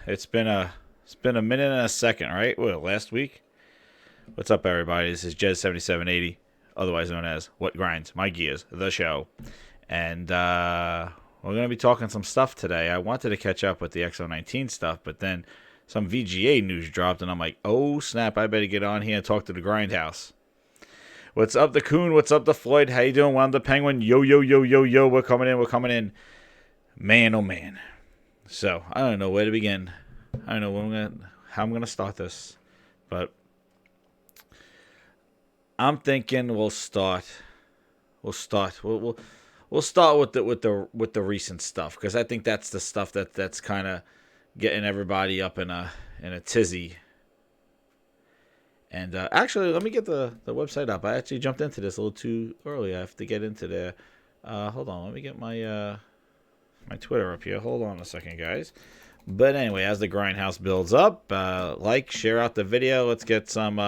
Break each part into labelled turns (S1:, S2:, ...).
S1: It's been a minute and a second, right? What, last week? What's up, everybody? This is Jez7780, otherwise known as What Grinds My Gears, the show. And we're going to be talking some stuff today. I wanted to catch up with the XO19 stuff, but then some VGA news dropped, and I'm like, oh, snap, I better get on here and talk to the Grindhouse. What's up, the Coon? What's up, the Floyd? How you doing? Wound the Penguin? Yo, yo, yo, yo, yo. We're coming in. Man, oh, man. So, I don't know where to begin. I don't know how I'm gonna start this, but I'm thinking we'll start with the recent stuff, because I think that's the stuff that's kind of getting everybody up in a tizzy. And actually, let me get the website up. I actually jumped into this a little too early. I have to get into there. Hold on, let me get my my Twitter up here. Hold on a second, guys. But anyway, as the Grindhouse builds up, share out the video. Let's get some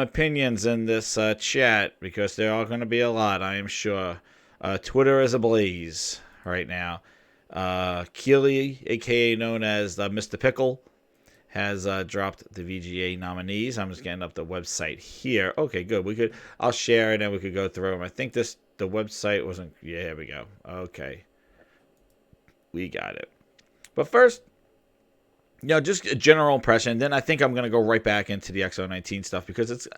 S1: opinions in this chat, because there are going to be a lot, I am sure. Twitter is ablaze right now. Keely, aka known as Mr. Pickle, has dropped the VGA nominees. I'm just getting up the website here. Okay, good. I'll share it and we could go through them. I think the website wasn't. Yeah, here we go. Okay, we got it. But first, just a general impression. Then I think I'm going to go right back into the XO19 stuff, because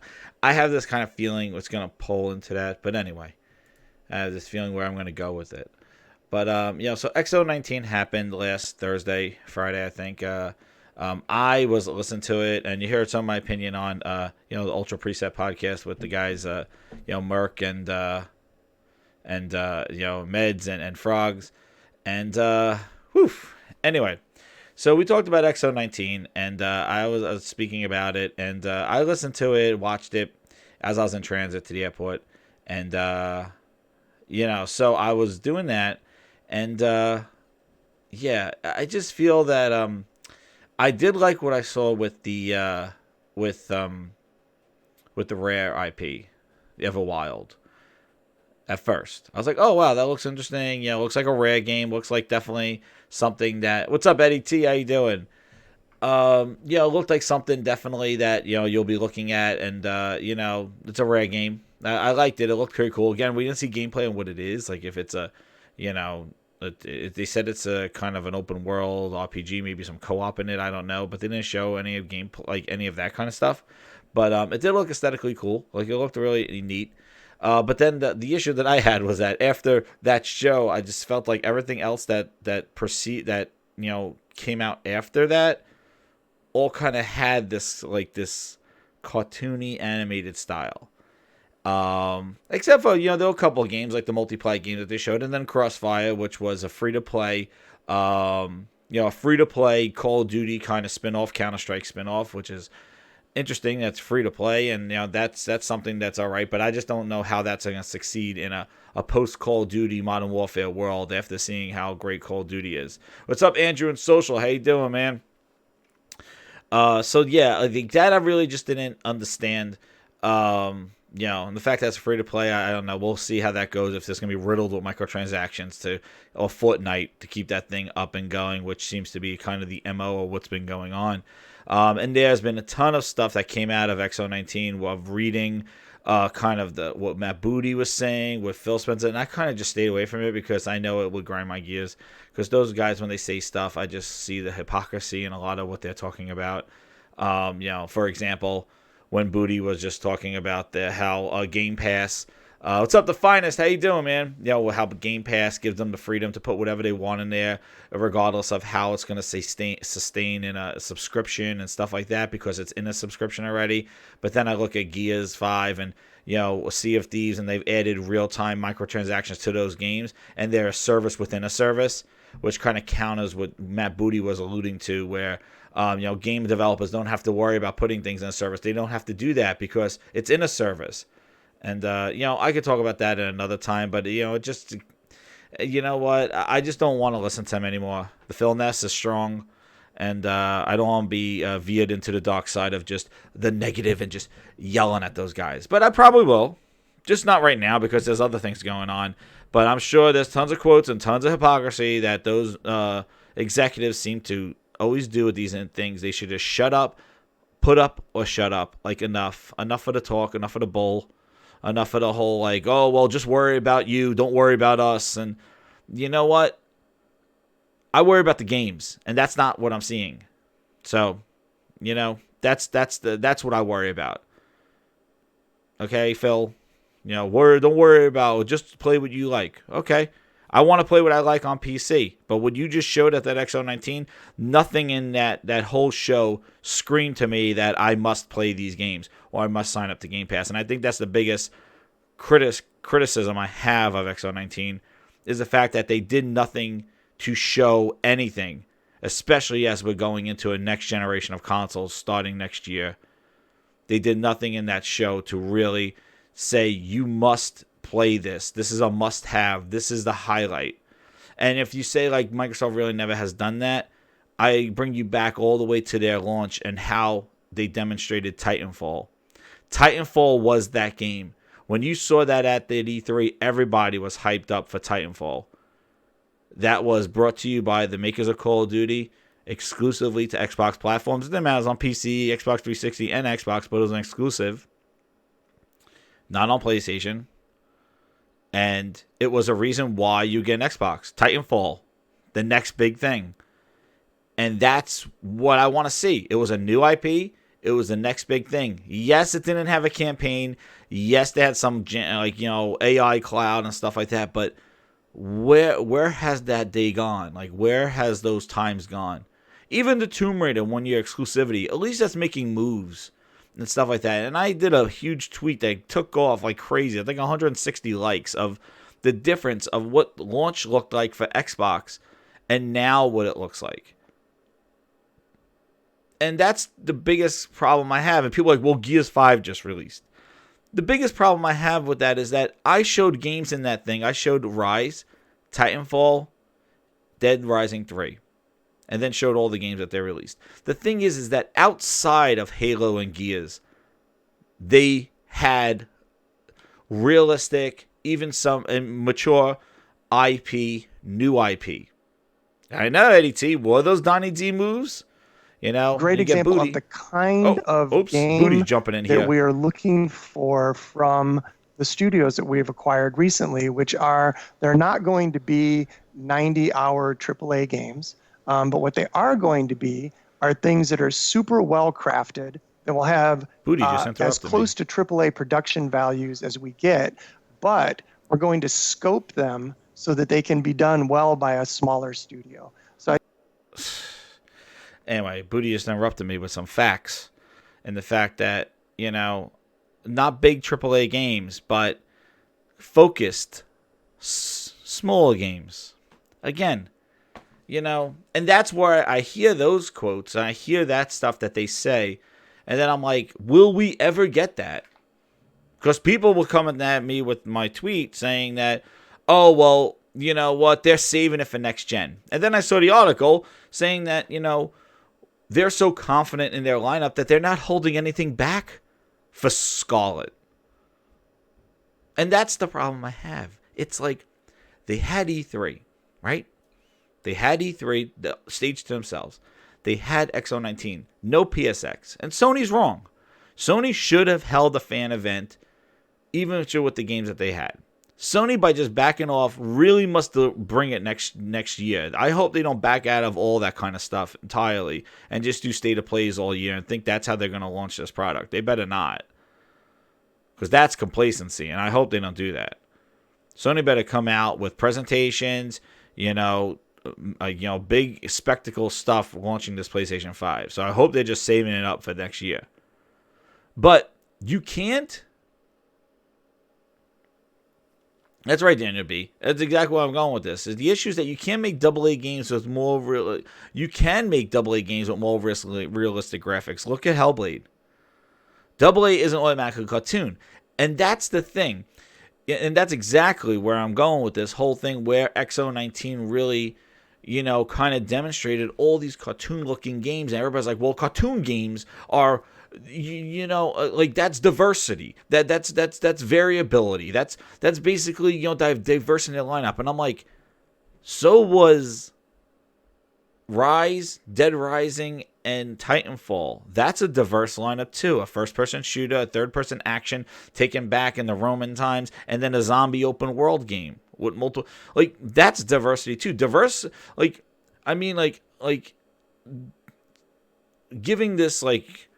S1: I have this kind of feeling it's going to pull into that. But anyway, I have this feeling where I'm going to go with it. But, so XO19 happened last Friday, I think. I was listening to it, and you heard some of my opinion on, the Ultra Preset podcast with the guys, Merc and Meds and Frogs. And, anyway, so we talked about XO19, and I was speaking about it, and I listened to it, watched it as I was in transit to the airport, and so I was doing that, and I just feel that I did like what I saw with the rare IP, the Everwild. At first, I was like, "Oh wow, that looks interesting." Looks like a rare game. Looks like definitely something that. What's up, Eddie T? How you doing? It looked like something definitely that you'll be looking at, and it's a rare game. I liked it. It looked pretty cool. Again, we didn't see gameplay on what it is. Like if it's they said it's a kind of an open world RPG, maybe some co-op in it. I don't know, but they didn't show any of any of that kind of stuff. But it did look aesthetically cool. Like it looked really neat. But then the issue that I had was that after that show, I just felt like everything else that came out after that all kind of had this cartoony animated style. Except for there were a couple of games like the multiplayer game that they showed, and then Crossfire, which was a free to play, a free to play Call of Duty kind of spin-off, Counter-Strike spin-off, which is interesting. That's free to play, and that's something that's all right, but I just don't know how that's going to succeed in a post Call of Duty Modern Warfare world after seeing how great Call of Duty is. What's up, Andrew and Social? How you doing, man? I think that I really just didn't understand. And the fact that it's free to play, I don't know. We'll see how that goes, if there's going to be riddled with microtransactions or Fortnite to keep that thing up and going, which seems to be kind of the MO of what's been going on. And there's been a ton of stuff that came out of XO19 of reading kind of what Matt Booty was saying with Phil Spencer, and I kind of just stayed away from it because I know it would grind my gears, because those guys, when they say stuff, I just see the hypocrisy in a lot of what they're talking about. For example, when Booty was just talking about how Game Pass, what's up, the finest? How you doing, man? How Game Pass gives them the freedom to put whatever they want in there, regardless of how it's going to sustain in a subscription and stuff like that, because it's in a subscription already. But then I look at Gears 5 and Sea of Thieves, and they've added real-time microtransactions to those games, and they're a service within a service, which kind of counters what Matt Booty was alluding to, where game developers don't have to worry about putting things in a service. They don't have to do that because it's in a service. And, I could talk about that at another time, but, it just, what? I just don't want to listen to him anymore. The Phil Ness is strong, and I don't want to be veered into the dark side of just the negative and just yelling at those guys. But I probably will. Just not right now, because there's other things going on. But I'm sure there's tons of quotes and tons of hypocrisy that those executives seem to always do with these things. They should just shut up, put up, or shut up. Like, enough of the talk, enough of the bull, enough of the whole, like, oh, well, just worry about you, don't worry about us. And you know what? I worry about the games, and that's not what I'm seeing. So, that's what I worry about. Okay, Phil, don't worry about, just play what you like. Okay, I want to play what I like on PC, but what you just showed at that XO19, nothing in that whole show screamed to me that I must play these games or I must sign up to Game Pass. And I think that's the biggest criticism I have of XO19 is the fact that they did nothing to show anything, especially as we're going into a next generation of consoles starting next year. They did nothing in that show to really say, you must play this. This is a must-have. This is the highlight. And if you say, like, Microsoft really never has done that, I bring you back all the way to their launch and how they demonstrated Titanfall. Titanfall was that game. When you saw that at the E3, everybody was hyped up for Titanfall. That was brought to you by the makers of Call of Duty, exclusively to Xbox platforms. It didn't matter, it was on PC, Xbox 360, and Xbox, but it was an exclusive. Not on PlayStation. And it was a reason why you get an Xbox. Titanfall, the next big thing. And that's what I want to see. It was a new IP. It was the next big thing. Yes, it didn't have a campaign. Yes, they had some, AI cloud and stuff like that. But where has that day gone? Like, where has those times gone? Even the Tomb Raider 1-year exclusivity, at least that's making moves and stuff like that. And I did a huge tweet that took off like crazy. I think 160 likes of the difference of what launch looked like for Xbox and now what it looks like. And that's the biggest problem I have. And people are like, well, Gears 5 just released. The biggest problem I have with that is that I showed games in that thing. I showed Rise, Titanfall, Dead Rising 3. And then showed all the games that they released. The thing is that outside of Halo and Gears, they had realistic, even some mature IP, new IP. I know, Eddie T, were those Donnie D moves?
S2: Great example of the kind of game
S1: jumping in
S2: that
S1: here.
S2: we are looking for from the studios that we've acquired recently, which are, they're not going to be 90-hour AAA games. But what they are going to be are things that are super well crafted, that will have as close to AAA production values as we get, but we're going to scope them so that they can be done well by a smaller studio. So
S1: anyway, Booty just interrupted me with some facts, and the fact that, not big AAA games, but focused, small games. Again, and that's where I hear those quotes, and I hear that stuff that they say, and then I'm like, will we ever get that? Because people will come at me with my tweet saying that, oh, well, you know what, they're saving it for next gen. And then I saw the article saying that, they're so confident in their lineup that they're not holding anything back for Scarlet. And that's the problem I have. It's like, they had E3, right? They had E3, the stage to themselves. They had XO19, no PSX. And Sony's wrong. Sony should have held a fan event, even with the games that they had. Sony, by just backing off, really must bring it next year. I hope they don't back out of all that kind of stuff entirely and just do state of plays all year and think that's how they're going to launch this product. They better not. Because that's complacency, and I hope they don't do that. Sony better come out with presentations, big spectacle stuff launching this PlayStation 5. So I hope they're just saving it up for next year. But you can't. That's right, Daniel B. That's exactly where I'm going with this. Is the issue is that you can't make AA games with more real. You can make AA games with more realistic graphics. Look at Hellblade. AA isn't automatically a cartoon, and that's the thing. And that's exactly where I'm going with this whole thing, where XO19 really, kind of demonstrated all these cartoon-looking games, and everybody's like, well, cartoon games are, like, that's diversity. That's variability. That's basically, diversity in the lineup. And I'm like, so was Rise, Dead Rising, and Titanfall. That's a diverse lineup too. A first-person shooter, a third-person action taken back in the Roman times, and then a zombie open world game with multiple. Like that's diversity too. Diverse, like I mean, like giving this like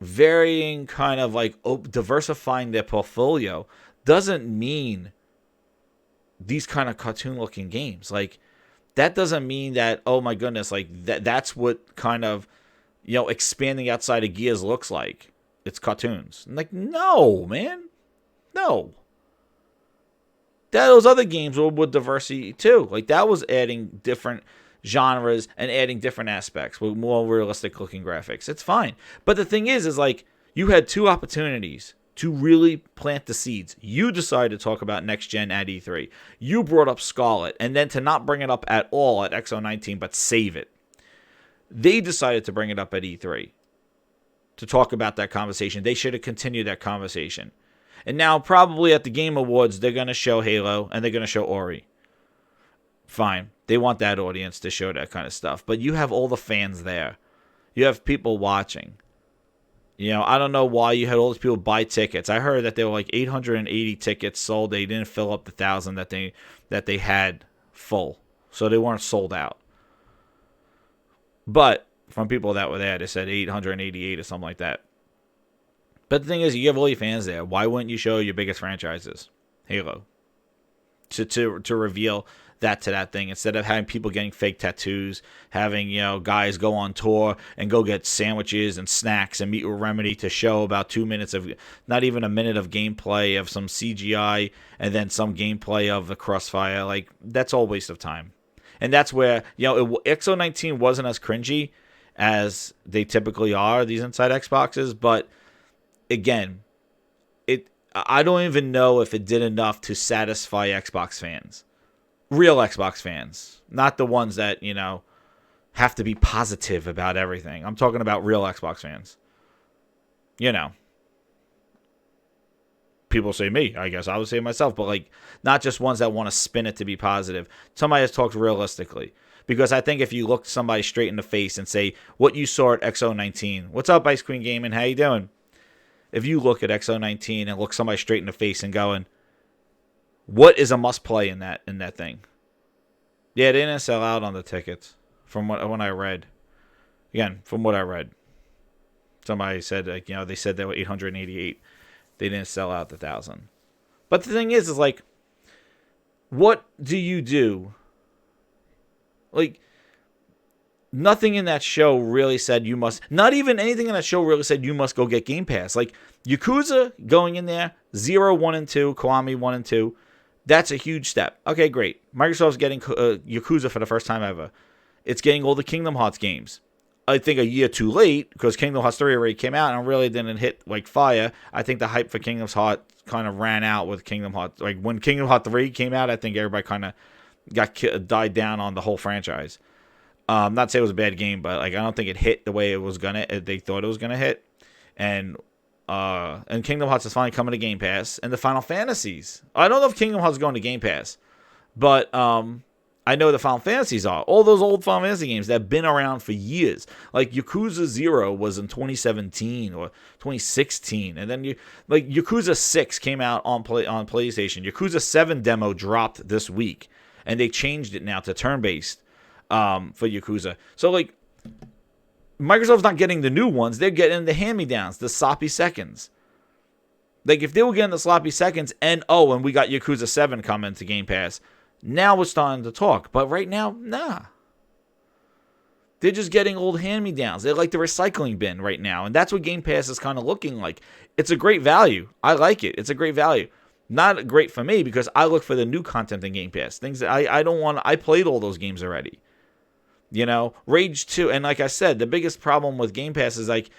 S1: varying kind of like diversifying their portfolio doesn't mean these kind of cartoon-looking games like. That doesn't mean that, oh my goodness, like that's what kind of, expanding outside of Gears looks like. It's cartoons. I'm like, no, man. No. Those other games were with diversity too. Like that was adding different genres and adding different aspects with more realistic looking graphics. It's fine. But the thing is like you had two opportunities to really plant the seeds. You decided to talk about next gen at E3. You brought up Scarlet, and then to not bring it up at all at XO19, but save it. They decided to bring it up at E3 to talk about that conversation. They should have continued that conversation. And now, probably at the Game Awards, they're going to show Halo, and they're going to show Ori. Fine. They want that audience to show that kind of stuff. But you have all the fans there. You have people watching. I don't know why you had all these people buy tickets. I heard that there were like 880 tickets sold. They didn't fill up the 1,000 that they had full, so they weren't sold out. But from people that were there, they said 888 or something like that. But the thing is, you have all your fans there. Why wouldn't you show your biggest franchises, Halo, to reveal that to that thing instead of having people getting fake tattoos, having guys go on tour and go get sandwiches and snacks and meet with Remedy to show about 2 minutes of, not even a minute of gameplay of some CGI and then some gameplay of the Crossfire. Like that's all waste of time. And that's where XO19 wasn't as cringy as they typically are, these inside Xboxes, but again, I don't even know if it did enough to satisfy Xbox fans. Real Xbox fans, not the ones that, have to be positive about everything. I'm talking about real Xbox fans. People say me, I guess I would say myself, but like not just ones that want to spin it to be positive. Somebody has talked realistically. Because I think if you look somebody straight in the face and say, what you saw at XO19, what's up, Ice Queen Gaming, how you doing? If you look at XO19 and look somebody straight in the face and going, what is a must play in that thing? Yeah, they didn't sell out on the tickets from when I read. Again, from what I read, somebody said they said there were 888. They didn't sell out the 1,000. But the thing is like, what do you do? Like, nothing in that show really said you must. Not even anything in that show really said you must go get Game Pass. Like Yakuza going in there, 0, 1, and 2, Kiwami 1 and 2. That's a huge step. Okay, great. Microsoft's getting Yakuza for the first time ever. It's getting all the Kingdom Hearts games. I think a year too late because Kingdom Hearts 3 already came out and really didn't hit like fire. I think the hype for Kingdom Hearts kind of ran out with Kingdom Hearts. Like when Kingdom Hearts 3 came out, I think everybody kind of died down on the whole franchise. Not to say it was a bad game, but like I don't think it hit the way they thought it was gonna hit. And Kingdom Hearts is finally coming to Game Pass, and the Final Fantasies. I don't know if Kingdom Hearts is going to Game Pass, but I know the Final Fantasies are. All those old Final Fantasy games that have been around for years. Like Yakuza 0 was in 2017 or 2016, and then Yakuza 6 came out on PlayStation. Yakuza 7 demo dropped this week, and they changed it now to turn-based for Yakuza. So like, Microsoft's not getting the new ones. They're getting the hand-me-downs, the sloppy seconds. Like, if they were getting the sloppy seconds, and we got Yakuza 7 coming to Game Pass, now we're starting to talk. But right now, nah. They're just getting old hand-me-downs. They're like the recycling bin right now. And that's what Game Pass is kind of looking like. It's a great value. I like it. It's a great value. Not great for me because I look for the new content in Game Pass. Things that I don't want. I played all those games already. Rage 2, and like I said, the biggest problem with Game Pass is like,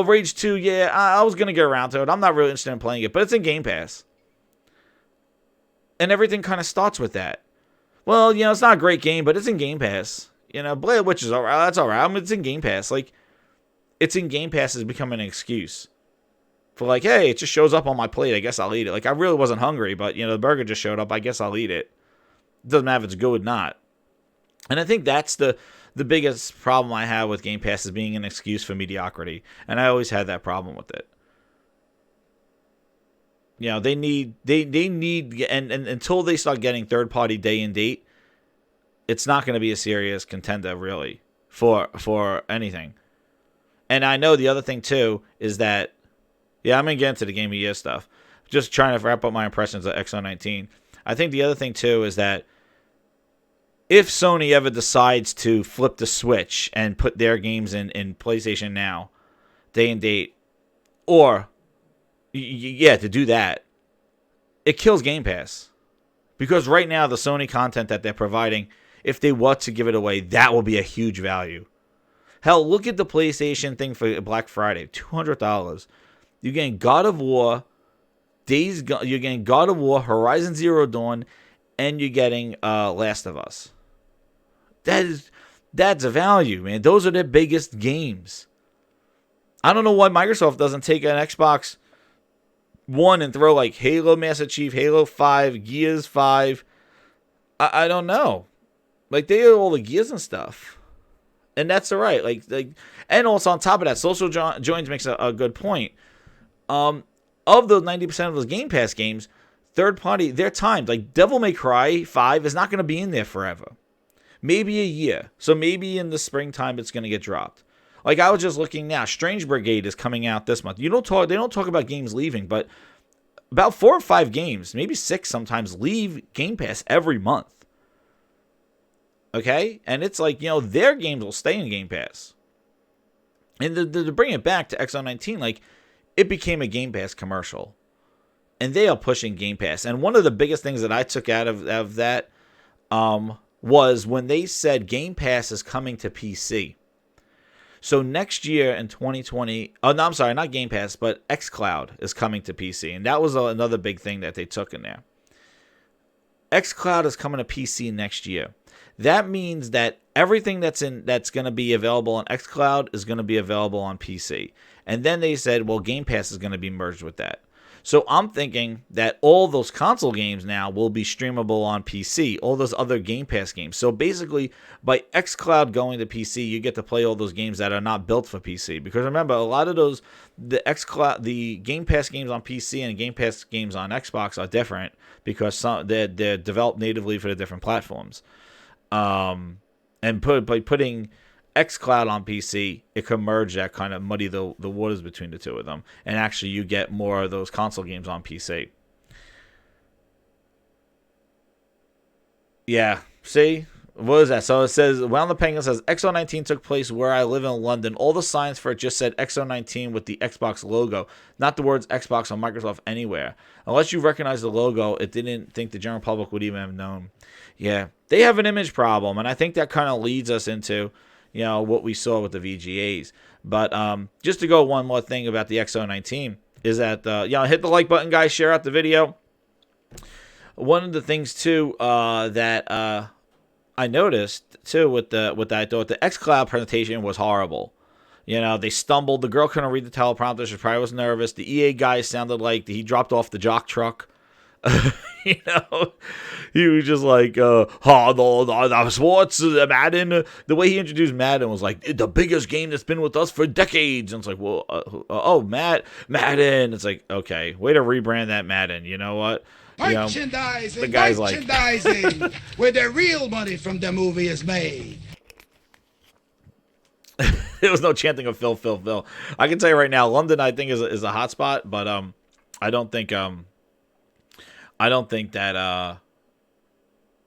S1: Rage 2, yeah, I was going to get around to it. I'm not really interested in playing it, but it's in Game Pass. And everything kind of starts with that. Well, it's not a great game, but it's in Game Pass. Blair Witch is alright. That's alright. I mean, it's in Game Pass. Like, it's in Game Pass is becoming an excuse for like, hey, it just shows up on my plate. I guess I'll eat it. Like, I really wasn't hungry, but the burger just showed up. I guess I'll eat it. Doesn't matter if it's good or not. And I think that's the biggest problem I have with Game Pass is being an excuse for mediocrity. And I always had that problem with it. You know, they need and until they start getting third party day and date, it's not going to be a serious contender really for anything. And I know the other thing too is that I'm gonna get into the Game of the Year stuff. Just trying to wrap up my impressions of XO19. I think the other thing too is that if Sony ever decides to flip the switch and put their games in PlayStation Now, day and date, or to do that, it kills Game Pass. Because right now, the Sony content that they're providing, if they were to give it away, that will be a huge value. Hell, look at the PlayStation thing for Black Friday, $200. You're getting God of War, you're getting God of War, Horizon Zero Dawn, and you're getting Last of Us. That's a value, man. Those are their biggest games. I don't know why Microsoft doesn't take an Xbox One and throw like Halo Master Chief, Halo 5, Gears 5. I don't know. Like, they have all the Gears and stuff. And that's all right. Like, and also on top of that, Social Joins makes a good point. Of those 90% of those Game Pass games, third party, they're timed. Like, Devil May Cry 5 is not going to be in there forever. Maybe a year. So maybe in the springtime it's going to get dropped. Like, I was just looking now. Strange Brigade is coming out this month. They don't talk about games leaving, but about 4 or 5 games, maybe 6 sometimes, leave Game Pass every month. Okay? And it's like, their games will stay in Game Pass. And to bring it back to XO19, like, it became a Game Pass commercial. And they are pushing Game Pass. And one of the biggest things that I took out of that was when they said Game Pass is coming to PC. So next year in 2020, oh no, I'm sorry, not Game Pass, but xCloud is coming to PC. And that was another big thing that they took in there. xCloud is coming to PC next year. That means that everything that's going to be available on xCloud is going to be available on PC. And then they said, well, Game Pass is going to be merged with that. So I'm thinking that all those console games now will be streamable on PC, all those other Game Pass games. So basically, by xCloud going to PC, you get to play all those games that are not built for PC. Because remember, a lot of those, the Game Pass games on PC and Game Pass games on Xbox are different because they're developed natively for the different platforms. And by putting xCloud on PC, it can merge that, kind of muddy the waters between the two of them, and actually you get more of those console games on PC. Yeah, see? What is that? So it says, Wound the Penguin says, XO19 took place where I live in London. All the signs for it just said XO19 with the Xbox logo, not the words Xbox or Microsoft anywhere. Unless you recognize the logo, it didn't think the general public would even have known. Yeah, they have an image problem, and I think that kind of leads us into what we saw with the VGAs. But just to go one more thing about the XO19 is that, hit the like button, guys, share out the video. One of the things, too, that I noticed, too, with that, I thought the xCloud presentation was horrible. They stumbled. The girl couldn't read the teleprompter. She probably was nervous. The EA guy sounded like he dropped off the jock truck. He was just like, the sports, Madden. The way he introduced Madden was like, the biggest game that's been with us for decades. And it's like, well, Madden. It's like, okay, way to rebrand that Madden. You know what?
S3: Merchandising,
S1: the guy's
S3: merchandising, where the real money from the movie is made.
S1: There was no chanting of Phil. I can tell you right now, London, I think, is a hot spot, but I don't think that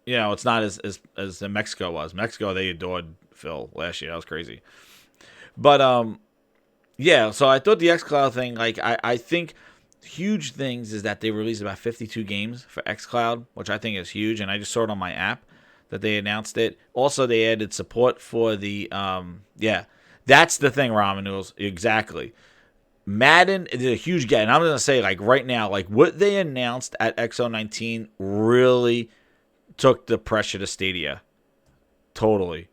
S1: it's not as Mexico was. Mexico, they adored Phil last year. That was crazy. But so I thought the xCloud thing, like, I think huge things is that they released about 52 games for xCloud, which I think is huge, and I just saw it on my app that they announced it. Also, they added support for the that's the thing, Ramen Noodles. Exactly. Madden is a huge get, and I'm going to say, like, right now, like, what they announced at XO19 really took the pressure to Stadia. Totally.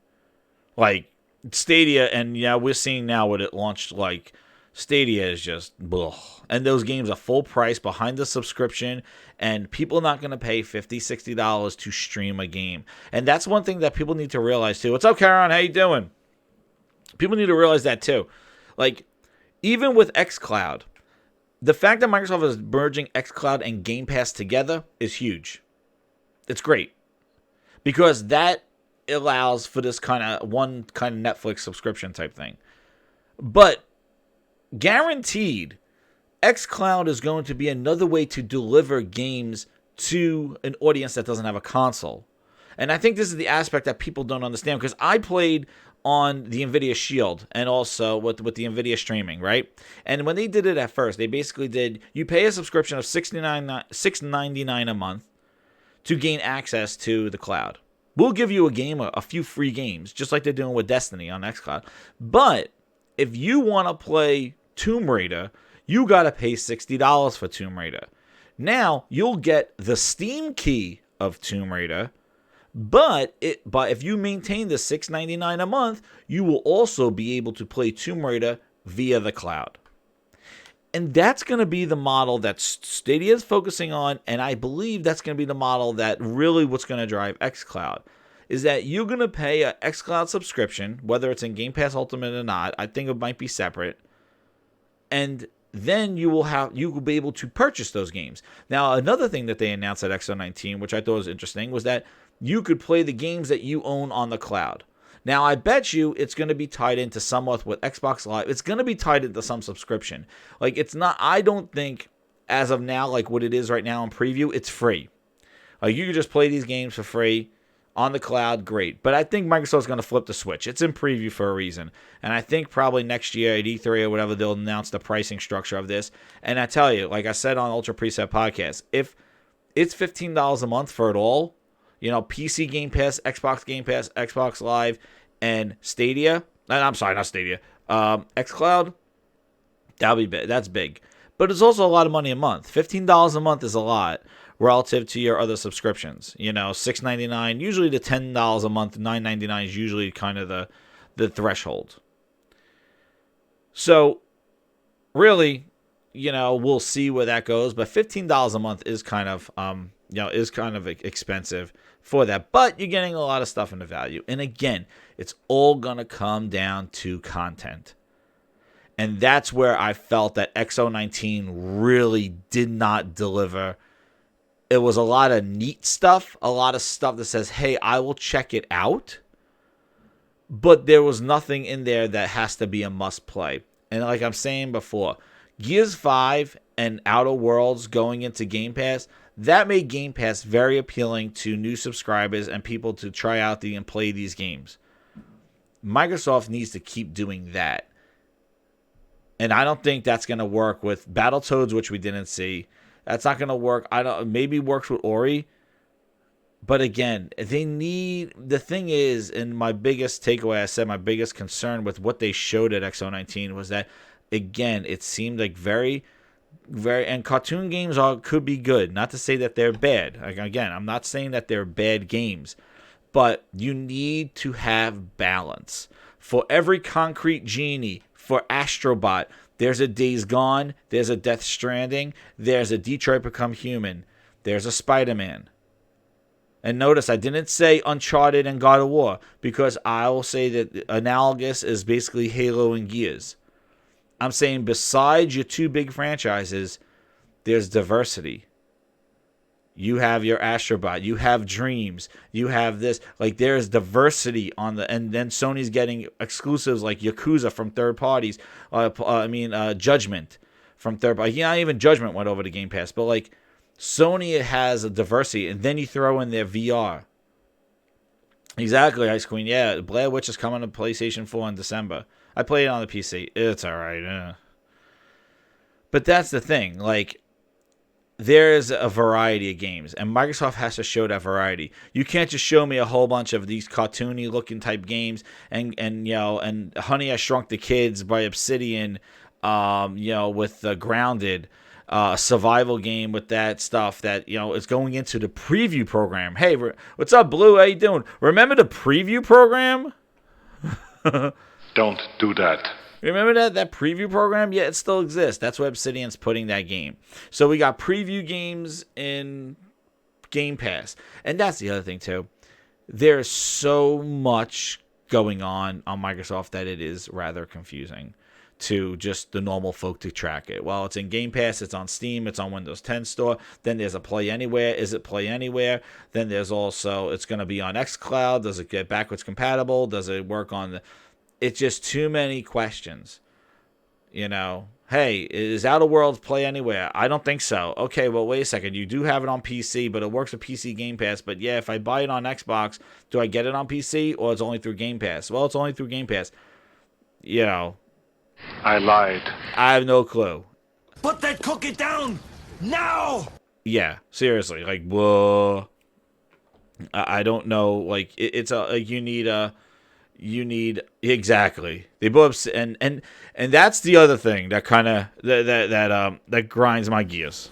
S1: Like, Stadia, and we're seeing now what it launched, like, Stadia is just ugh. And those games are full price behind the subscription, and people are not going to pay $50, $60 to stream a game. And that's one thing that people need to realize too. What's up, Karen? How you doing? People need to realize that too. Like, even with xCloud, the fact that Microsoft is merging xCloud and Game Pass together is huge. It's great. Because that allows for this kind of one kind of Netflix subscription type thing. But guaranteed, xCloud is going to be another way to deliver games to an audience that doesn't have a console. And I think this is the aspect that people don't understand, because I played on the NVIDIA Shield and also with the NVIDIA streaming, right? And when they did it at first, they basically did, you pay a subscription of $6.99 a month to gain access to the cloud. We'll give you a game, a few free games, just like they're doing with Destiny on xCloud. But if you want to play Tomb Raider, you got to pay $60 for Tomb Raider. Now, you'll get the Steam key of Tomb Raider, but if you maintain the $6.99 a month, you will also be able to play Tomb Raider via the cloud. And that's going to be the model that Stadia is focusing on, and I believe that's going to be the model that really what's going to drive xCloud, is that you're going to pay an xCloud subscription, whether it's in Game Pass Ultimate or not. I think it might be separate. And then you will be able to purchase those games. Now, another thing that they announced at XO19, which I thought was interesting, was that you could play the games that you own on the cloud. Now, I bet you it's going to be tied into somewhat with Xbox Live. It's going to be tied into some subscription. Like, it's not, I don't think, as of now, like what it is right now in preview, it's free. Like, you can just play these games for free on the cloud, great. But I think Microsoft's going to flip the switch. It's in preview for a reason. And I think probably next year at E3 or whatever, they'll announce the pricing structure of this. And I tell you, like I said on Ultra Preset Podcast, if it's $15 a month for it all, you know, PC Game Pass, Xbox Live, and Stadia. And I'm sorry, not Stadia. xCloud, that'll be big. That's big. But it's also a lot of money a month. $15 a month is a lot relative to your other subscriptions. You know, $6.99, usually the $10 a month, $9.99 is usually kind of the threshold. So, really, you know, we'll see where that goes. But $15 a month is kind of, expensive for that. But you're getting a lot of stuff in the value. And again, it's all going to come down to content. And that's where I felt that XO19 really did not deliver. It was a lot of neat stuff, a lot of stuff that says, hey, I will check it out. But there was nothing in there that has to be a must play. And like I'm saying before, Gears 5 and Outer Worlds going into Game Pass, that made Game Pass very appealing to new subscribers and people to try out and play these games. Microsoft needs to keep doing that. And I don't think that's going to work with Battletoads, which we didn't see. That's not going to work. Maybe works with Ori. But again, the thing is, and my biggest takeaway, I said my biggest concern with what they showed at XO19 was that, again, it seemed like very, and cartoon games could be good. Not to say that they're bad. Again, I'm not saying that they're bad games. But you need to have balance. For every Concrete Genie, for Astrobot, there's a Days Gone, there's a Death Stranding, there's a Detroit Become Human, there's a Spider-Man. And notice I didn't say Uncharted and God of War, because I will say that analogous is basically Halo and Gears. I'm saying besides your two big franchises, there's diversity. You have your Astrobot, you have Dreams, you have this. Like, there's diversity on and then Sony's getting exclusives like Yakuza from third parties. Judgment from third parties. Yeah, not even Judgment went over to Game Pass, but like Sony has a diversity, and then you throw in their VR. Exactly, Ice Queen. Yeah, Blair Witch is coming to PlayStation 4 in December. I played it on the PC. It's alright. But that's the thing. Like, there's a variety of games, and Microsoft has to show that variety. You can't just show me a whole bunch of these cartoony looking type games and Honey I Shrunk the Kids by Obsidian, with the Grounded survival game with that stuff that, is going into the preview program. Hey, what's up, Blue? How you doing? Remember the preview program?
S4: Don't do that.
S1: Remember that preview program? Yeah, it still exists. That's where Obsidian's putting that game. So we got preview games in Game Pass. And that's the other thing, too. There's so much going on Microsoft that it is rather confusing to just the normal folk to track it. Well, it's in Game Pass, it's on Steam, it's on Windows 10 Store. Then there's a Play Anywhere. Is it Play Anywhere? Then there's also, it's going to be on xCloud. Does it get backwards compatible? Does it work on the... It's just too many questions. You know, hey, is Outer Worlds Play Anywhere? I don't think so. Okay, well, wait a second. You do have it on PC, but it works with PC Game Pass. But yeah, if I buy it on Xbox, do I get it on PC or it's only through Game Pass? Well, it's only through Game Pass. You know,
S4: I lied.
S1: I have no clue.
S5: Put that cookie down now!
S1: Yeah, seriously. Like, whoa. I don't know. Like, it's a, like, you need exactly. They both, and that's the other thing that kind of that grinds my gears.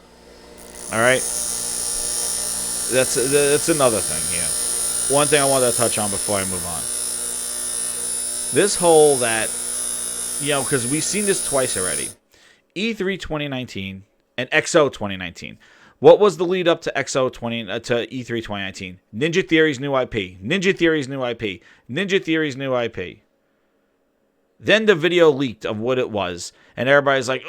S1: All right, that's another thing here. One thing I wanted to touch on before I move on. This whole that, you know, because we've seen this twice already. E3 2019 and XO 2019. What was the lead up to to E3 2019? Ninja Theory's new IP. Ninja Theory's new IP. Ninja Theory's new IP. Then the video leaked of what it was, and everybody's like,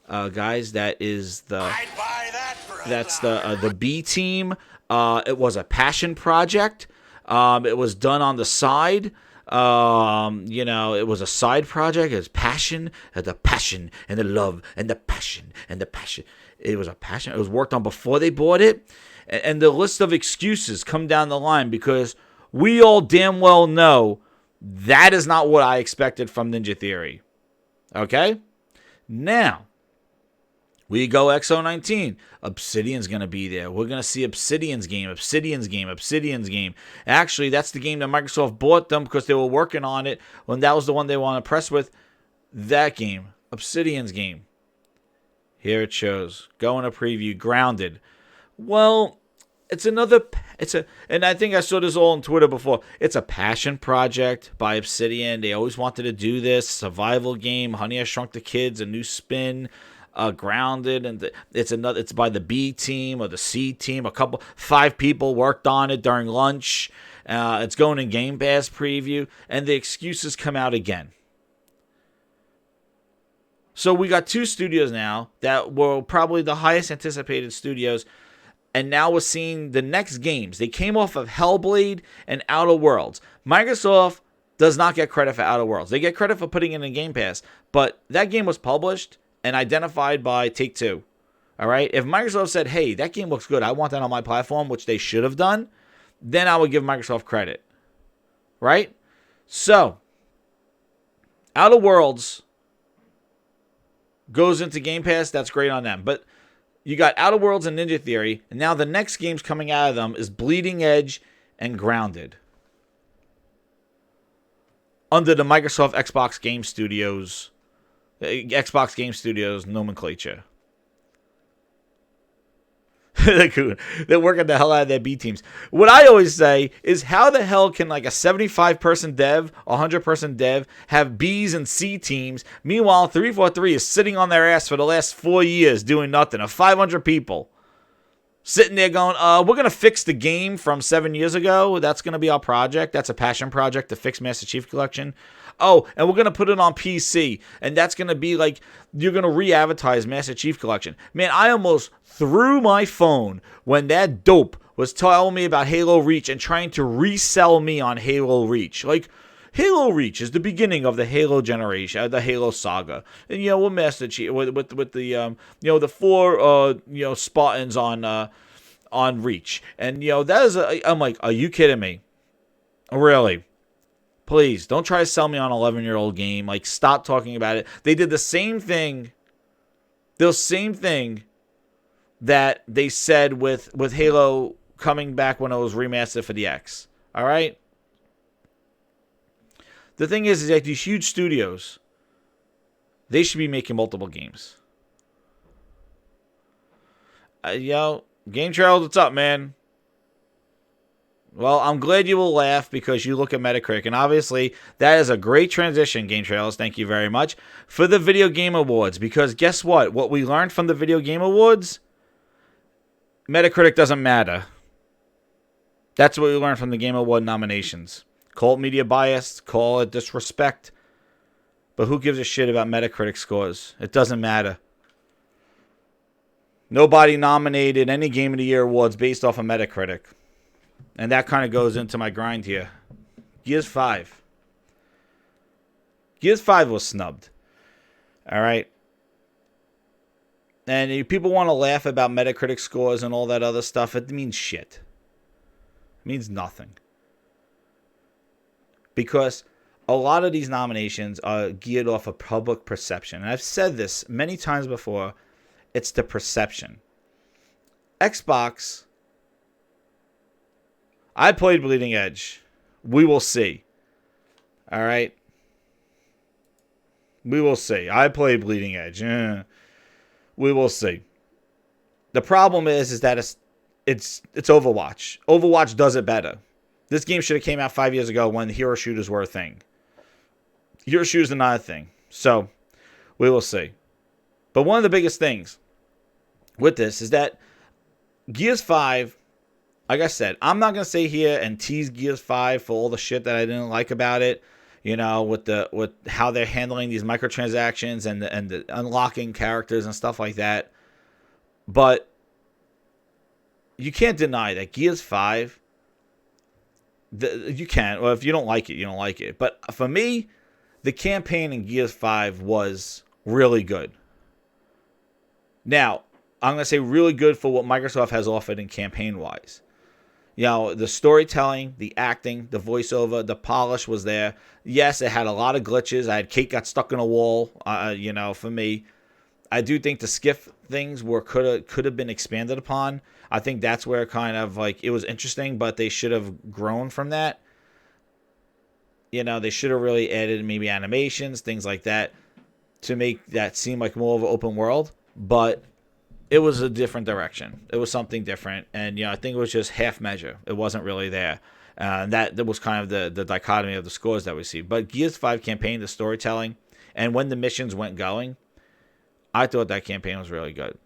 S1: guys, that is the
S5: I'd buy that for
S1: that's the B team. It was a passion project. It was done on the side. You know, it was a side project. It's passion, the passion and the love and the passion and the passion. It was a passion. It was worked on before they bought it. And the list of excuses come down the line because we all damn well know that is not what I expected from Ninja Theory. Okay? Now, we go XO19. Obsidian's going to be there. We're going to see Obsidian's game. Actually, that's the game that Microsoft bought them because they were working on it when that was the one they wanted to press with. That game. Obsidian's game. Here it shows. Go in a preview. Grounded. Well, and I think I saw this all on Twitter before. It's a passion project by Obsidian. They always wanted to do this. Survival game. Honey, I Shrunk the Kids. A new spin. Grounded, and it's by the B team or the C team. 5 people worked on it during lunch. It's going in Game Pass preview, and the excuses come out again. So we got 2 studios now that were probably the highest anticipated studios, and now we're seeing the next games. They came off of Hellblade and Outer Worlds. Microsoft does not get credit for Outer Worlds. They get credit for putting it in Game Pass, but that game was published and identified by Take-Two. All right? If Microsoft said, hey, that game looks good, I want that on my platform, which they should have done, then I would give Microsoft credit. Right? So, Outer Worlds goes into Game Pass. That's great on them. But you got Outer Worlds and Ninja Theory, and now the next games coming out of them is Bleeding Edge and Grounded. Under the Microsoft Xbox Game Studios nomenclature. They're working the hell out of their B teams. What I always say is, how the hell can like a 75-person dev, 100-person dev have B's and C teams? Meanwhile, 343 is sitting on their ass for the last 4 years doing nothing. Of 500 people sitting there going, we're going to fix the game from 7 years ago. That's going to be our project. That's a passion project to fix Master Chief Collection. Oh, and we're going to put it on PC. And that's going to be like, you're going to re-advertise Master Chief Collection. Man, I almost threw my phone when that dope was telling me about Halo Reach and trying to resell me on Halo Reach. Like, Halo Reach is the beginning of the Halo generation, the Halo saga. And, you know, with Master Chief, with the, the 4, Spartans on Reach. And, that is, I'm like, are you kidding me? Really? Please, don't try to sell me on an 11-year-old game. Like, stop talking about it. They did the same thing. The same thing that they said with Halo coming back when it was remastered for the X. All right? The thing is that these huge studios, they should be making multiple games. Game Trails, what's up, man? Well, I'm glad you will laugh because you look at Metacritic, and obviously that is a great transition, Game Trailers. Thank you very much for the Video Game Awards. Because guess what? What we learned from the Video Game Awards, Metacritic doesn't matter. That's what we learned from the Game Award nominations. Call it media bias, call it disrespect, but who gives a shit about Metacritic scores? It doesn't matter. Nobody nominated any Game of the Year awards based off of Metacritic. And that kind of goes into my grind here. Gears 5. Gears 5 was snubbed. All right. And if people want to laugh about Metacritic scores and all that other stuff, it means shit. It means nothing. Because a lot of these nominations are geared off of public perception. And I've said this many times before. It's the perception. Xbox... I played Bleeding Edge. We will see. All right? We will see. I played Bleeding Edge. We will see. The problem is that it's Overwatch. Overwatch does it better. This game should have came out 5 years ago when hero shooters were a thing. Hero shooters are not a thing. So, we will see. But one of the biggest things with this is that Gears 5... Like I said, I'm not gonna sit here and tease Gears 5 for all the shit that I didn't like about it. You know, with how they're handling these microtransactions and the unlocking characters and stuff like that. But you can't deny that Gears 5. You can't. Well, if you don't like it, you don't like it. But for me, the campaign in Gears 5 was really good. Now, I'm gonna say really good for what Microsoft has offered in campaign-wise. You know, the storytelling, the acting, the voiceover, the polish was there. Yes, it had a lot of glitches. Kate got stuck in a wall. You know, for me, I do think the skiff things could have been expanded upon. I think that's where kind of like it was interesting, but they should have grown from that. You know, they should have really added maybe animations, things like that, to make that seem like more of an open world. But it was a different direction. It was something different. And, you know, I think it was just half measure. It wasn't really there. That was kind of the dichotomy of the scores that we see. But Gears 5 campaign, the storytelling, and when the missions went going, I thought that campaign was really good.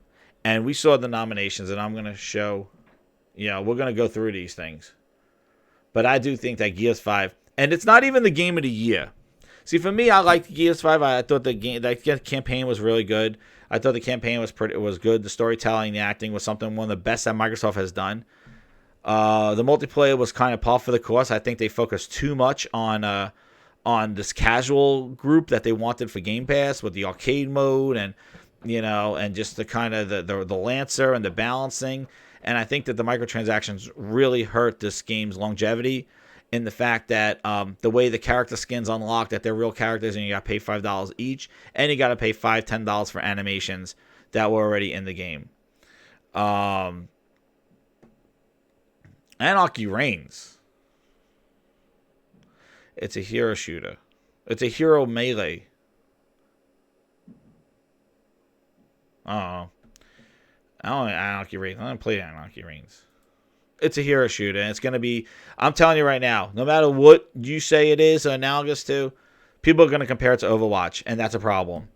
S1: And we saw the nominations, and I'm going to show, you know, we're going to go through these things. But I do think that Gears 5, and it's not even the game of the year. See, for me, I liked Gears 5. I thought that campaign was really good. I thought the campaign was good. The storytelling, the acting was one of the best that Microsoft has done. The multiplayer was kind of par for the course. I think they focused too much on this casual group that they wanted for Game Pass with the arcade mode and, you know, and just the kind of the Lancer and the balancing. And I think that the microtransactions really hurt this game's longevity in the fact that the way the character skins unlock, that they're real characters and you got to pay $5 each, and you got to pay $5, $10 for animations that were already in the game. Anarchy Reigns. It's a hero shooter. It's a hero melee. I don't know Anarchy Reigns. I'm going to play Anarchy Reigns. It's a hero shooter, and it's going to be... I'm telling you right now, no matter what you say it is analogous to, people are going to compare it to Overwatch, and that's a problem.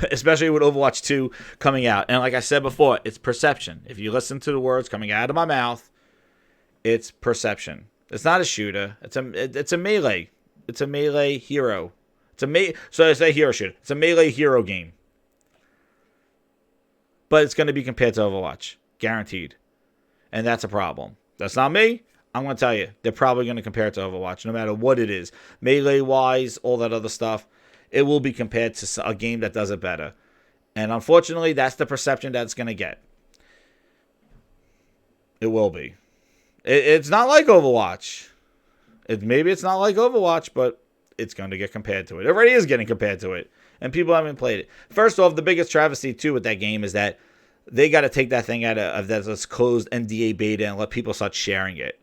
S1: Especially with Overwatch 2 coming out. And like I said before, it's perception. If you listen to the words coming out of my mouth, it's perception. It's not a shooter. It's a melee. It's a melee hero. So it's a hero shooter. It's a melee hero game. But it's going to be compared to Overwatch. Guaranteed. And that's a problem. That's not me. I'm going to tell you. They're probably going to compare it to Overwatch, no matter what it is. Melee-wise, all that other stuff. It will be compared to a game that does it better. And unfortunately, that's the perception that it's going to get. It will be. It's not like Overwatch. Maybe it's not like Overwatch, but it's going to get compared to it. It already is getting compared to it. And people haven't played it. First off, the biggest travesty, too, with that game is that they got to take that thing out of this closed NDA beta and let people start sharing it.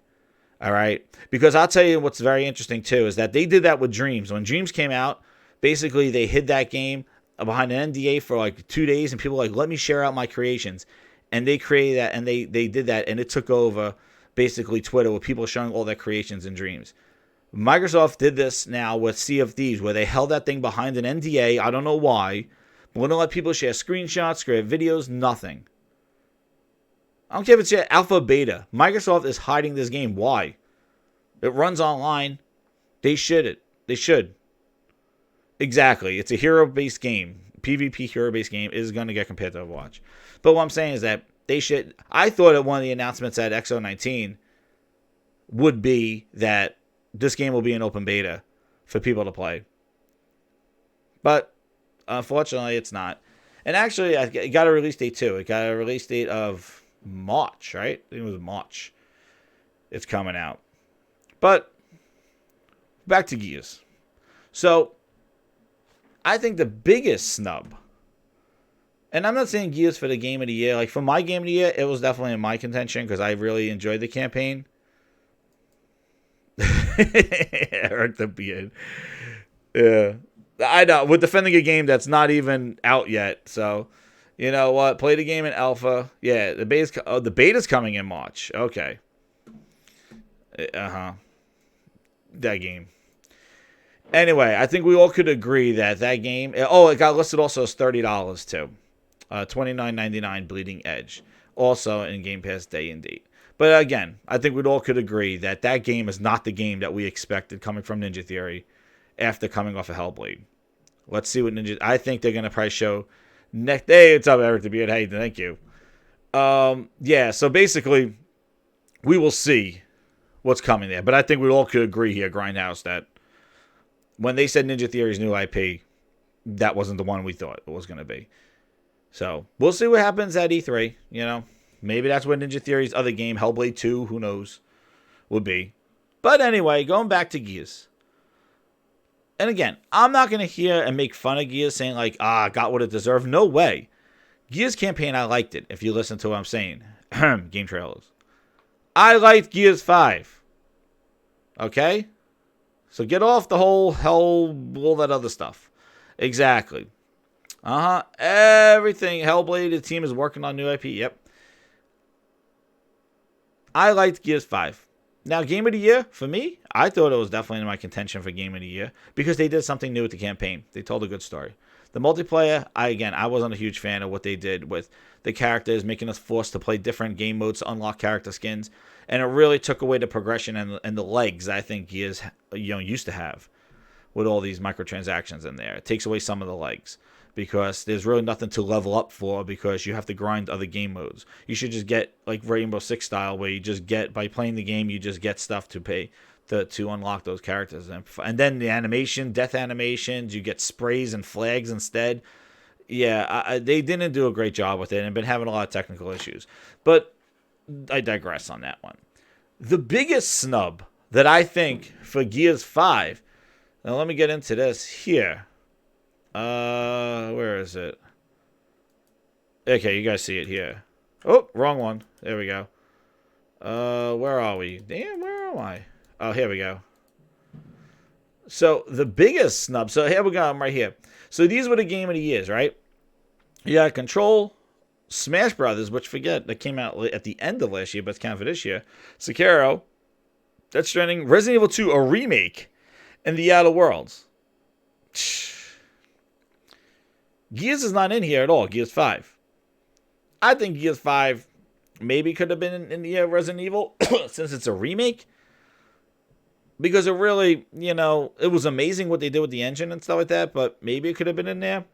S1: All right? Because I'll tell you what's very interesting, too, is that they did that with Dreams. When Dreams came out, basically they hid that game behind an NDA for like 2 days, and people were like, let me share out my creations. And they created that, and they did that, and it took over basically Twitter, with people showing all their creations and dreams. Microsoft did this now with Sea of Thieves, where they held that thing behind an NDA. I don't know why. But wouldn't let people share screenshots, share videos, nothing. I don't care if it's alpha, beta. Microsoft is hiding this game. Why? It runs online. They should. Exactly. It's a hero-based game. PvP hero-based game is going to get compared to Overwatch. But what I'm saying is that they should. I thought that one of the announcements at XO19 would be that this game will be an open beta for people to play. But unfortunately, it's not. And actually, it got a release date too. It got a release date of March, right? I think it was March. It's coming out. But back to Gears. So I think the biggest snub, and I'm not saying Gears for the game of the year. Like, for my game of the year, it was definitely in my contention because I really enjoyed the campaign. Eric the Beard. Yeah. I know. We're defending a game that's not even out yet. So, you know what? Play the game in alpha. Yeah, the beta's coming in March. Okay. That game. Anyway, I think we all could agree that game. Oh, it got listed also as $30 too. $29.99 Bleeding Edge, also in Game Pass day and date. But again, I think we all could agree that game is not the game that we expected coming from Ninja Theory after coming off of Hellblade. Let's see what Ninja. I think they're gonna probably show next. Hey, what's up, Eric the Beard? Hey, thank you. Yeah. So basically, we will see what's coming there. But I think we all could agree here, Grindhouse, that when they said Ninja Theory's new IP, that wasn't the one we thought it was going to be. So we'll see what happens at E3. You know, maybe that's what Ninja Theory's other game, Hellblade 2, who knows, would be. But anyway, going back to Gears. And again, I'm not going to hear and make fun of Gears saying like, got what it deserved. No way. Gears campaign, I liked it, if you listen to what I'm saying. Game trailers. I liked Gears 5. Okay? So get off the whole hell, all that other stuff. Exactly. Everything. Hellblade, the team is working on new IP. Yep. I liked Gears 5. Now, Game of the Year, for me, I thought it was definitely in my contention for Game of the Year because they did something new with the campaign. They told a good story. The multiplayer, I wasn't a huge fan of what they did with the characters, making us forced to play different game modes to unlock character skins. And it really took away the progression and the legs I think Gears used to have with all these microtransactions in there. It takes away some of the legs because there's really nothing to level up for because you have to grind other game modes. You should just get like Rainbow Six style where you just get, by playing the game, you just get stuff to pay to unlock those characters. And then the animation, death animations, you get sprays and flags instead. Yeah, they didn't do a great job with it and been having a lot of technical issues. But I digress on that one. The biggest snub that I think for Gears 5, now let me get into this here. Where is it? Okay, you guys see it here. Oh, wrong one. There we go. Where are we? Damn, where am I? Oh, here we go. So the biggest snub. So here we go. I'm right here. So these were the Game of the Years, right? You got Control, Smash Brothers, which that came out at the end of last year, but it's kind of for this year. Sekiro, Death Stranding, Resident Evil 2, a remake, and The Outer Worlds. Gears is not in here at all. Gears 5. I think Gears 5 maybe could have been in the Resident Evil since it's a remake. Because it really, it was amazing what they did with the engine and stuff like that, but maybe it could have been in there.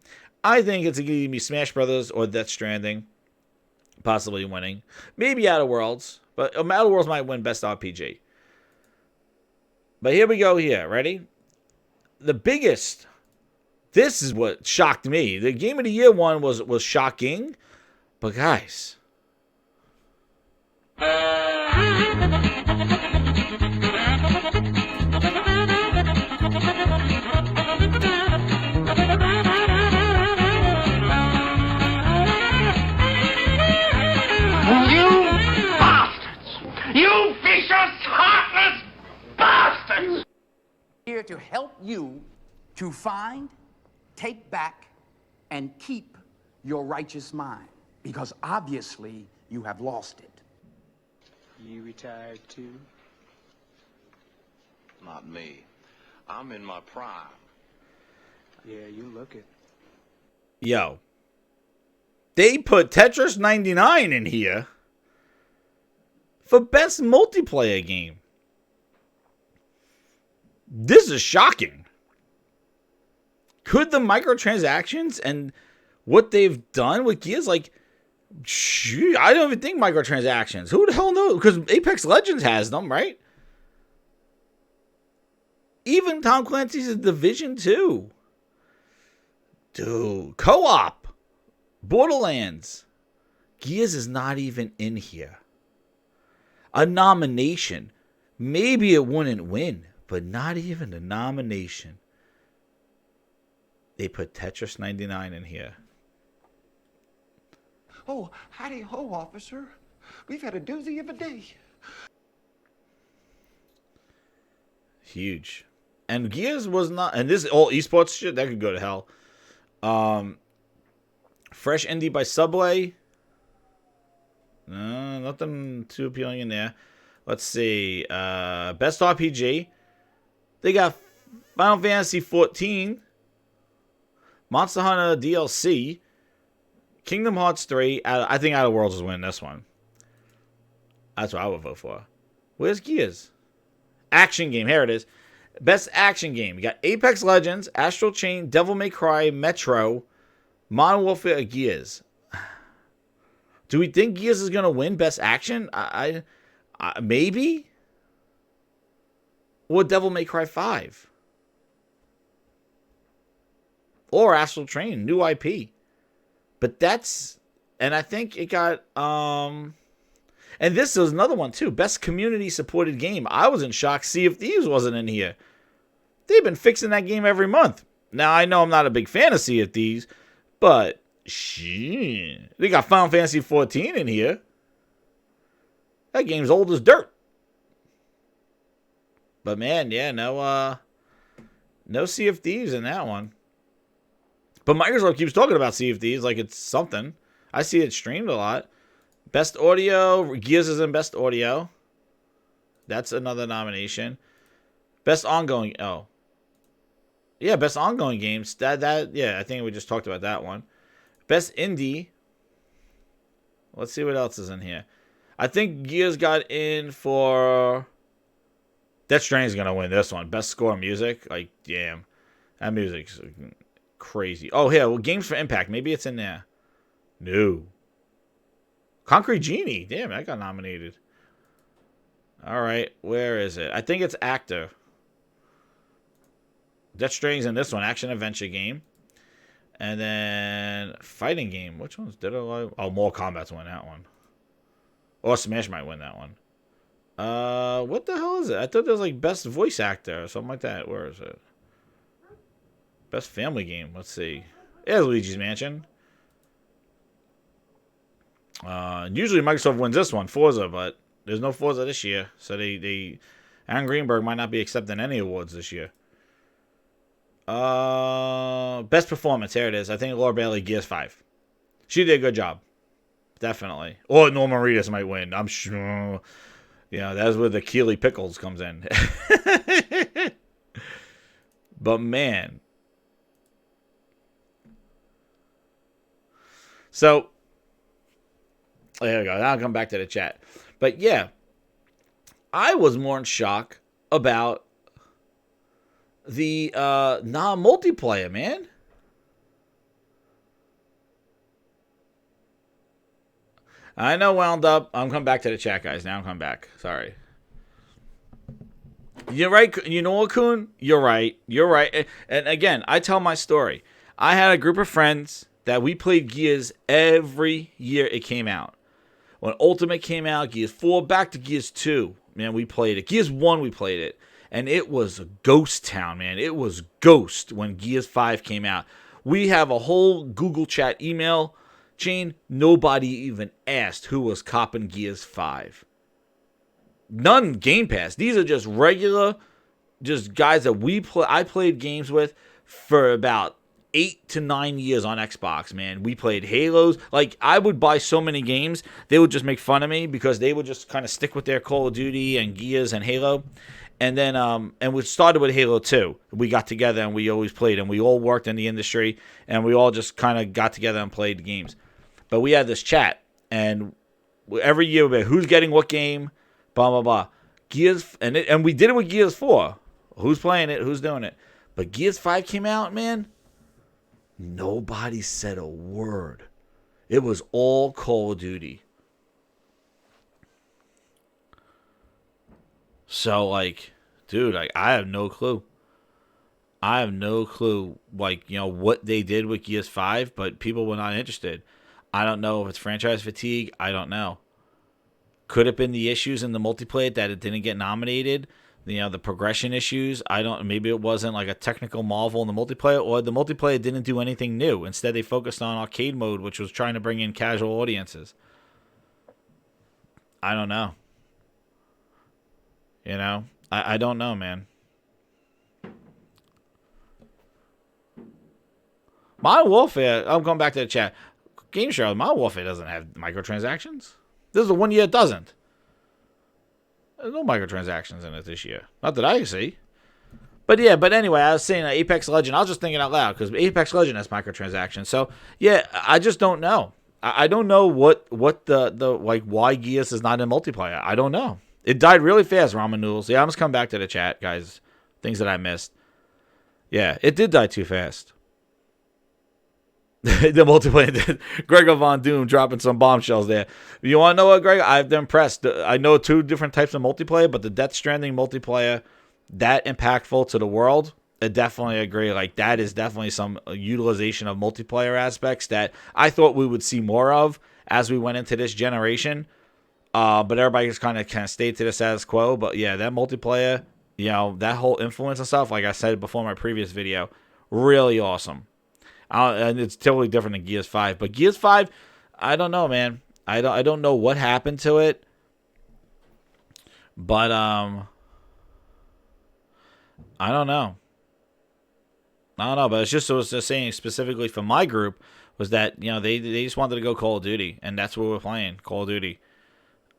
S1: I think it's going to be Smash Brothers or Death Stranding, possibly winning. Maybe Outer Worlds, but Outer Worlds might win Best RPG. But here we go here. Ready? The biggest, this is what shocked me. The Game of the Year one was shocking, but guys.
S6: Here to help you to find, take back, and keep your righteous mind. Because obviously you have lost it.
S7: You retired too?
S5: Not me. I'm in my prime.
S7: Yeah, you look it.
S1: Yo. They put Tetris 99 in here for best multiplayer game. This is shocking. Could the microtransactions and what they've done with Gears, like, shoot, I don't even think microtransactions. Who the hell knows? Because Apex Legends has them, right? Even Tom Clancy's Division 2. Dude, co-op. Borderlands. Gears is not even in here. A nomination. Maybe it wouldn't win, but not even a nomination. They put Tetris 99 in here.
S8: Oh, howdy ho, officer. We've had a doozy of a day.
S1: Huge. And Gears was not, and this all esports shit, that could go to hell. Fresh Indie by Subway. Nothing too appealing in there. Let's see. Best RPG. They got Final Fantasy 14. Monster Hunter DLC. Kingdom Hearts 3. I think Outer Worlds is winning this one. That's what I would vote for. Where's Gears? Action game. Here it is. Best action game. You got Apex Legends, Astral Chain, Devil May Cry, Metro, Modern Warfare, Gears. Do we think Gears is going to win best action? I maybe? Or Devil May Cry 5? Or Astral Chain, new IP. But that's, and I think it got, and this was another one too. Best community supported game. I was in shock Sea of Thieves wasn't in here. They've been fixing that game every month. Now, I know I'm not a big fan of Sea of Thieves, but shit, they got Final Fantasy 14 in here. That game's old as dirt. But man, yeah, no Sea of Thieves in that one. But Microsoft keeps talking about Sea of Thieves like it's something. I see it streamed a lot. Best audio, Gears is in best audio. That's another nomination. Best ongoing, yeah, best ongoing games. Yeah, I think we just talked about that one. Best indie. Let's see what else is in here. I think Gears got in for Death Stranding's gonna win this one. Best score music. Like, damn. That music's crazy. Oh, here, well, Games for Impact. Maybe it's in there. No. Concrete Genie. Damn, that got nominated. All right, where is it? I think it's actor. Death Stranding's in this one. Action adventure game. And then fighting game. Which one's Dead or Alive? Oh, Mortal Kombat's win that one. Or Smash might win that one. What the hell is it? I thought there was like best voice actor or something like that. Where is it? Best family game. Let's see. It's Luigi's Mansion. Usually Microsoft wins this one, Forza, but there's no Forza this year. So Aaron Greenberg might not be accepting any awards this year. Best performance. Here it is. I think Laura Bailey, Gears 5. She did a good job. Definitely. Or Norman Reedus might win. I'm sure. Yeah, that's where the Keely Pickles comes in. But man. So, there we go. Now I'll come back to the chat. But yeah, I was more in shock about the non-multiplayer, man. I know wound up. I'm coming back to the chat, guys. Now I'm coming back. Sorry. You're right. You know what, Kuhn? You're right. You're right. And again, I tell my story. I had a group of friends that we played Gears every year it came out. When Ultimate came out, Gears 4, back to Gears 2. Man, we played it. Gears 1, we played it. And it was a ghost town, man. It was ghost when Gears 5 came out. We have a whole Google chat email chain. Nobody even asked who was copping Gears 5. None Game Pass. These are just regular, just guys that I played games with for about 8 to 9 years on Xbox, man. We played Halos. Like, I would buy so many games, they would just make fun of me because they would just kind of stick with their Call of Duty and Gears and Halo. And then, and we started with Halo 2. We got together and we always played, and we all worked in the industry, and we all just kind of got together and played games. But we had this chat, and every year we who's getting what game, blah, blah, blah. Gears, and we did it with Gears 4. Who's playing it? Who's doing it? But Gears 5 came out, man. Nobody said a word. It was all Call of Duty. So, like, dude, I have no clue. I have no clue, like, you know, what they did with Gears 5, but people were not interested. I don't know if it's franchise fatigue. I don't know. Could have been the issues in the multiplayer that it didn't get nominated. You know, the progression issues. Maybe it wasn't like a technical marvel in the multiplayer, or the multiplayer didn't do anything new. Instead, they focused on arcade mode, which was trying to bring in casual audiences. I don't know. You know, I don't know, man. Modern Warfare, I'm going back to the chat. Game Show, Modern Warfare doesn't have microtransactions. This is the 1 year it doesn't. There's no microtransactions in it this year. Not that I can see. But yeah, but anyway, I was saying Apex Legend. I was just thinking out loud because Apex Legend has microtransactions. So yeah, I just don't know. I don't know what the like why Gears is not in multiplayer. I don't know. It died really fast, Ramen Noodles. Yeah, I'm just coming back to the chat, guys. Things that I missed. Yeah, it did die too fast. The multiplayer did. Gregor Von Doom dropping some bombshells there. You want to know what, Greg? I've been impressed. I know 2 different types of multiplayer, but the Death Stranding multiplayer, that impactful to the world, I definitely agree. Like, that is definitely some utilization of multiplayer aspects that I thought we would see more of as we went into this generation. But everybody just kind of stayed to the status quo. But yeah, that multiplayer, you know, that whole influence and stuff, like I said before in my previous video, really awesome. And it's totally different than Gears 5. But Gears 5, I don't know, man. I don't know what happened to it. But I don't know. But it was just saying specifically for my group was that, you know, they just wanted to go Call of Duty, and that's what we're playing, Call of Duty.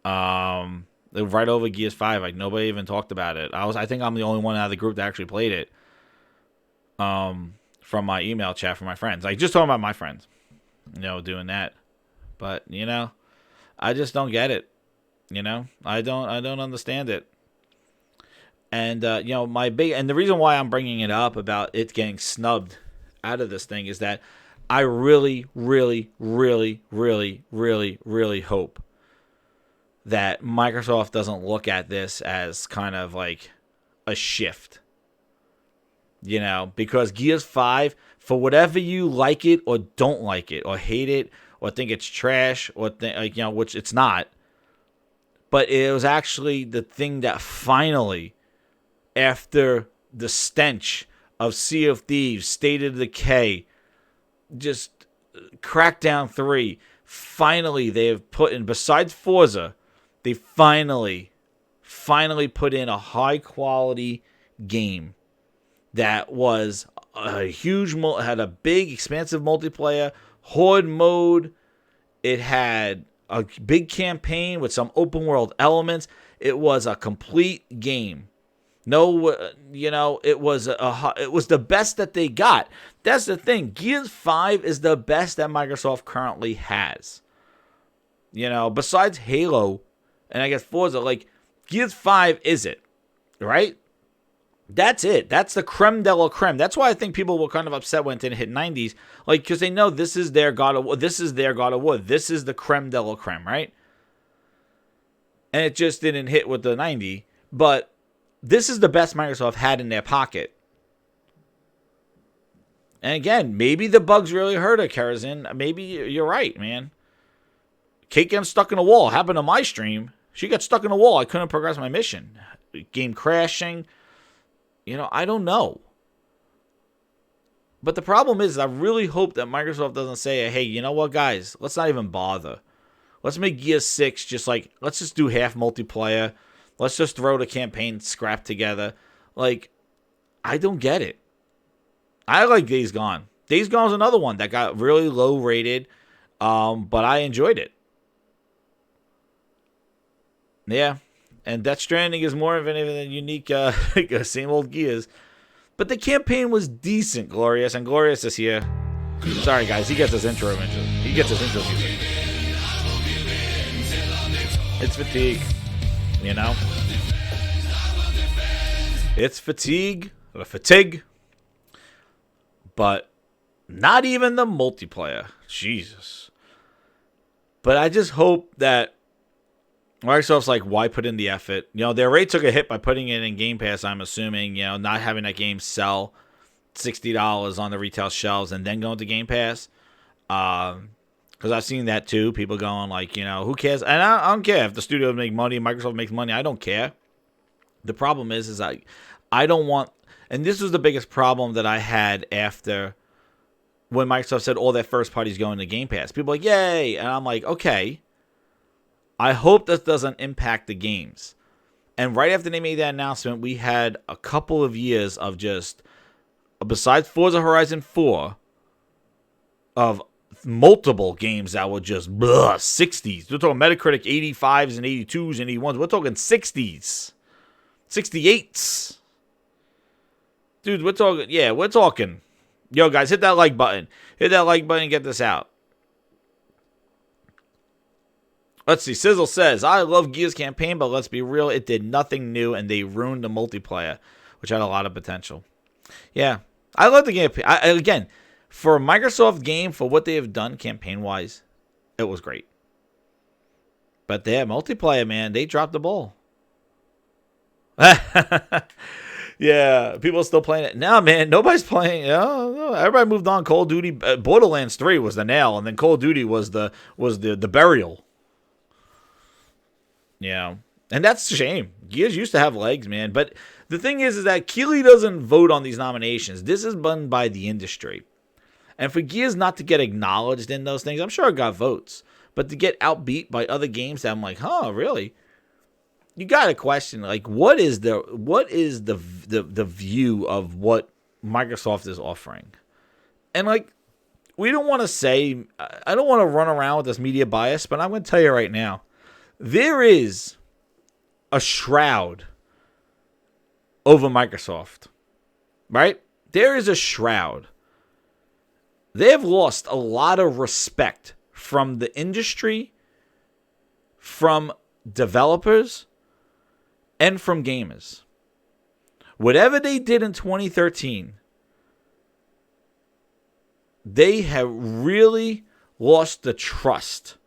S1: Right over Gears 5, like nobody even talked about it. I think I'm the only one out of the group that actually played it. From my email chat from my friends. Like, just talking about my friends, you know, doing that. But, you know, I just don't get it. You know, I don't understand it. And, you know, and the reason why I'm bringing it up about it getting snubbed out of this thing is that I really, really, really, really, really, really hope that Microsoft doesn't look at this as kind of like a shift. You know, because Gears 5, for whatever you like it or don't like it or hate it or think it's trash or like, you know, which it's not, but it was actually the thing that finally, after the stench of Sea of Thieves, State of Decay, just Crackdown 3, finally they have put in, besides Forza, they finally put in a high quality game that was a huge, had a big, expansive multiplayer, horde mode. It had a big campaign with some open world elements. It was a complete game. No, you know, it was the best that they got. That's the thing. Gears 5 is the best that Microsoft currently has. You know, besides Halo, and I guess Forza, like, Gears 5 is it, right? That's it. That's the creme de la creme. That's why I think people were kind of upset when it didn't hit 90s. Like, because they know this is their God of War. This is their God of War. This is the creme de la creme, right? And it just didn't hit with the 90. But this is the best Microsoft had in their pocket. And again, maybe the bugs really hurt her, Kerosene. Maybe you're right, man. Kate getting stuck in a wall. Happened to my stream. She got stuck in a wall. I couldn't progress my mission. Game crashing. You know, I don't know. But the problem is, I really hope that Microsoft doesn't say, hey, you know what, guys? Let's not even bother. Let's make Gears 6 just like, let's just do half multiplayer. Let's just throw the campaign scrap together. Like, I don't get it. I like Days Gone. Days Gone was another one that got really low rated, but I enjoyed it. Yeah, and Death Stranding is more of an unique, same old Gears. But the campaign was decent, Glorious, and Glorious is here. Sorry, guys, he gets his intro. He gets his intro music. It's fatigue, you know? It's fatigue, but not even the multiplayer. Jesus. But I just hope that Microsoft's like, why put in the effort? You know, they already took a hit by putting it in Game Pass, I'm assuming, you know, not having that game sell $60 on the retail shelves and then going to Game Pass. Because I've seen that too. People going like, you know, who cares? And I don't care if the studio make money, Microsoft makes money. I don't care. The problem is I don't want, and this was the biggest problem that I had after when Microsoft said all their first parties going to Game Pass. People are like, yay. And I'm like, okay. I hope this doesn't impact the games. And right after they made that announcement, we had a couple of years of just, besides Forza Horizon 4, of multiple games that were just 60s. We're talking Metacritic 85s and 82s and 81s. We're talking 60s. 68s. Dude, we're talking. Yo, guys, hit that like button. Hit that like button and get this out. Let's see. Sizzle says, I love Gears campaign, but let's be real, it did nothing new, and they ruined the multiplayer, which had a lot of potential. Yeah, I love the game. Again, for a Microsoft game, for what they have done campaign-wise, it was great. But their multiplayer, man, they dropped the ball. Yeah, people are still playing it. No, man, nobody's playing. No, everybody moved on. Call of Duty, Borderlands 3 was the nail, and then Call of Duty was the burial. Yeah, and that's a shame. Gears used to have legs, man. But the thing is that Keighley doesn't vote on these nominations. This is done by the industry. And for Gears not to get acknowledged in those things, I'm sure it got votes. But to get outbeat by other games that I'm like, huh, really? You got to question, like, what is the view of what Microsoft is offering? And, like, we don't want to say, I don't want to run around with this media bias, but I'm going to tell you right now, there is a shroud over Microsoft, right? There is a shroud. They have lost a lot of respect from the industry, from developers, and from gamers. Whatever they did in 2013, they have really lost the trust.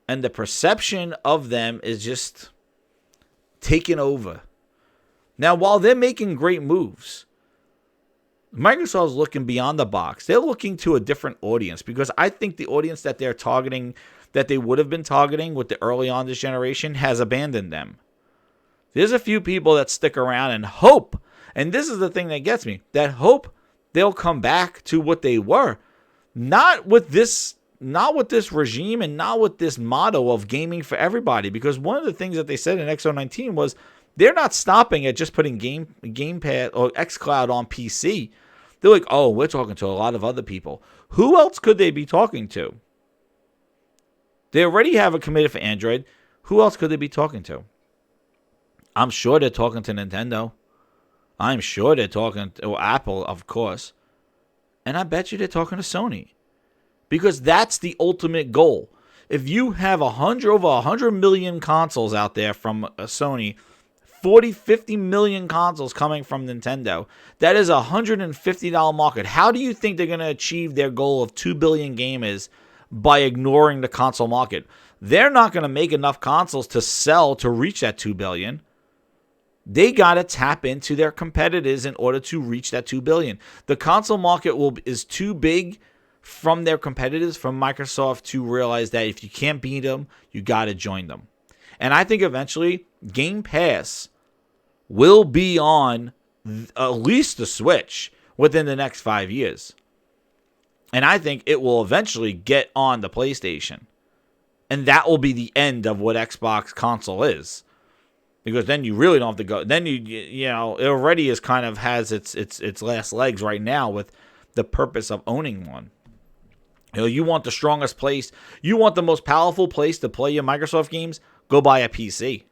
S1: And the perception of them is just taken over. Now, while they're making great moves, Microsoft's looking beyond the box. They're looking to a different audience, because I think the audience that they're targeting, that they would have been targeting with the early on this generation, has abandoned them. There's a few people that stick around and hope, and this is the thing that gets me, that hope they'll come back to what they were. Not with this regime and not with this motto of gaming for everybody, because one of the things that they said in XO19 was they're not stopping at just putting Game Pass or xCloud on PC. They're like, oh, we're talking to a lot of other people. Who else could they be talking to? They already have a committee for Android. Who else could they be talking to? I'm sure they're talking to Nintendo. I'm sure they're talking to Apple, of course. And I bet you they're talking to Sony. Because that's the ultimate goal. If you have over 100 million consoles out there from Sony, 40, 50 million consoles coming from Nintendo, that is a $150 market. How do you think they're going to achieve their goal of 2 billion gamers by ignoring the console market? They're not going to make enough consoles to sell to reach that 2 billion. They got to tap into their competitors in order to reach that 2 billion. The console market is too big from their competitors, from Microsoft, to realize that if you can't beat them, you got to join them. And I think eventually Game Pass will be on at least the Switch within the next 5 years. And I think it will eventually get on the PlayStation. And that will be the end of what Xbox console is. Because then you really don't have to go. Then you know, it already is kind of has its last legs right now with the purpose of owning one. You want the strongest place, you want the most powerful place to play your Microsoft games, go buy a PC.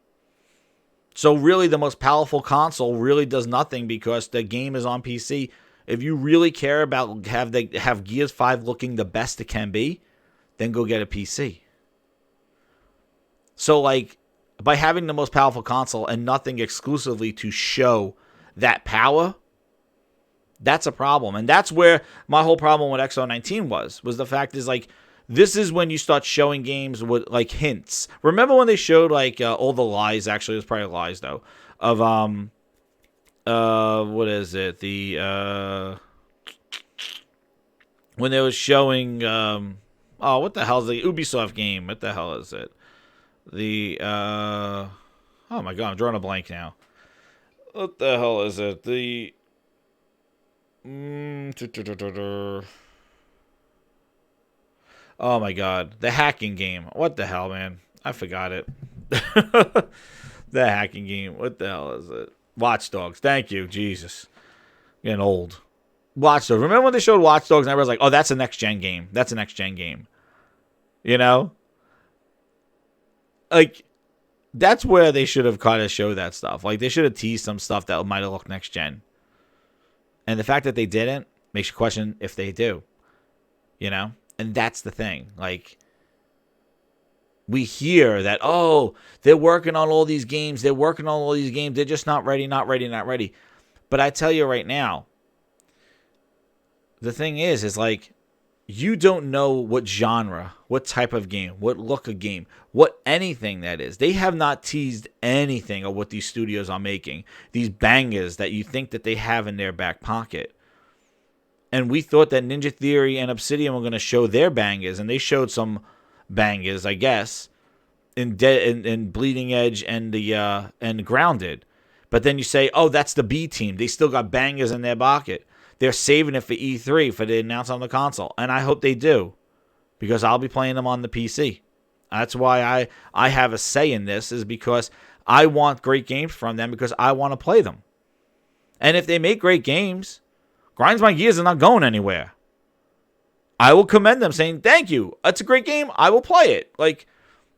S1: So really the most powerful console really does nothing because the game is on PC. If you really care about have Gears 5 looking the best it can be, then go get a PC. So like by having the most powerful console and nothing exclusively to show that power, that's a problem. And that's where my whole problem with XO19 was the fact is like, this is when you start showing games with like hints. Remember when they showed like all the lies, actually it was probably lies though, of what is it? When they was showing what the hell is the Ubisoft game? What the hell is it? Oh my god, I'm drawing a blank now. What the hell is it? Oh my god, the hacking game. What the hell, man? I forgot it. The hacking game. What the hell is it? Watch Dogs. Thank you, Jesus. Getting old. Watch Dogs. Remember when they showed Watch Dogs and everybody's like, "Oh, that's a next gen game. That's a next gen game." You know? Like, that's where they should have kind of showed that stuff. Like, they should have teased some stuff that might have looked next gen. And the fact that they didn't makes you question if they do. You know? And that's the thing. Like, we hear that, oh, they're working on all these games. They're working on all these games. They're just not ready, not ready, not ready. But I tell you right now, the thing is like, you don't know what genre, what type of game, what look of game, what anything that is. They have not teased anything of what these studios are making. These bangers that you think that they have in their back pocket. And we thought that Ninja Theory and Obsidian were going to show their bangers, and they showed some bangers, I guess, in Bleeding Edge and and Grounded. But then you say, oh, that's the B team. They still got bangers in their pocket. They're saving it for E3 for the announce on the console, and I hope they do, because I'll be playing them on the PC. That's why I have a say in this, is because I want great games from them because I want to play them. And if they make great games, Grinds My Gears are not going anywhere. I will commend them saying, thank you. It's a great game. I will play it. Like,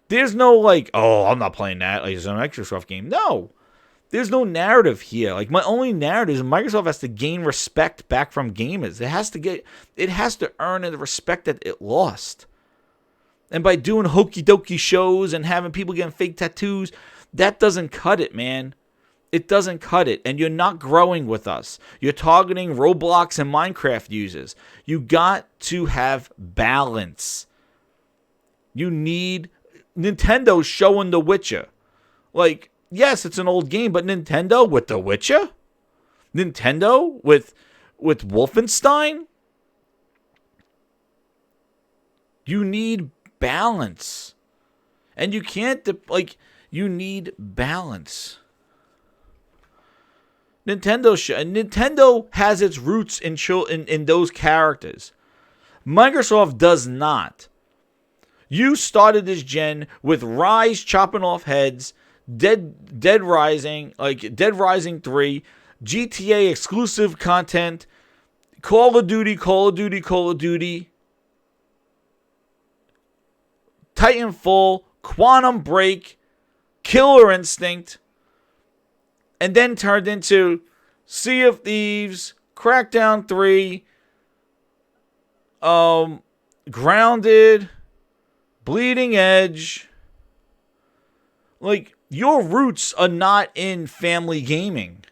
S1: there's no like, oh, I'm not playing that. Like, it's an Microsoft game. No. There's no narrative here. Like, my only narrative is Microsoft has to gain respect back from gamers. It has to earn the respect that it lost. And by doing hokey dokey shows and having people getting fake tattoos, that doesn't cut it, man. It doesn't cut it, and you're not growing with us. You're targeting Roblox and Minecraft users. You got to have balance. You need Nintendo showing The Witcher. Like, yes, it's an old game, but Nintendo with The Witcher? Nintendo with Wolfenstein? You need balance. And you can't, you need balance. Nintendo has its roots in those characters. Microsoft does not. You started this gen with Rise chopping off heads, Dead Rising, like Dead Rising 3, GTA exclusive content, Call of Duty, Titanfall, Quantum Break, Killer Instinct, and then turned into Sea of Thieves, Crackdown 3, Grounded, Bleeding Edge. Like, your roots are not in family gaming.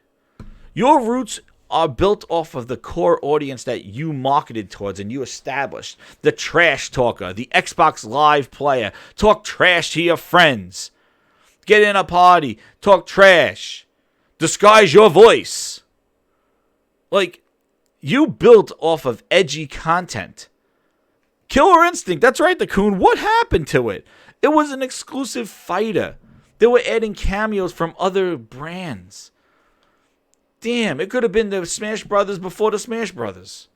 S1: Your roots are built off of the core audience that you marketed towards and you established. The trash talker, the Xbox Live player. Talk trash to your friends. Get in a party. Talk trash. Disguise your voice. Like, you built off of edgy content. Killer Instinct, that's right, the Coon. What happened to it? It was an exclusive fighter. They were adding cameos from other brands. Damn, it could have been the Smash Brothers before the Smash Brothers.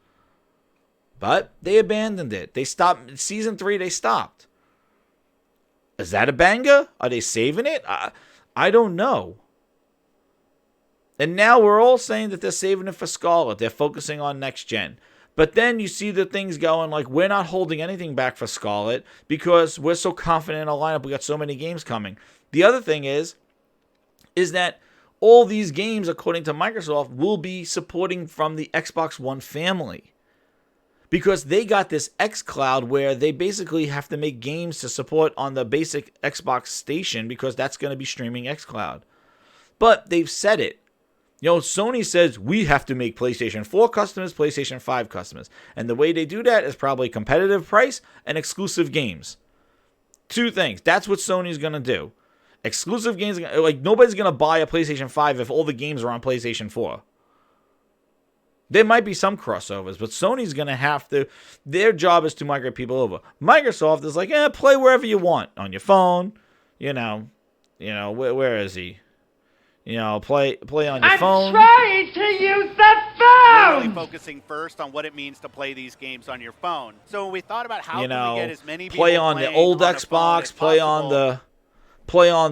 S1: But they abandoned it. They stopped. Season 3, they stopped. Is that a banger? Are they saving it? I don't know. And now we're all saying that they're saving it for Scarlet. They're focusing on next gen. But then you see the things going like, we're not holding anything back for Scarlet because we're so confident in our lineup. We got so many games coming. The other thing is that all these games, according to Microsoft, will be supporting from the Xbox One family. Because they got this xCloud where they basically have to make games to support on the basic Xbox station because that's going to be streaming xCloud. But they've said it. Sony says we have to make PlayStation 4 customers, PlayStation 5 customers. And the way they do that is probably competitive price and exclusive games. Two things. That's what Sony's going to do. Exclusive games, like nobody's going to buy a PlayStation 5 if all the games are on PlayStation 4. There might be some crossovers, but Sony's going to have to. Their job is to migrate people over. Microsoft is like, play wherever you want. On your phone. Where is he? Play on your phone.
S9: I'm trying to use the phone!
S10: Really focusing first on what it means to play these games on your phone. So we thought about how can we get as many people
S1: play on the old Xbox, play on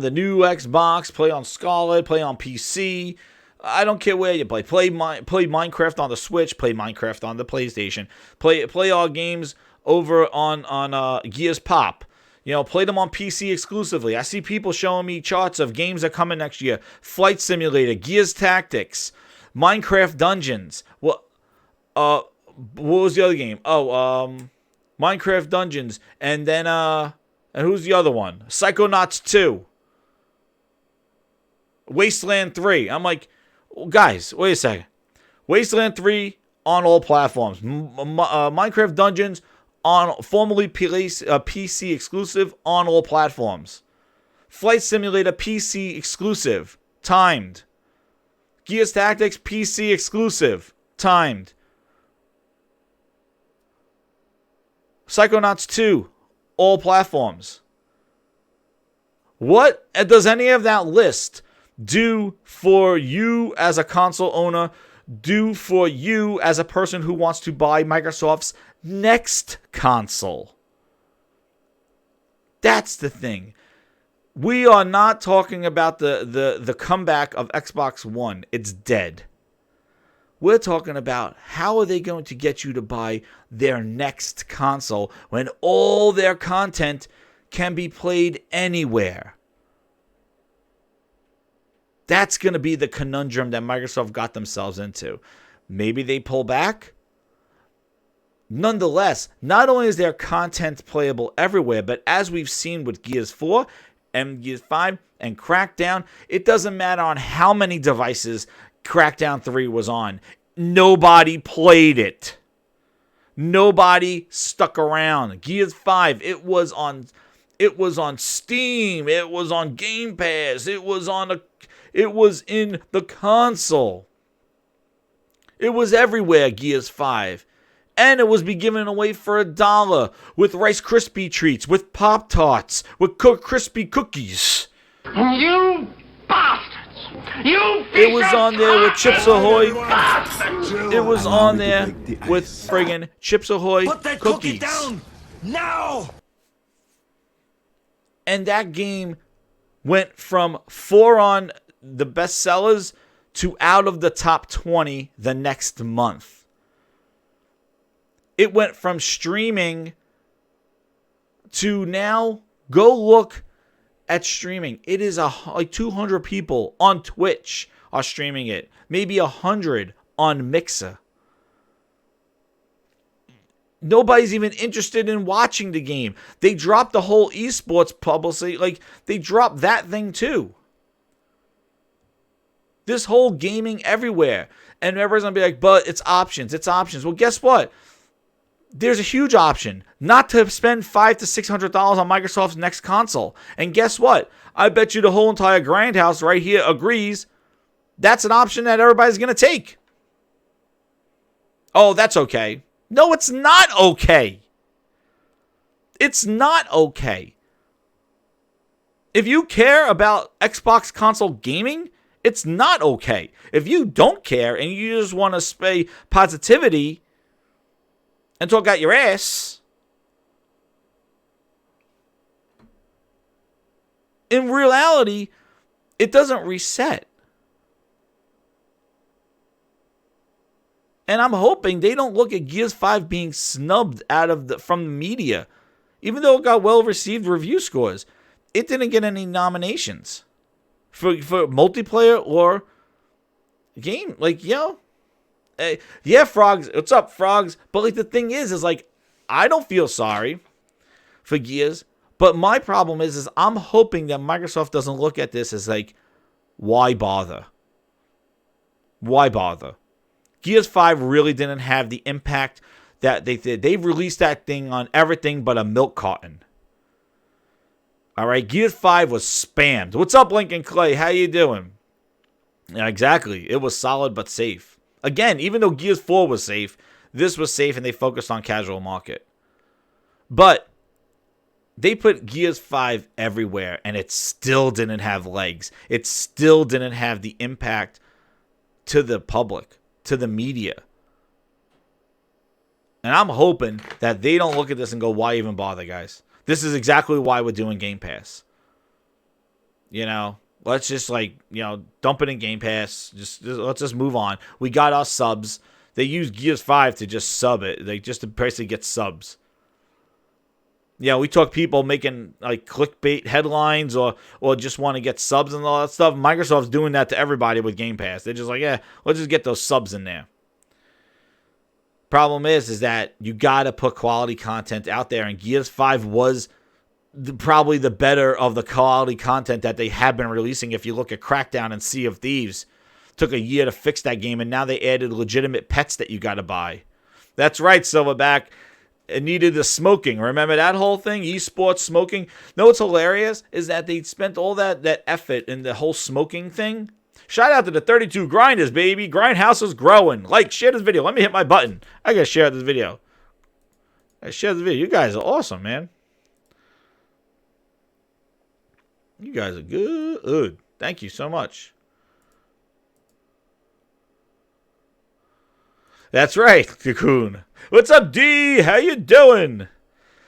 S1: the new Xbox, play on Scarlet, play on PC. I don't care where you play. Play Minecraft on the Switch, play Minecraft on the PlayStation. Play all games over on Gears Pop. Play them on PC exclusively. I see people showing me charts of games that are coming next year. Flight Simulator, Gears Tactics, Minecraft Dungeons. What was the other game? Minecraft Dungeons. And then, and who's the other one? Psychonauts 2. Wasteland 3. I'm like, guys, wait a second. Wasteland 3 on all platforms. Minecraft Dungeons on formerly PC exclusive on all platforms. Flight Simulator PC exclusive, timed. Gears Tactics PC exclusive, timed. Psychonauts 2, all platforms. What does any of that list do for you as a console owner? Do for you as a person who wants to buy Microsoft's next console? That's the thing. We are not talking about the comeback of Xbox One. It's dead. We're talking about how are they going to get you to buy their next console when all their content can be played anywhere. That's going to be the conundrum that Microsoft got themselves into. Maybe they pull back. Nonetheless, not only is their content playable everywhere, but as we've seen with Gears 4 and Gears 5 and Crackdown, it doesn't matter on how many devices Crackdown 3 was on. Nobody played it. Nobody stuck around. Gears 5, it was on Steam, it was on Game Pass, it was in the console. It was everywhere, Gears 5. And it was be given away for $1 with Rice Krispie treats, with Pop-Tarts, with crispy cookies.
S9: You bastards! You
S1: It was on there with Chips Ahoy. It was on there with friggin' Chips Ahoy
S11: Put that
S1: cookies.
S11: cookie down now!
S1: And that game went from 4 on the best sellers to out of the top 20 the next month. It went from streaming to now go look at streaming. It is like 200 people on Twitch are streaming it. Maybe 100 on Mixer. Nobody's even interested in watching the game. They dropped the whole esports publicity. Like, they dropped that thing too. This whole gaming everywhere. And everybody's going to be like, but it's options. It's options. Well, guess what? There's a huge option not to spend $500 to $600 on Microsoft's next console. And guess what? I bet you the whole entire grindhouse right here agrees that's an option that everybody's going to take. Oh, that's okay. No, it's not okay. It's not okay. If you care about Xbox console gaming, it's not okay. If you don't care and you just want to spray positivity and talk out your ass, in reality, it doesn't reset. And I'm hoping they don't look at Gears 5 being snubbed from the media. Even though it got well-received review scores, it didn't get any nominations for multiplayer or game. Like, yeah, Frogs, what's up, Frogs? But, like, the thing is, like, I don't feel sorry for Gears. But my problem is I'm hoping that Microsoft doesn't look at this as, like, why bother? Why bother? Gears 5 really didn't have the impact that they did. They released that thing on everything but a milk carton. All right, Gears 5 was spammed. What's up, Lincoln Clay? How you doing? Yeah, exactly. It was solid but safe. Again, even though Gears 4 was safe, this was safe and they focused on casual market. But they put Gears 5 everywhere and it still didn't have legs. It still didn't have the impact to the public, to the media. And I'm hoping that they don't look at this and go, why even bother, guys? This is exactly why we're doing Game Pass. Let's just, dump it in Game Pass. Just let's just move on. We got our subs. They use Gears 5 to just sub it. Just to basically get subs. We talk people making, like, clickbait headlines or just want to get subs and all that stuff. Microsoft's doing that to everybody with Game Pass. They're just like, yeah, let's just get those subs in there. Problem is that you got to put quality content out there, and Gears 5 was probably the better of the quality content that they have been releasing. If you look at Crackdown and Sea of Thieves, took a year to fix that game, and now they added legitimate pets that you got to buy. That's right, Silverback. It needed the smoking. Remember that whole thing? Esports smoking. No, what's hilarious is that they spent all that effort in the whole smoking thing. Shout out to the 32 grinders, baby. Grindhouse is growing. Share this video. Let me hit my button. I gotta share this video. You guys are awesome, man. You guys are good. Thank you so much. That's right, Cocoon. What's up, D? How you doing?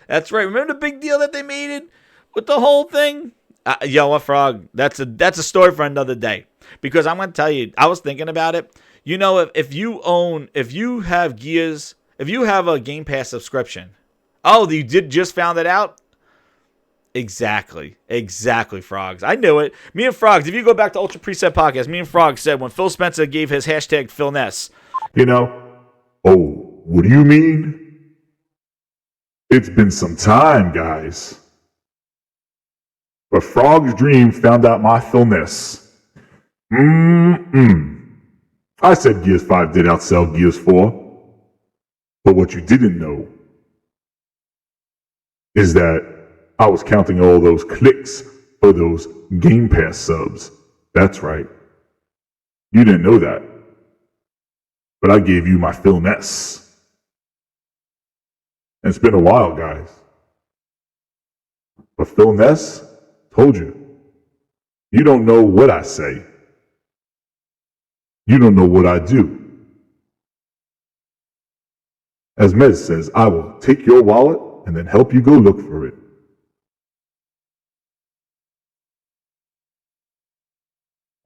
S1: That's right. Remember the big deal that they made it with the whole thing? What, Frog? That's a story for another day. Because I'm going to tell you, I was thinking about it. If you have Gears, if you have a Game Pass subscription. Oh, you just found it out? Exactly, Frogs. I knew it. Me and Frogs, if you go back to Ultra Preset Podcast, me and Frogs said when Phil Spencer gave his hashtag Phil Ness.
S12: Oh, what do you mean? It's been some time, guys. But Frog's Dream found out my Philness. I said Gears 5 did outsell Gears 4. But what you didn't know is that I was counting all those clicks for those Game Pass subs. That's right. You didn't know that. But I gave you my Phil Ness. And it's been a while, guys. But Phil Ness told you. You don't know what I say. You don't know what I do. As Mez says, I will take your wallet and then help you go look for it.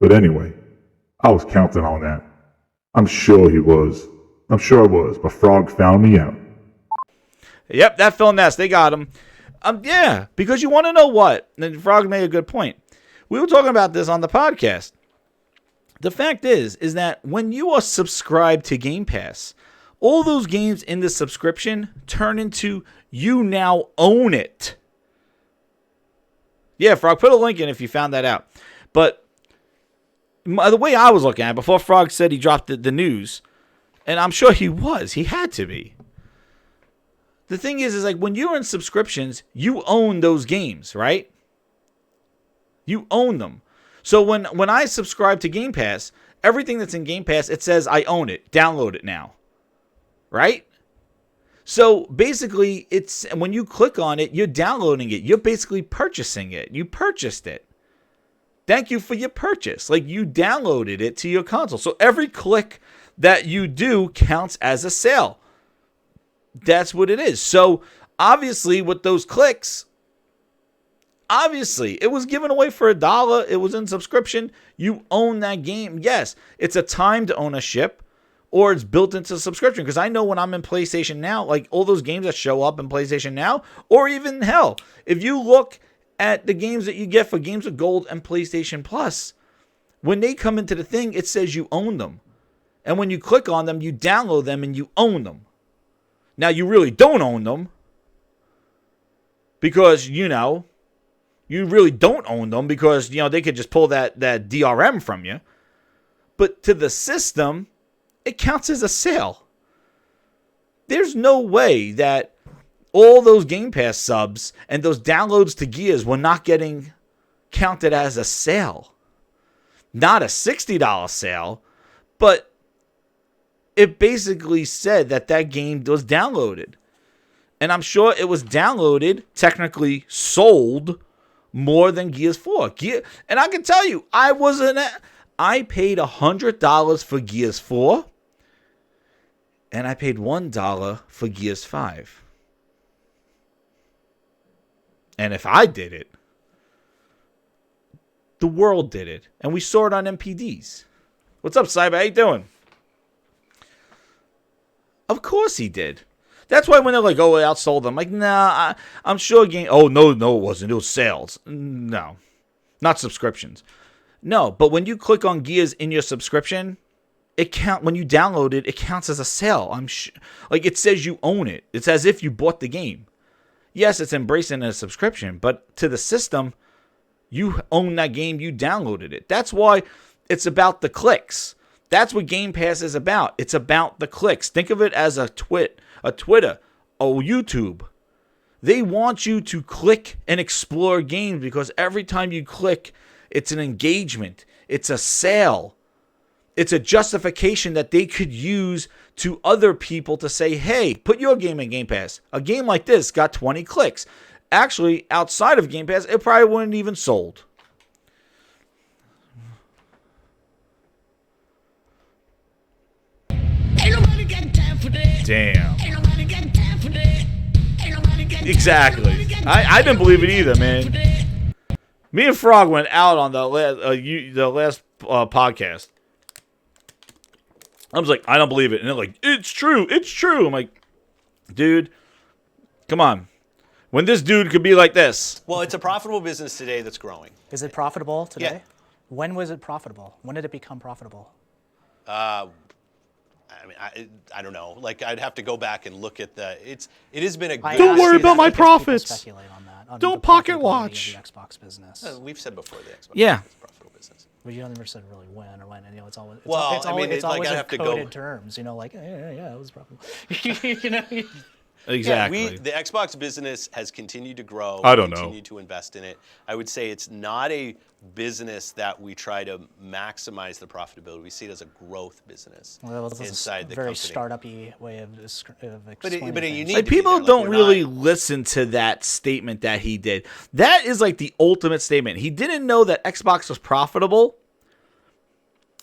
S12: But anyway, I was counting on that. I'm sure he was. I'm sure I was, but Frog found me out.
S1: Yep, that Phil Ness, they got him. Yeah, because you want to know what? And Frog made a good point. We were talking about this on the podcast. The fact is that when you are subscribed to Game Pass, all those games in the subscription turn into you now own it. Yeah, Frog, put a link in if you found that out. But the way I was looking at it, before Frog said he dropped the news, and I'm sure he was. He had to be. The thing is like when you're in subscriptions, you own those games, right? You own them. So when I subscribe to Game Pass, everything that's in Game Pass, it says I own it. Download it now. Right? So basically, it's when you click on it, you're downloading it. You're basically purchasing it. You purchased it. Thank you for your purchase. Like you downloaded it to your console. So every click that you do counts as a sale. That's what it is. So obviously with those clicks, obviously it was given away for $1. It was in subscription. You own that game. Yes, it's a timed ownership, or it's built into the subscription. Because I know when I'm in PlayStation Now, like all those games that show up in PlayStation Now, or even hell, if you look at the games that you get for Games with Gold and PlayStation Plus, when they come into the thing, it says you own them. And when you click on them, you download them and you own them. Now, you really don't own them because, you really don't own them because, they could just pull that DRM from you. But to the system, it counts as a sale. There's no way that all those Game Pass subs and those downloads to Gears were not getting counted as a sale. Not a $60 sale, but it basically said that game was downloaded. And I'm sure it was downloaded, technically sold, more than Gears 4. And I can tell you, I paid $100 for Gears 4, and I paid $1 for Gears 5. And if I did it, the world did it. And we saw it on MPDs. What's up, Cyber? How you doing? Of course he did. That's why when they're like, oh, it outsold them. I'm like, nah, I'm sure game. Oh, no, it wasn't. It was sales. No, not subscriptions. No, but when you click on Gears in your subscription, when you download it, it counts as a sale. Like it says you own it. It's as if you bought the game. Yes, it's embracing a subscription, but to the system, you own that game. You downloaded it. That's why it's about the clicks. That's what Game Pass is about. It's about the clicks. Think of it as a Twitter, a YouTube. They want you to click and explore games because every time you click, it's an engagement. It's a sale. It's a justification that they could use to other people to say, hey, put your game in Game Pass. A game like this got 20 clicks. Actually, outside of Game Pass, it probably wouldn't even sold. Damn. Exactly. I didn't believe it either, man. Me and Frog went out on the last podcast. I was like, I don't believe it. And they're like, it's true. It's true. I'm like, dude, come on. When this dude could be like this.
S13: Well, it's a profitable business today that's growing.
S14: Is it profitable today?
S13: Yeah.
S14: When was it profitable? When did it become profitable?
S13: I don't know. Like, I'd have to go back and look at it has been a good...
S1: Don't worry about my profits.
S14: Speculate on that.
S1: Don't pocket watch.
S14: The Xbox business.
S13: We've said before the Xbox
S1: business
S13: is a profitable business.
S14: But you never said really when or when. And, it's always
S13: I'd
S14: always
S13: have to go
S14: coded terms. Like yeah, it was profitable.
S1: Exactly.
S13: Yeah, the Xbox business has continued to grow.
S1: I don't know.
S13: Continue to invest in it. I would say it's not a business that we try to maximize the profitability. We see it as a growth business inside the
S14: very
S13: company.
S14: startup-y way of explaining
S13: but you need
S1: like people don't really listen to that statement that he did. That is like the ultimate statement. He didn't know that Xbox was profitable,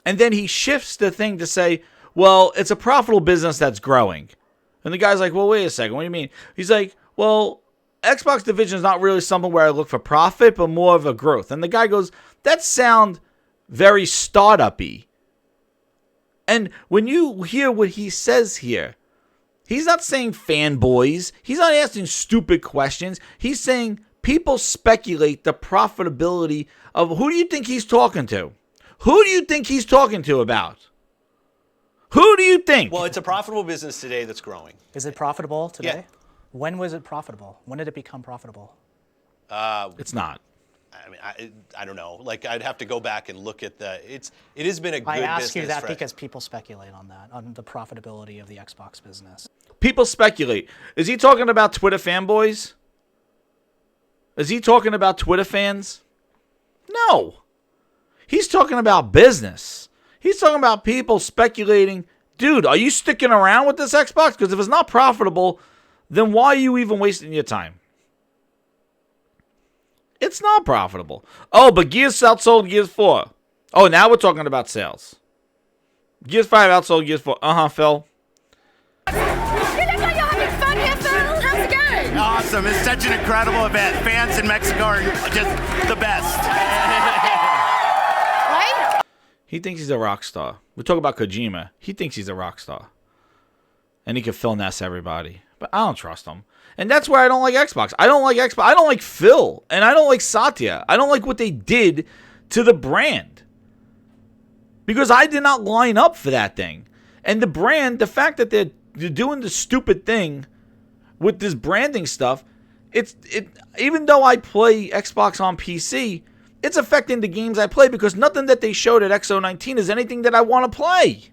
S1: and then he shifts the thing to say, well, it's a profitable business that's growing. And the guy's like, well, wait a second. What do you mean? He's like, well, Xbox division is not really something where I look for profit, but more of a growth. And the guy goes, that sounds very startup-y. And when you hear what he says here, he's not saying fanboys. He's not asking stupid questions. He's saying people speculate the profitability of who do you think he's talking to? Who do you think he's talking to about? Who do you think?
S13: Well, it's a profitable business today that's growing.
S14: Is it profitable today?
S13: Yeah.
S14: When was it profitable? When did it become profitable?
S1: It's not.
S13: I don't know. Like, I'd have to go back and look at it has been a good business.
S14: I ask you that because people speculate on that, on the profitability of the Xbox business.
S1: People speculate. Is he talking about Twitter fanboys? Is he talking about Twitter fans? No. He's talking about business. He's talking about people speculating, dude, are you sticking around with this Xbox? Because if it's not profitable, then why are you even wasting your time? It's not profitable. Oh, but Gears outsold Gears 4. Oh, now we're talking about sales. Gears 5 outsold Gears 4. Phil.
S15: It looks like you're having fun here, Phil. How's it going?
S16: Awesome. It's such an incredible event. Fans in Mexico are just the best.
S1: He thinks he's a rock star. We talk about Kojima. He thinks he's a rock star. And he can finesse everybody. But I don't trust him. And that's why I don't like Xbox. I don't like Xbox. I don't like Phil. And I don't like Satya. I don't like what they did to the brand. Because I did not line up for that thing. And the brand, the fact that they're doing the stupid thing with this branding stuff, even though I play Xbox on PC, it's affecting the games I play because nothing that they showed at XO19 is anything that I want to play.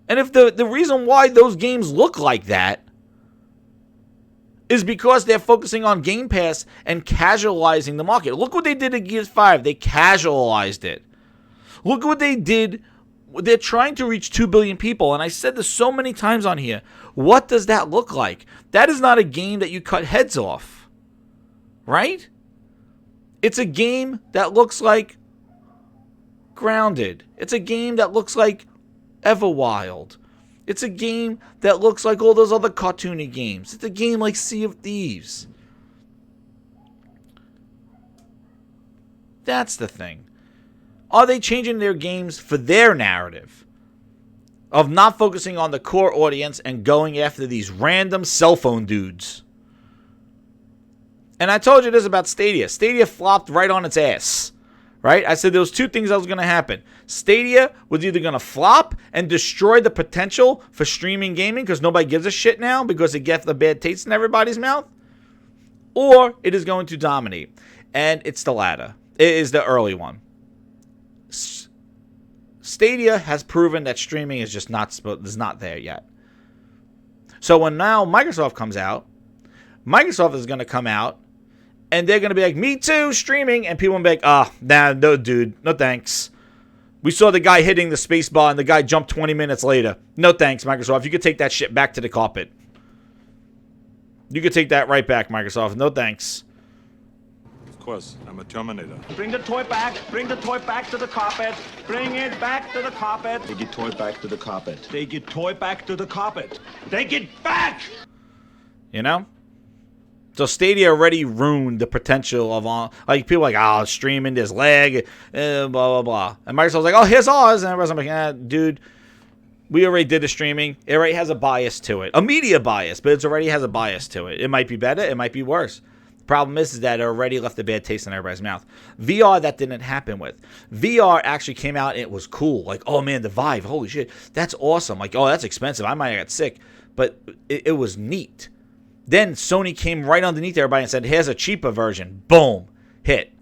S1: And if the reason why those games look like that is because they're focusing on Game Pass and casualizing the market. Look what they did at Gears 5. They casualized it. Look what they did. They're trying to reach 2 billion people. And I said this so many times on here. What does that look like? That is not a game that you cut heads off. Right? It's a game that looks like Grounded. It's a game that looks like Everwild. It's a game that looks like all those other cartoony games. It's a game like Sea of Thieves. That's the thing. Are they changing their games for their narrative of not focusing on the core audience and going after these random cell phone dudes? And I told you this about Stadia. Stadia flopped right on its ass. Right? I said there was two things that was going to happen. Stadia was either going to flop and destroy the potential for streaming gaming because nobody gives a shit now because it gets the bad taste in everybody's mouth. Or it is going to dominate. And it's the latter. It is the early one. Stadia has proven that streaming is just not there yet. So when now Microsoft comes out, Microsoft is going to come out and they're going to be like, me too, streaming. And people will be like, nah, no, dude. No thanks. We saw the guy hitting the space bar and the guy jumped 20 minutes later. No thanks, Microsoft. You could take that shit back to the carpet. You could take that right back, Microsoft. No thanks.
S4: Of course, I'm a Terminator.
S11: Bring the toy back. Bring the toy back to the carpet. Bring it back to the carpet.
S5: Take your toy back to the carpet.
S11: Take your toy back to the carpet. Take it back!
S1: You know? So Stadia already ruined the potential of all, like people are like, streaming, there's lag, blah, blah, blah. And Microsoft's like, here's ours. And everyone's like, dude, we already did the streaming. It already has a bias to it. A media bias, but it already has a bias to it. It might be better. It might be worse. The problem is that it already left a bad taste in everybody's mouth. VR, that didn't happen with. VR actually came out and it was cool. Like, oh man, the Vive, holy shit, that's awesome. Like, oh, that's expensive. I might have got sick. But it was neat. Then Sony came right underneath everybody and said, here's a cheaper version. Boom. Hit.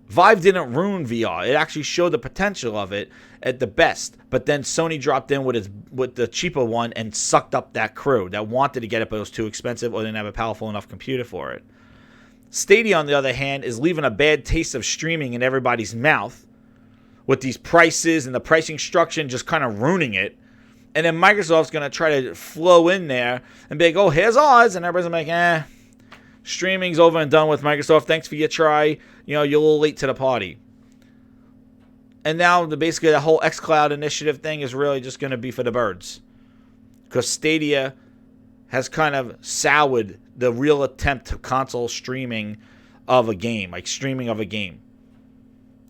S1: Vive didn't ruin VR. It actually showed the potential of it at the best. But then Sony dropped in with the cheaper one and sucked up that crew that wanted to get it, but it was too expensive or didn't have a powerful enough computer for it. Stadia, on the other hand, is leaving a bad taste of streaming in everybody's mouth with these prices and the pricing structure and just kind of ruining it. And then Microsoft's going to try to flow in there and be like, here's ours. And everybody's like, streaming's over and done with, Microsoft. Thanks for your try. You're a little late to the party. And now basically the whole xCloud initiative thing is really just going to be for the birds. Because Stadia has kind of soured the real attempt to console streaming of a game. Like streaming of a game.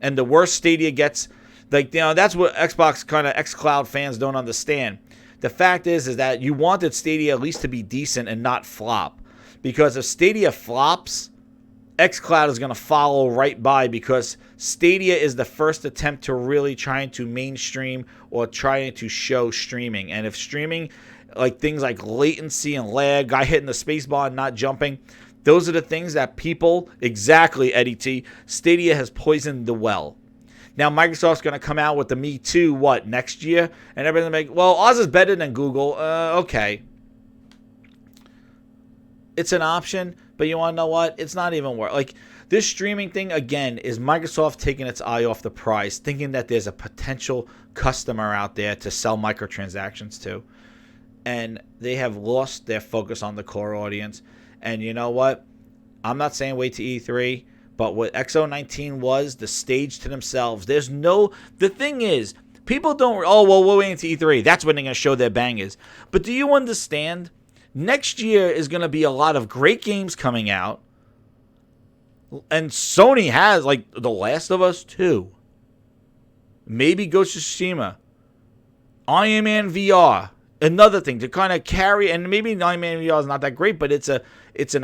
S1: And the worse Stadia gets, that's what Xbox kind of xCloud fans don't understand. The fact is that you wanted Stadia at least to be decent and not flop. Because if Stadia flops, xCloud is going to follow right by because Stadia is the first attempt to really trying to mainstream or trying to show streaming. And if streaming, like things like latency and lag, guy hitting the spacebar and not jumping, those are the things that people, exactly, Eddie T, Stadia has poisoned the well. Now, Microsoft's going to come out with the Me Too, next year? And everybody's like, ours is better than Google. Okay. It's an option, but you want to know what? It's not even worth. Like, this streaming thing, again, is Microsoft taking its eye off the prize, thinking that there's a potential customer out there to sell microtransactions to. And they have lost their focus on the core audience. And you know what? I'm not saying wait to E3. But what XO19 was, the stage to themselves. The thing is, people don't, we're waiting to E3. That's when they're going to show their bangers. But do you understand? Next year is going to be a lot of great games coming out. And Sony has, like, The Last of Us 2. maybe Ghost of Tsushima, Iron Man VR, another thing to kind of carry, and maybe Iron Man VR is not that great, but it's an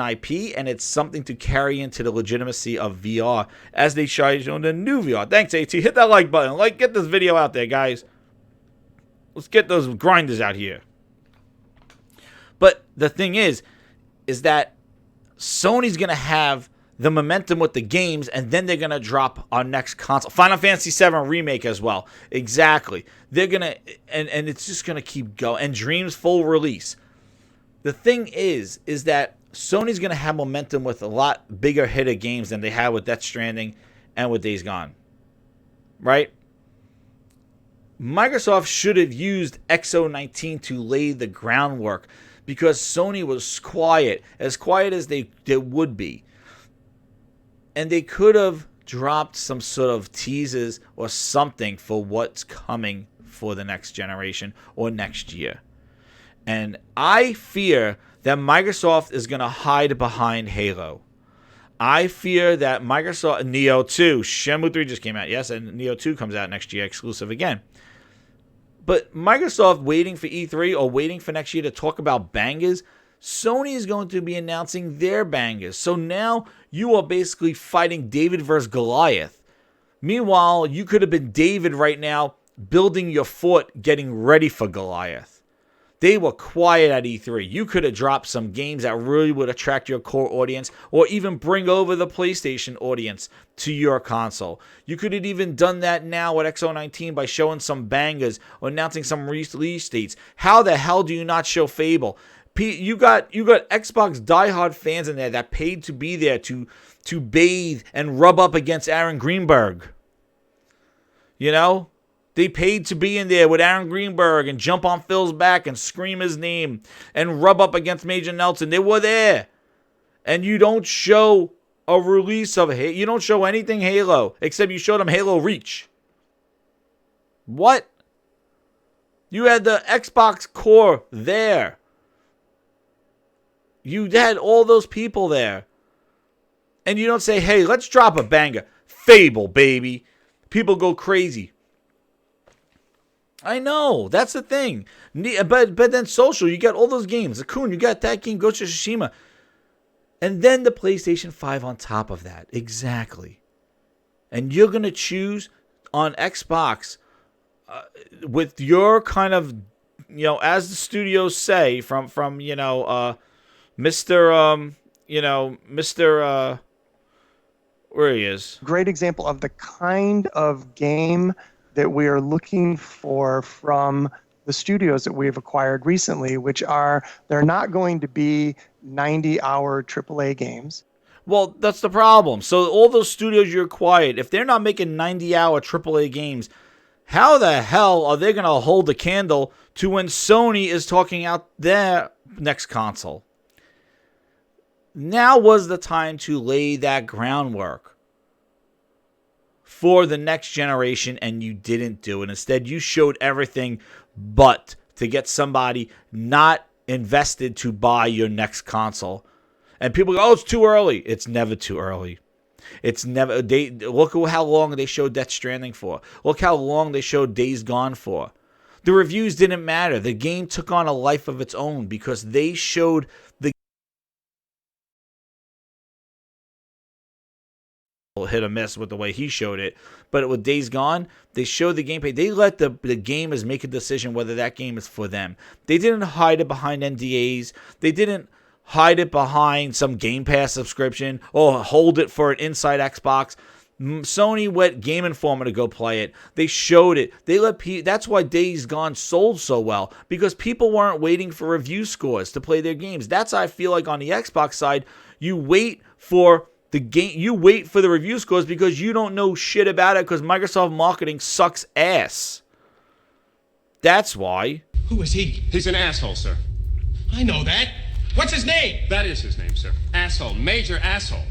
S1: IP, and it's something to carry into the legitimacy of VR as they show the new VR. Thanks, AT. Hit that like button. Get this video out there, guys. Let's get those grinders out here. But the thing is that Sony's going to have the momentum with the games, and then they're going to drop our next console. Final Fantasy VII Remake as well. Exactly. They're going to, and it's just going to keep going. And Dreams full release. The thing is that Sony's going to have momentum with a lot bigger hitter games than they had with Death Stranding and with Days Gone. Right? Microsoft should have used XO19 to lay the groundwork, because Sony was quiet as they would be. And they could have dropped some sort of teasers or something for what's coming for the next generation or next year. And I fear that Microsoft is going to hide behind Halo. I fear that Microsoft, Neo 2, Shenmue 3 just came out, yes, and Neo 2 comes out next year, exclusive again. But Microsoft waiting for E3 or waiting for next year to talk about bangers, Sony is going to be announcing their bangers. So now you are basically fighting David versus Goliath. Meanwhile, you could have been David right now, building your fort, getting ready for Goliath. They were quiet at E3. You could have dropped some games that really would attract your core audience, or even bring over the PlayStation audience to your console. You could have even done that now at XO19 by showing some bangers or announcing some release dates. How the hell do you not show Fable? You got Xbox diehard fans in there that paid to be there to bathe and rub up against Aaron Greenberg. You know? They paid to be in there with Aaron Greenberg and jump on Phil's back and scream his name and rub up against Major Nelson. They were there. And you don't show a release of Halo. You don't show anything Halo, except you showed them Halo Reach. What? You had the Xbox core there. You had all those people there. And you don't say, hey, let's drop a banger. Fable, baby. People go crazy. I know. That's the thing. But then social, you got all those games. Akun, you got that game, Ghost of Tsushima. And then the PlayStation 5 on top of that. Exactly. And you're going to choose on Xbox with your kind of, as the studios say, from Mr. Where he is.
S2: Great example of the kind of game that we are looking for from the studios that we've acquired recently, which are, they're not going to be 90-hour AAA games.
S1: Well, that's the problem. So all those studios you acquired, if they're not making 90-hour AAA games, how the hell are they going to hold the candle to when Sony is talking out their next console? Now was the time to lay that groundwork for the next generation, and you didn't do it. Instead, you showed everything but to get somebody not invested to buy your next console. And people go, oh, it's too early. It's never too early. It's never. Look at how long they showed Death Stranding for. Look how long they showed Days Gone for. The reviews didn't matter. The game took on a life of its own because they showed the hit or miss with the way he showed it. But with Days Gone, they showed the gameplay. They let the gamers make a decision whether that game is for them. They didn't hide it behind NDAs. They didn't hide it behind some Game Pass subscription or hold it for an inside Xbox. Sony let Game Informer to go play it. They showed it. They let that's why Days Gone sold so well, because people weren't waiting for review scores to play their games. That's how I feel like on the Xbox side, you wait for the game, you wait for the review scores because you don't know shit about it because Microsoft marketing sucks ass. That's why.
S3: Who is he?
S17: He's an asshole, sir.
S3: I know that. What's his name?
S17: That is his name, sir. Asshole. Major asshole.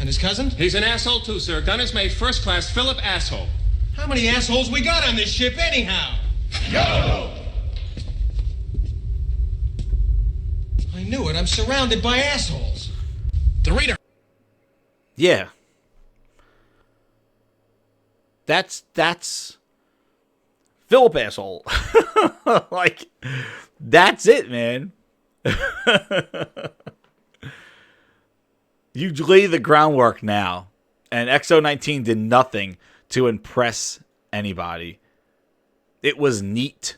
S3: And his cousin?
S17: He's an asshole too, sir. Gun is made first class Philip asshole.
S3: How many assholes we got on this ship anyhow?
S17: Yo!
S3: I knew it. I'm surrounded by assholes. The reader.
S1: Yeah. That's Philip asshole. Like, that's it, man. You lay the groundwork now, and XO19 did nothing to impress anybody. It was neat.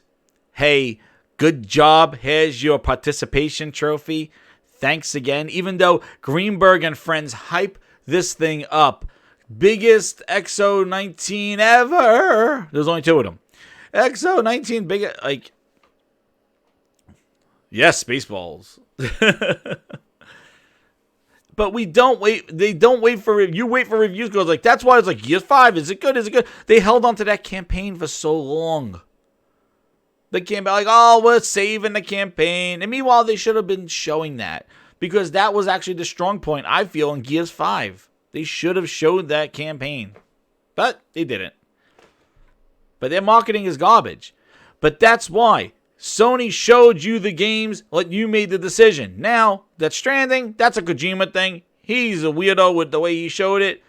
S1: Hey, good job. Here's your participation trophy. Thanks again. Even though Greenberg and friends hype this thing up, biggest XO19 ever. There's only 2 of them. XO19 big, like, yes, Spaceballs. But we don't wait. They don't wait for you. Wait for reviews. Goes like, that's why it's like Gears 5. Is it good? Is it good? They held on to that campaign for so long. The campaign, like, oh, we're saving the campaign. And meanwhile, they should have been showing that, because that was actually the strong point, I feel, in Gears 5. They should have showed that campaign, but they didn't. But their marketing is garbage. But that's why Sony showed you the games, let you made the decision. Now, Death Stranding, that's a Kojima thing. He's a weirdo with the way he showed it,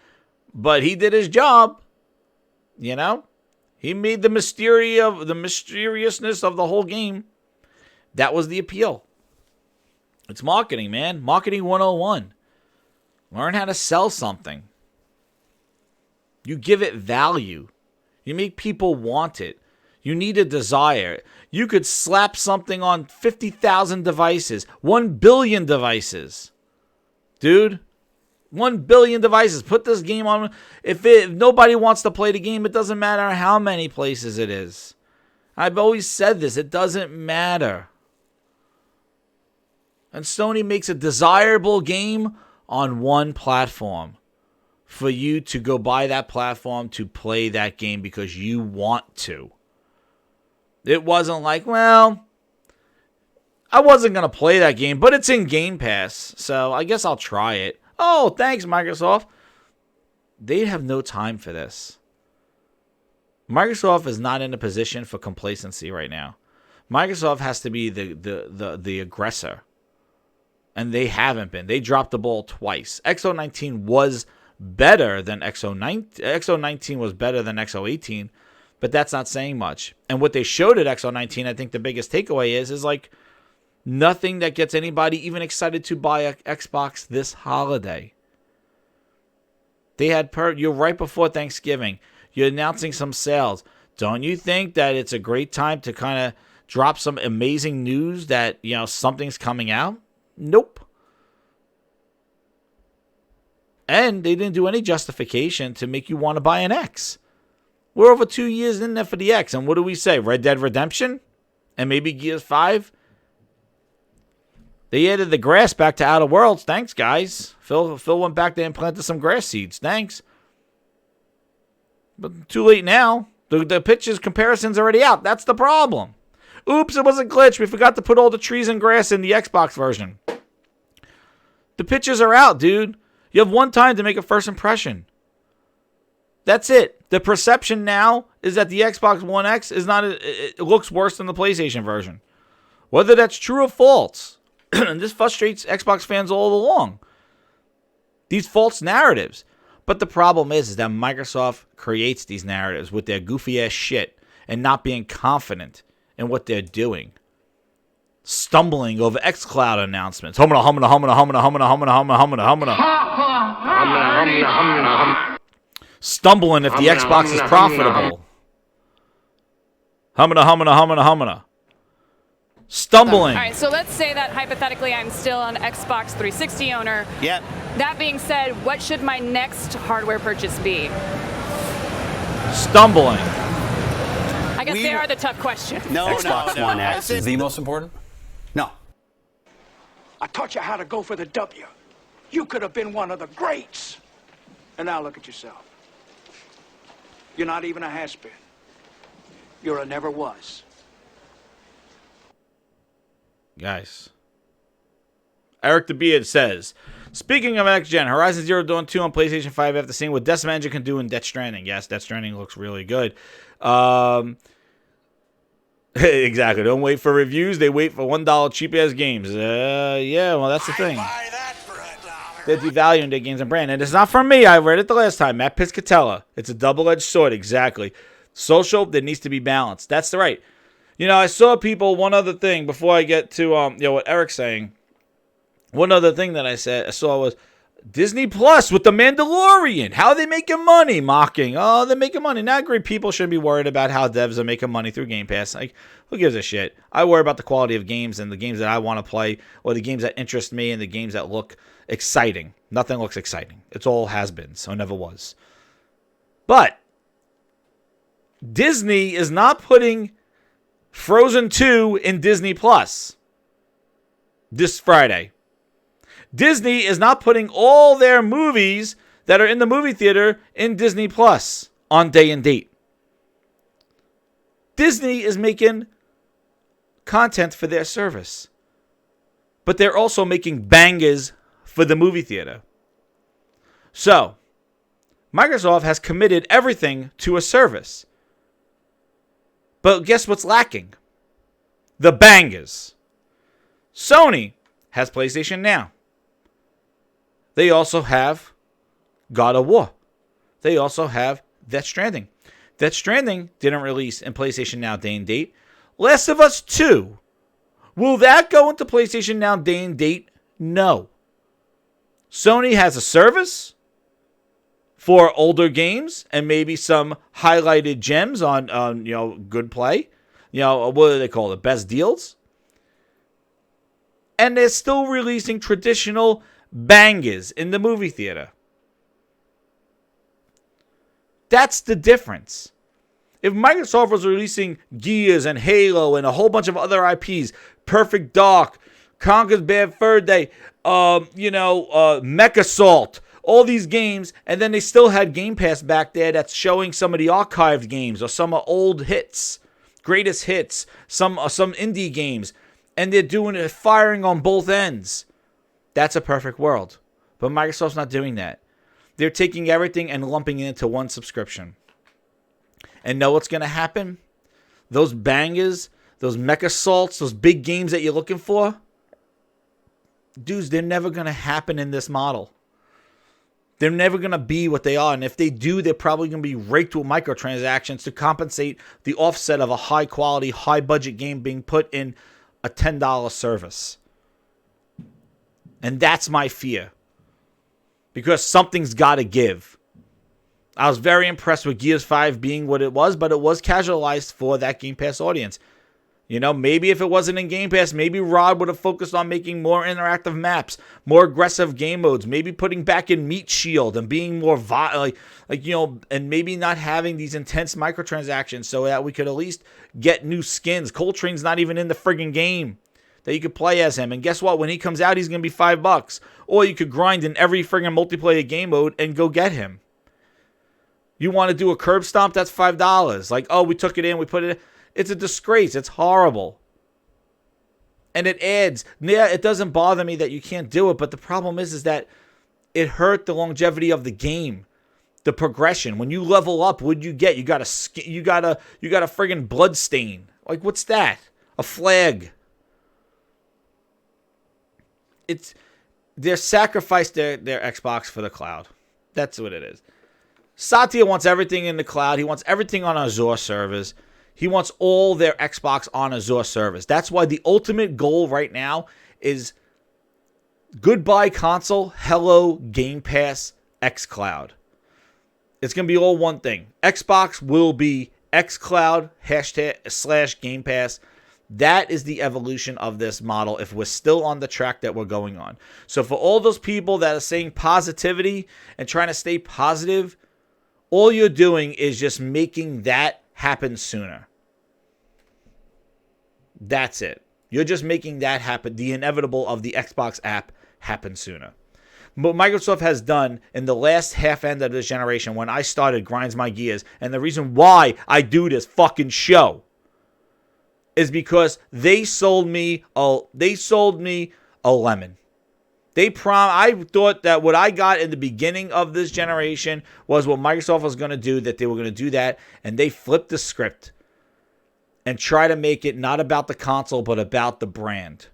S1: but he did his job. You know? He made the mysteriousness of the whole game. That was the appeal. It's marketing, man. Marketing 101. Learn how to sell something. You give it value. You make people want it. You need a desire. You could slap something on 50,000 devices, 1 billion devices. Dude, 1 billion devices. Put this game on. If nobody wants to play the game, it doesn't matter how many places it is. I've always said this. It doesn't matter. And Sony makes a desirable game on one platform for you to go buy that platform to play that game because you want to. It wasn't like, well, I wasn't going to play that game, but it's in Game Pass, so I guess I'll try it. Oh, thanks, Microsoft. They have no time for this. Microsoft is not in a position for complacency right now. Microsoft has to be the aggressor, and they haven't been. They dropped the ball twice. XO19 was better than XO19. XO19 was better than XO18. But that's not saying much. And what they showed at XO19, I think the biggest takeaway is like nothing that gets anybody even excited to buy an Xbox this holiday. They had you're right before Thanksgiving. You're announcing some sales. Don't you think that it's a great time to kind of drop some amazing news that, you know, something's coming out? Nope. And they didn't do any justification to make you want to buy an X. We're over 2 years in there for the X, and what do we say? Red Dead Redemption? And maybe Gears 5? They added the grass back to Outer Worlds. Thanks, guys. Phil went back there and planted some grass seeds. Thanks. But too late now. The pictures comparison's already out. That's the problem. Oops, it was a glitch. We forgot to put all the trees and grass in the Xbox version. The pictures are out, dude. You have one time to make a first impression. That's it. The perception now is that the Xbox One X is not. It looks worse than the PlayStation version. Whether that's true or false, and this frustrates Xbox fans all along. These false narratives. But the problem is that Microsoft creates these narratives with their goofy ass shit and not being confident in what they're doing. Stumbling over xCloud announcements. Stumbling if the Xbox is profitable. Stumbling.
S15: All right, so let's say that hypothetically I'm still an Xbox 360 owner.
S10: Yep.
S15: That being said, what should my next hardware purchase be?
S1: Stumbling.
S15: I guess they are the tough questions.
S18: Xbox One X is the most important? No.
S3: I taught you how to go for the W. You could have been one of the greats. And now look at yourself. You're not even a has-been. You're a never was.
S1: Guys. Eric the Beard says, speaking of next gen, Horizon Zero Dawn 2 on PlayStation 5 after seeing what Decima Engine can do in Death Stranding. Yes, Death Stranding looks really good. Exactly. Don't wait for reviews. They wait for $1 cheap ass games. Yeah, well, that's the thing.
S3: Buy that for $1.
S1: They're devaluing their games and brand. And it's not from me. I read it the last time. Matt Piscatella. It's a double-edged sword. Exactly. Social, there needs to be balance. That's the right. I saw people, one other thing, before I get to what Eric's saying. One other thing that I saw was Disney Plus with The Mandalorian. How are they making money? Mocking. Oh, they're making money. Now, I agree, people shouldn't be worried about how devs are making money through Game Pass. Like, who gives a shit? I worry about the quality of games and the games that I want to play, or the games that interest me and the games that look exciting. Nothing looks exciting. It's all has-been, so never was. But Disney is not putting Frozen 2 in Disney Plus this Friday. Disney is not putting all their movies that are in the movie theater in Disney Plus on day and date. Disney is making content for their service. But they're also making bangers for the movie theater. So, Microsoft has committed everything to a service. But guess what's lacking? The bangers. Sony has PlayStation Now. They also have God of War. They also have Death Stranding. Death Stranding didn't release in PlayStation Now day and date. Last of Us 2. Will that go into PlayStation Now day and date? No. Sony has a service for older games and maybe some highlighted gems on good play. What do they call it? Best deals. And they're still releasing traditional bangers in the movie theater. That's the difference. If Microsoft was releasing Gears and Halo and a whole bunch of other IPs, Perfect Dark, Conker's Bad Fur Day, Mech Assault, all these games, and then they still had Game Pass back there that's showing some of the archived games or some old hits, greatest hits, some indie games, and they're doing it, firing on both ends. That's a perfect world. But Microsoft's not doing that. They're taking everything and lumping it into one subscription. And know what's going to happen? Those bangers, those Mech Assaults, those big games that you're looking for, dudes, they're never going to happen in this model. They're never going to be what they are. And if they do, they're probably going to be raked with microtransactions to compensate the offset of a high-quality, high-budget game being put in a $10 service. And that's my fear. Because something's got to give. I was very impressed with Gears 5 being what it was, but it was casualized for that Game Pass audience. Maybe if it wasn't in Game Pass, maybe Rod would have focused on making more interactive maps, more aggressive game modes, maybe putting back in Meat Shield and being more and maybe not having these intense microtransactions so that we could at least get new skins. Coltrane's not even in the friggin' game that you could play as him. And guess what? When he comes out, he's going to be $5. Or you could grind in every friggin' multiplayer game mode and go get him. You want to do a curb stomp? That's $5. We took it in, we put it in. It's a disgrace. It's horrible. And it adds. Yeah, it doesn't bother me that you can't do it, but the problem is that it hurt the longevity of the game. The progression. When you level up, what'd you get? You got a friggin' blood stain. What's that? A flag. They're sacrificed their Xbox for the cloud. That's what it is. Satya wants everything in the cloud. He wants everything on Azure servers. He wants all their Xbox on Azure servers. That's why the ultimate goal right now is goodbye console, hello Game Pass, xCloud. It's going to be all one thing. Xbox will be xCloud / Game Pass. That is the evolution of this model if we're still on the track that we're going on. So for all those people that are saying positivity and trying to stay positive, all you're doing is just making that happen sooner. That's it. You're just making that happen, the inevitable of the Xbox app happen sooner. What Microsoft has done in the last half end of this generation when I started grinds my gears, and the reason why I do this fucking show is because they sold me a lemon. I thought that what I got in the beginning of this generation was what Microsoft was going to do, that they were going to do that, and they flipped the script and try to make it not about the console, but about the brand.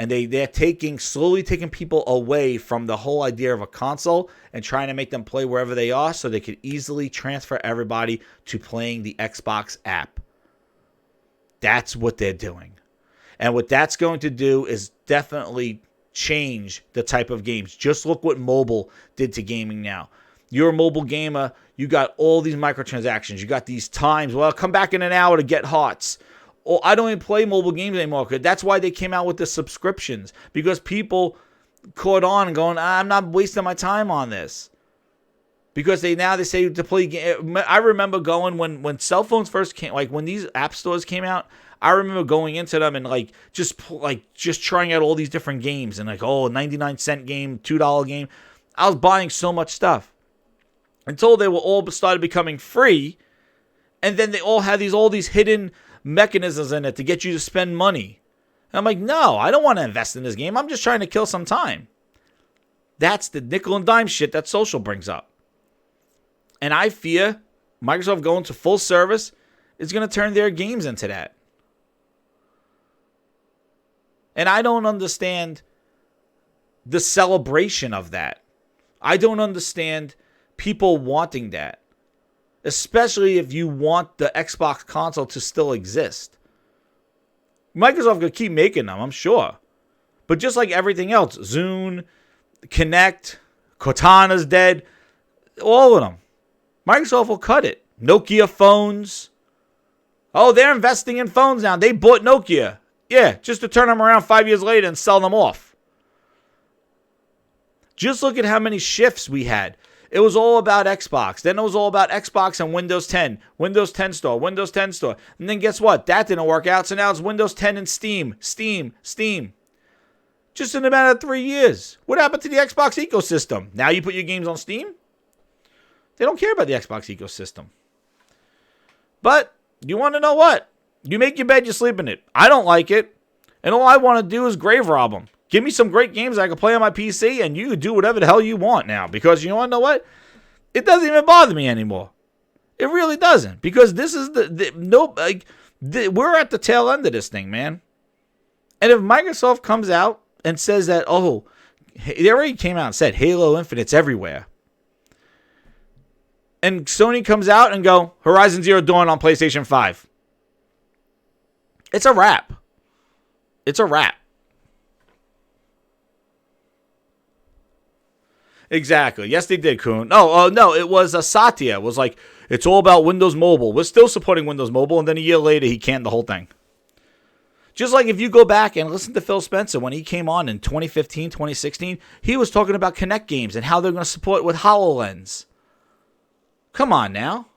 S1: And they're slowly taking people away from the whole idea of a console and trying to make them play wherever they are so they could easily transfer everybody to playing the Xbox app. That's what they're doing. And what that's going to do is definitely change the type of games. Just look what mobile did to gaming now. You're a mobile gamer, you got all these microtransactions, you got these times, well, I'll come back in an hour to get hearts. Or I don't even play mobile games anymore. That's why they came out with the subscriptions, because people caught on and going, I'm not wasting my time on this. Because they say to play. I remember going when cell phones first came, like when these app stores came out. I remember going into them and just trying out all these different games and 99-cent game, $2 game. I was buying so much stuff until they were all started becoming free, and then they all had all these hidden mechanisms in it to get you to spend money. And I'm like, no, I don't want to invest in this game. I'm just trying to kill some time. That's the nickel and dime shit that social brings up. And I fear Microsoft going to full service is going to turn their games into that. And I don't understand the celebration of that. I don't understand people wanting that. Especially if you want the Xbox console to still exist. Microsoft could keep making them, I'm sure. But just like everything else, Zune, Kinect, Cortana's dead, all of them. Microsoft will cut it. Nokia phones. Oh, they're investing in phones now. They bought Nokia. Yeah, just to turn them around 5 years later and sell them off. Just look at how many shifts we had. It was all about Xbox. Then it was all about Xbox and Windows 10. Windows 10 store, Windows 10 store. And then guess what? That didn't work out. So now it's Windows 10 and Steam. Just in a matter of 3 years. What happened to the Xbox ecosystem? Now you put your games on Steam? They don't care about the Xbox ecosystem. But you want to know what? You make your bed, you sleep in it. I don't like it. And all I want to do is grave rob them. Give me some great games I can play on my PC, and you can do whatever the hell you want now. Because you want to know what? It doesn't even bother me anymore. It really doesn't. Because this is we're at the tail end of this thing, man. And if Microsoft comes out and says that, they already came out and said Halo Infinite's everywhere. And Sony comes out and go, Horizon Zero Dawn on PlayStation 5. It's a wrap. It's a wrap. Exactly. Yes, they did, Kuhn. No, it was Satya. It was like, it's all about Windows Mobile. We're still supporting Windows Mobile, and then a year later, he canned the whole thing. Just like if you go back and listen to Phil Spencer when he came on in 2015, 2016, he was talking about Kinect games and how they're going to support with HoloLens. Come on now.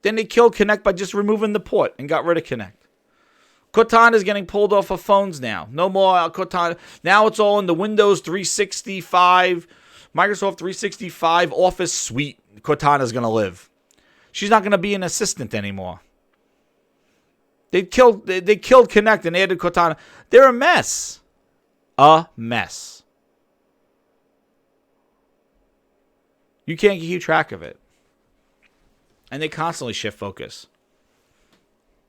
S1: Then they killed Kinect by just removing the port and got rid of Kinect. Cortana is getting pulled off of phones now. No more Cortana. Now it's all in the Windows 365, Microsoft 365 Office suite. Cortana's going to live. She's not going to be an assistant anymore. They killed Kinect and added Cortana. They're a mess. A mess. You can't keep track of it. And they constantly shift focus.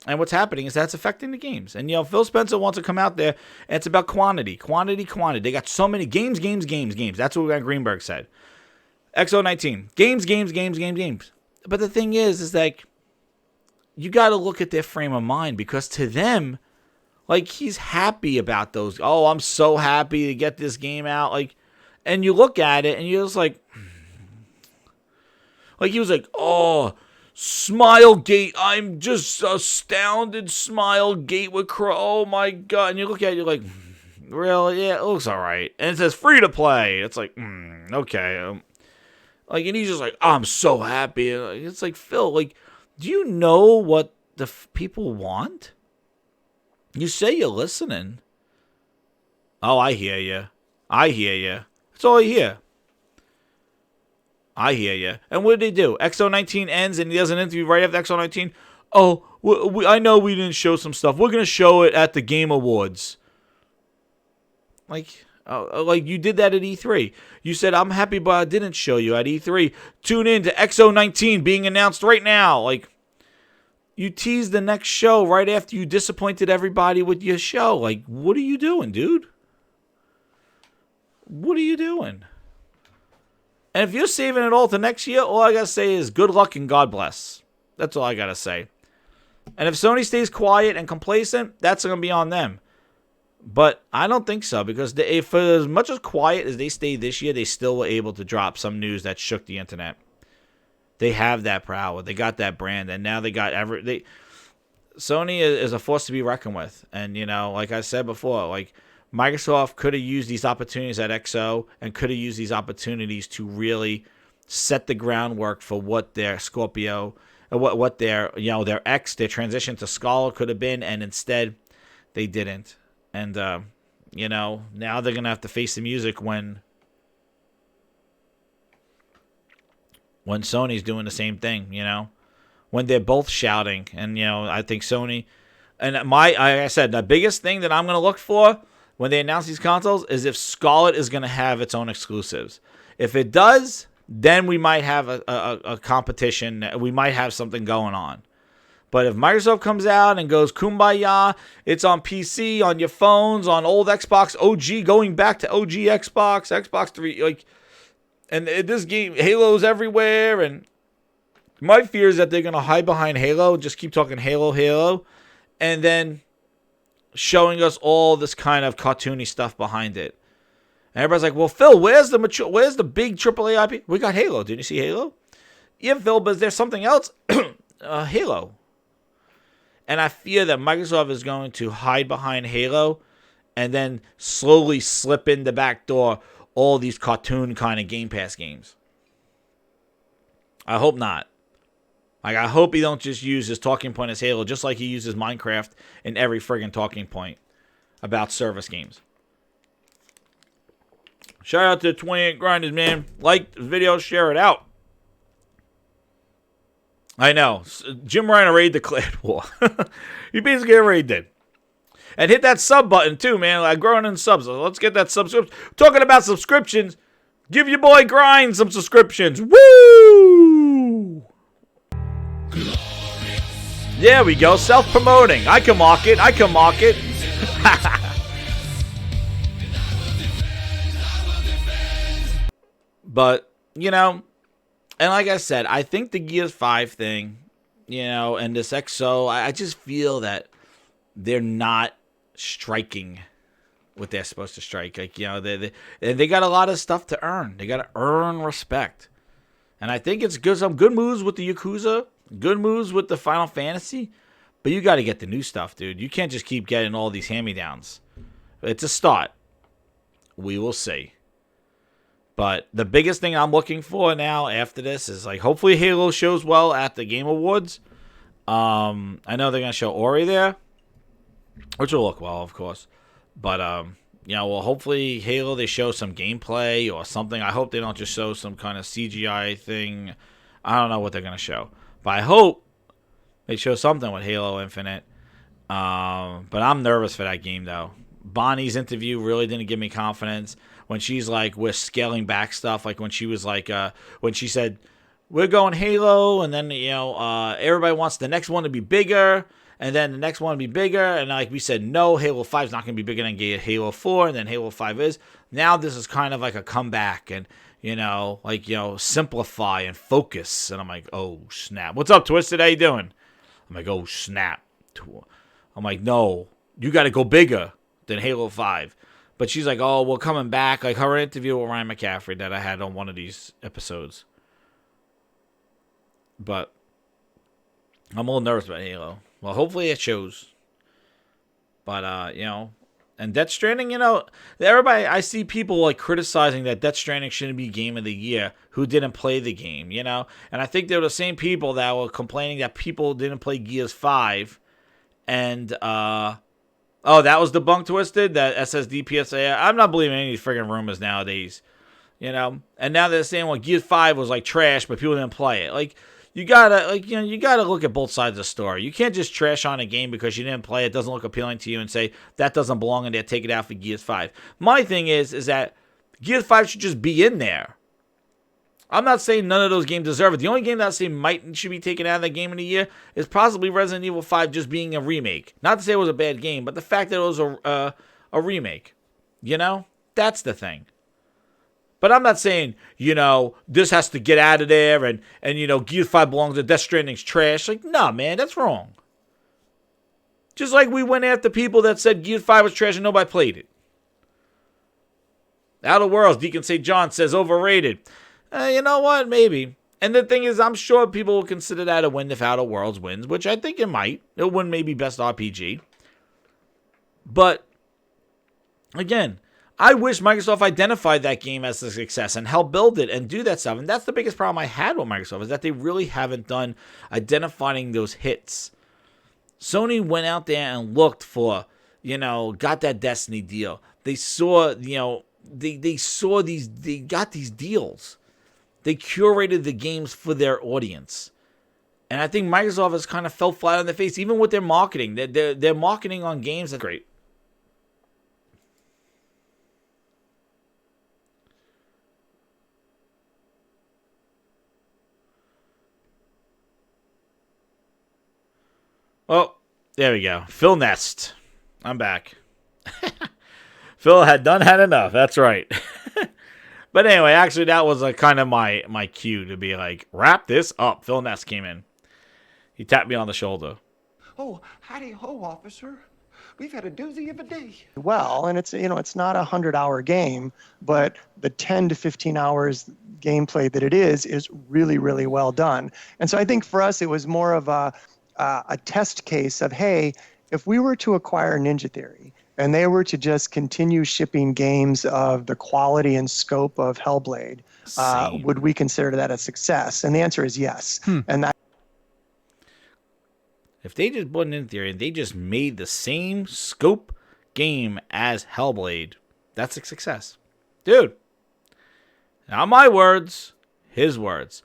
S1: And what's happening is that's affecting the games. And, Phil Spencer wants to come out there, and it's about quantity. Quantity. They got so many games. That's what Greenberg said. XO19. Games. But the thing is like, you got to look at their frame of mind, because to them, like, he's happy about those. Oh, I'm so happy to get this game out. Like, and you look at it, and you're just like he was like, oh, Smilegate, I'm just astounded. Smilegate with oh my god. And you look at it, you're like, really? Yeah, it looks alright. And it says free to play. It's like, okay. And he's just like, oh, I'm so happy. It's like, Phil, do you know what the people want? You say you're listening. Oh, I hear you. That's all I hear. I hear you. And what did they do? XO19 ends and he does an interview right after XO19. Oh, I know we didn't show some stuff. We're going to show it at the Game Awards. Like you did that at E3. You said, I'm happy, but I didn't show you at E3. Tune in to XO19 being announced right now. You teased the next show right after you disappointed everybody with your show. Like, what are you doing, dude? What are you doing? And if you're saving it all to next year, all I got to say is good luck and God bless. That's all I got to say. And if Sony stays quiet and complacent, that's going to be on them. But I don't think so, because for as much as quiet as they stayed this year, they still were able to drop some news that shook the internet. They have that power. They got that brand, and now they got Sony is a force to be reckoned with. And, you know, like I said before, like, Microsoft could have used these opportunities at XO and could have used these opportunities to really set the groundwork for what their Scorpio, what their, you know, their transition to Scholar could have been, and instead they didn't. And, you know, now they're going to have to face the music when Sony's doing the same thing, you know, when they're both shouting. And, you know, I think Sony, and like I said, the biggest thing that I'm going to look for when they announce these consoles is if Scarlet is going to have its own exclusives. If it does, then we might have a competition. We might have something going on. But if Microsoft comes out and goes, kumbaya, it's on PC, on your phones, on old Xbox, OG, going back to OG Xbox, Xbox 3, like, and this game, Halo's everywhere, and my fear is that they're going to hide behind Halo, just keep talking Halo, and then showing us all this kind of cartoony stuff behind it. And everybody's like, well, Phil, where's the big AAA IP? We got Halo. Didn't you see Halo? Yeah, Phil, but there's something else. Halo. And I fear that Microsoft is going to hide behind Halo and then slowly slip in the back door all these cartoon kind of Game Pass games. I hope not. Like, I hope he don't just use his talking point as Halo, just like he uses Minecraft in every friggin' talking point about service games. Shout out to 28 Grinders, man. Like the video, share it out. I know. Jim Ryan already declared war. He basically already did. And hit that sub button, too, man. Like, growing in subs. Let's get that subscription. Talking about subscriptions, give your boy Grind some subscriptions. Woo! There we go. Self-promoting. I can market. But, you know, and like I said, I think the Gears 5 thing, you know, and this XO, I just feel that they're not striking what they're supposed to strike. Like, you know, they got a lot of stuff to earn. They got to earn respect. And I think it's good. Some good moves with the Yakuza, good moves with the Final Fantasy, but you got to get the new stuff, dude. You can't just keep getting all these hand-me-downs. It's a start. We will see. But the biggest thing I'm looking for now after this is, like, hopefully Halo shows well at the Game Awards. I know they're going to show Ori there, which will look well, of course. But, you know, well, hopefully Halo, they show some gameplay or something. I hope they don't just show some kind of CGI thing. I don't know what they're going to show. But I hope they show something with Halo Infinite. But I'm nervous for that game, though. Bonnie's interview really didn't give me confidence. When she's like, we're scaling back stuff, like when she was like, when she said, we're going Halo, and then, you know, everybody wants the next one to be bigger, and then the next one to be bigger, and like we said, no, Halo 5 is not going to be bigger than Halo 4, and then Halo 5 is. Now this is kind of like a comeback, and, you know, like, you know, simplify and focus, and I'm like, oh, snap. What's up, Twisted? How you doing? I'm like, oh, snap. I'm like, no, you got to go bigger than Halo 5. But she's like, oh, we're coming back. Like her interview with Ryan McCaffrey that I had on one of these episodes. But I'm a little nervous about Halo. Well, hopefully it shows. But, you know, and Death Stranding, you know, everybody, I see people like criticizing that Death Stranding shouldn't be Game of the Year who didn't play the game, you know. And I think they're the same people that were complaining that people didn't play Gears 5. And, oh, that was debunked, Twisted? That SSD PSA? I'm not believing any of these friggin' rumors nowadays. You know? And now they're saying, well, Gears 5 was like trash, but people didn't play it. Like, you gotta, like, you know, you gotta look at both sides of the story. You can't just trash on a game because you didn't play it, doesn't look appealing to you, and say, that doesn't belong in there, take it out for Gears 5. My thing is that Gears 5 should just be in there. I'm not saying none of those games deserve it. The only game that I say should be taken out of that game in a year is possibly Resident Evil 5 just being a remake. Not to say it was a bad game, but the fact that it was a remake. You know? That's the thing. But I'm not saying, this has to get out of there and Gears 5 belongs to Death Stranding's trash. Like, nah, man, that's wrong. Just like we went after people that said Gears 5 was trash and nobody played it. Outer Worlds, Deacon St. John says overrated. You know what? Maybe. And the thing is, I'm sure people will consider that a win if Outer Worlds wins, which I think it might. It wouldn't maybe best RPG. But, again, I wish Microsoft identified that game as a success and helped build it and do that stuff. And that's the biggest problem I had with Microsoft, is that they really haven't done identifying those hits. Sony went out there and looked for, got that Destiny deal. They saw, they got these deals. They curated the games for their audience. And I think Microsoft has kind of fell flat on their face, even with their marketing. Their marketing on games is great. Well, there we go. Phil Nest. I'm back. Phil had had enough. That's right. But anyway, actually, that was kind of my cue to be like, wrap this up. Phil Nest came in. He tapped me on the shoulder.
S8: Oh, howdy ho, officer. We've had a doozy of a day.
S2: Well, and it's not a 100-hour game, but the 10 to 15 hours gameplay that it is really, really well done. And so I think for us, it was more of a test case of, hey, if we were to acquire Ninja Theory and they were to just continue shipping games of the quality and scope of Hellblade, would we consider that a success? And the answer is yes. And that.
S1: If they just bought Ninja Theory and they just made the same scope game as Hellblade, that's a success. Dude, not my words, his words.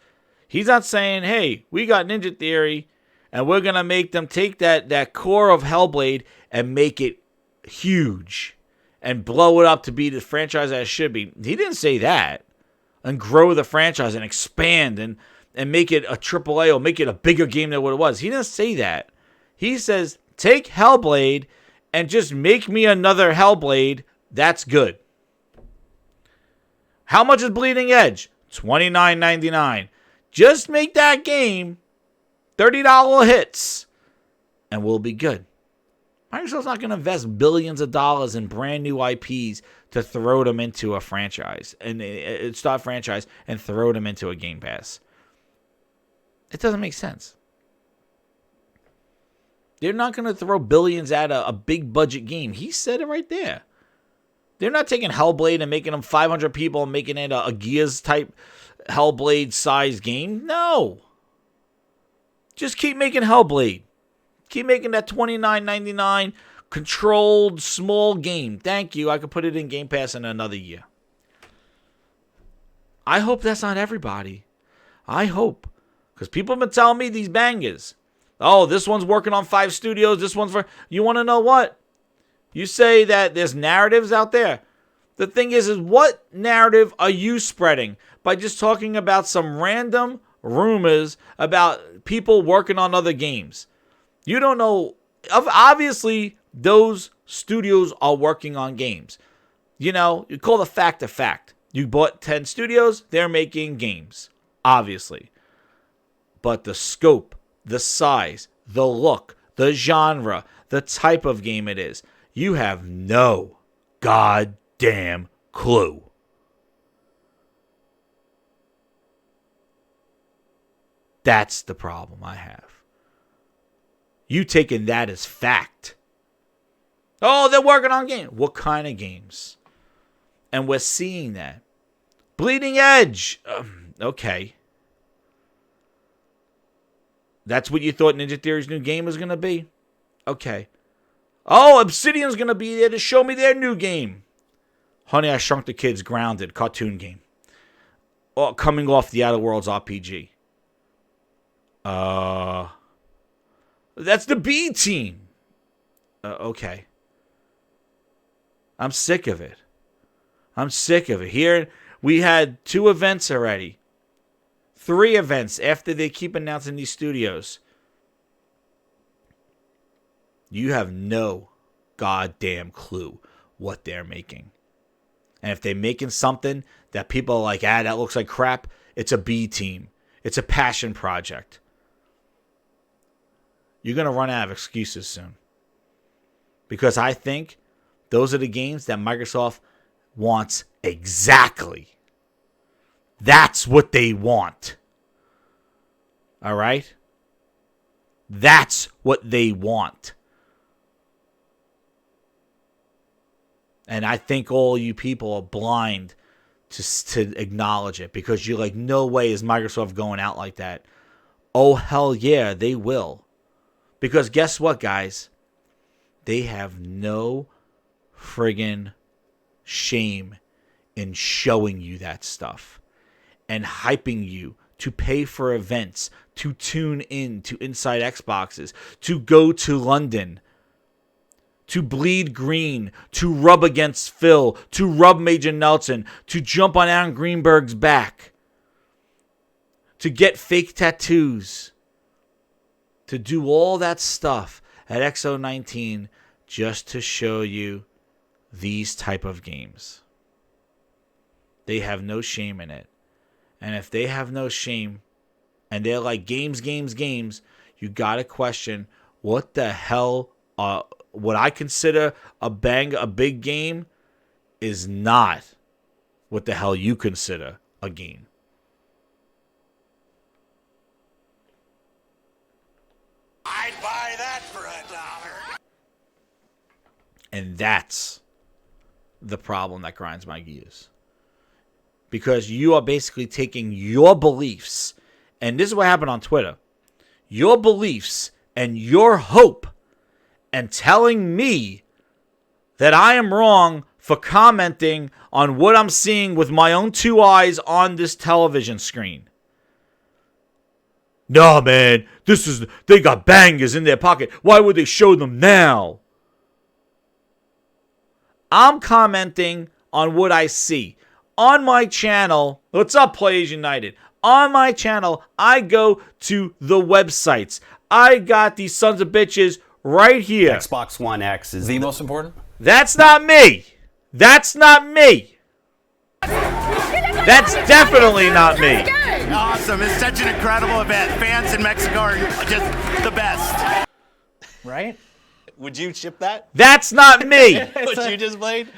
S1: He's not saying, hey, we got Ninja Theory and we're going to make them take that core of Hellblade and make it huge and blow it up to be the franchise that it should be. He didn't say that. And grow the franchise and expand and make it a AAA or make it a bigger game than what it was. He didn't say that. He says, take Hellblade and just make me another Hellblade. That's good. How much is Bleeding Edge? $29.99. Just make that game $30 hits and we'll be good. Microsoft's not going to invest billions of dollars in brand new IPs to throw them into a franchise and start a franchise and throw them into a Game Pass. It doesn't make sense. They're not going to throw billions at a big budget game. He said it right there. They're not taking Hellblade and making them 500 people and making it a Gears type Hellblade size game. No. Just keep making Hellblade. Keep making that $29.99 controlled small game. Thank you. I could put it in Game Pass in another year. I hope that's not everybody. I hope. Because people have been telling me these bangers. Oh, this one's working on 5 studios. This one's for... You want to know what? You say that there's narratives out there. The thing is what narrative are you spreading? By just talking about some random rumors about people working on other games. You don't know. Obviously, those studios are working on games. You call the fact a fact. You bought 10 studios, they're making games. Obviously. But the scope, the size, the look, the genre, the type of game it is, you have no goddamn clue. That's the problem I have. You taking that as fact. Oh, they're working on games. What kind of games? And we're seeing that. Bleeding Edge. Okay. That's what you thought Ninja Theory's new game was going to be? Okay. Oh, Obsidian's going to be there to show me their new game. Honey, I Shrunk the Kids Grounded cartoon game. Oh, coming off the Outer Worlds RPG. That's the B team. Okay. I'm sick of it. Here, we had 2 events already. 3 events after they keep announcing these studios, you have no goddamn clue what they're making. And if they're making something that people are like, that looks like crap, it's a B team. It's a passion project. You're going to run out of excuses soon. Because I think those are the games that Microsoft wants exactly. That's what they want. All right? That's what they want. And I think all you people are blind to acknowledge it, because you're like, no way is Microsoft going out like that. Oh, hell yeah, they will. Because guess what, guys? They have no friggin' shame in showing you that stuff and hyping you to pay for events, to tune in to Inside Xboxes, to go to London, to bleed green, to rub against Phil, to rub Major Nelson, to jump on Aaron Greenberg's back, to get fake tattoos, to do all that stuff at XO19 just to show you these type of games. They have no shame in it. And if they have no shame and they're like games, you got to question what the hell what I consider a big game is not what the hell you consider a game.
S16: I'd buy that for $1.
S1: And that's the problem that grinds my gears. Because you are basically taking your beliefs, and this is what happened on Twitter, your beliefs and your hope, and telling me that I am wrong for commenting on what I'm seeing with my own 2 eyes on this television screen. No, man, they got bangers in their pocket. Why would they show them now? I'm commenting on what I see. On my channel, what's up, Players United? On my channel, I go to the websites. I got these sons of bitches right here.
S18: Xbox One X is the most important?
S1: That's not me. That's not me. That's definitely not me.
S16: Awesome. It's such an incredible event. Fans in Mexico are just the best.
S14: Right?
S13: Would you ship that?
S1: That's not me.
S13: What you just played?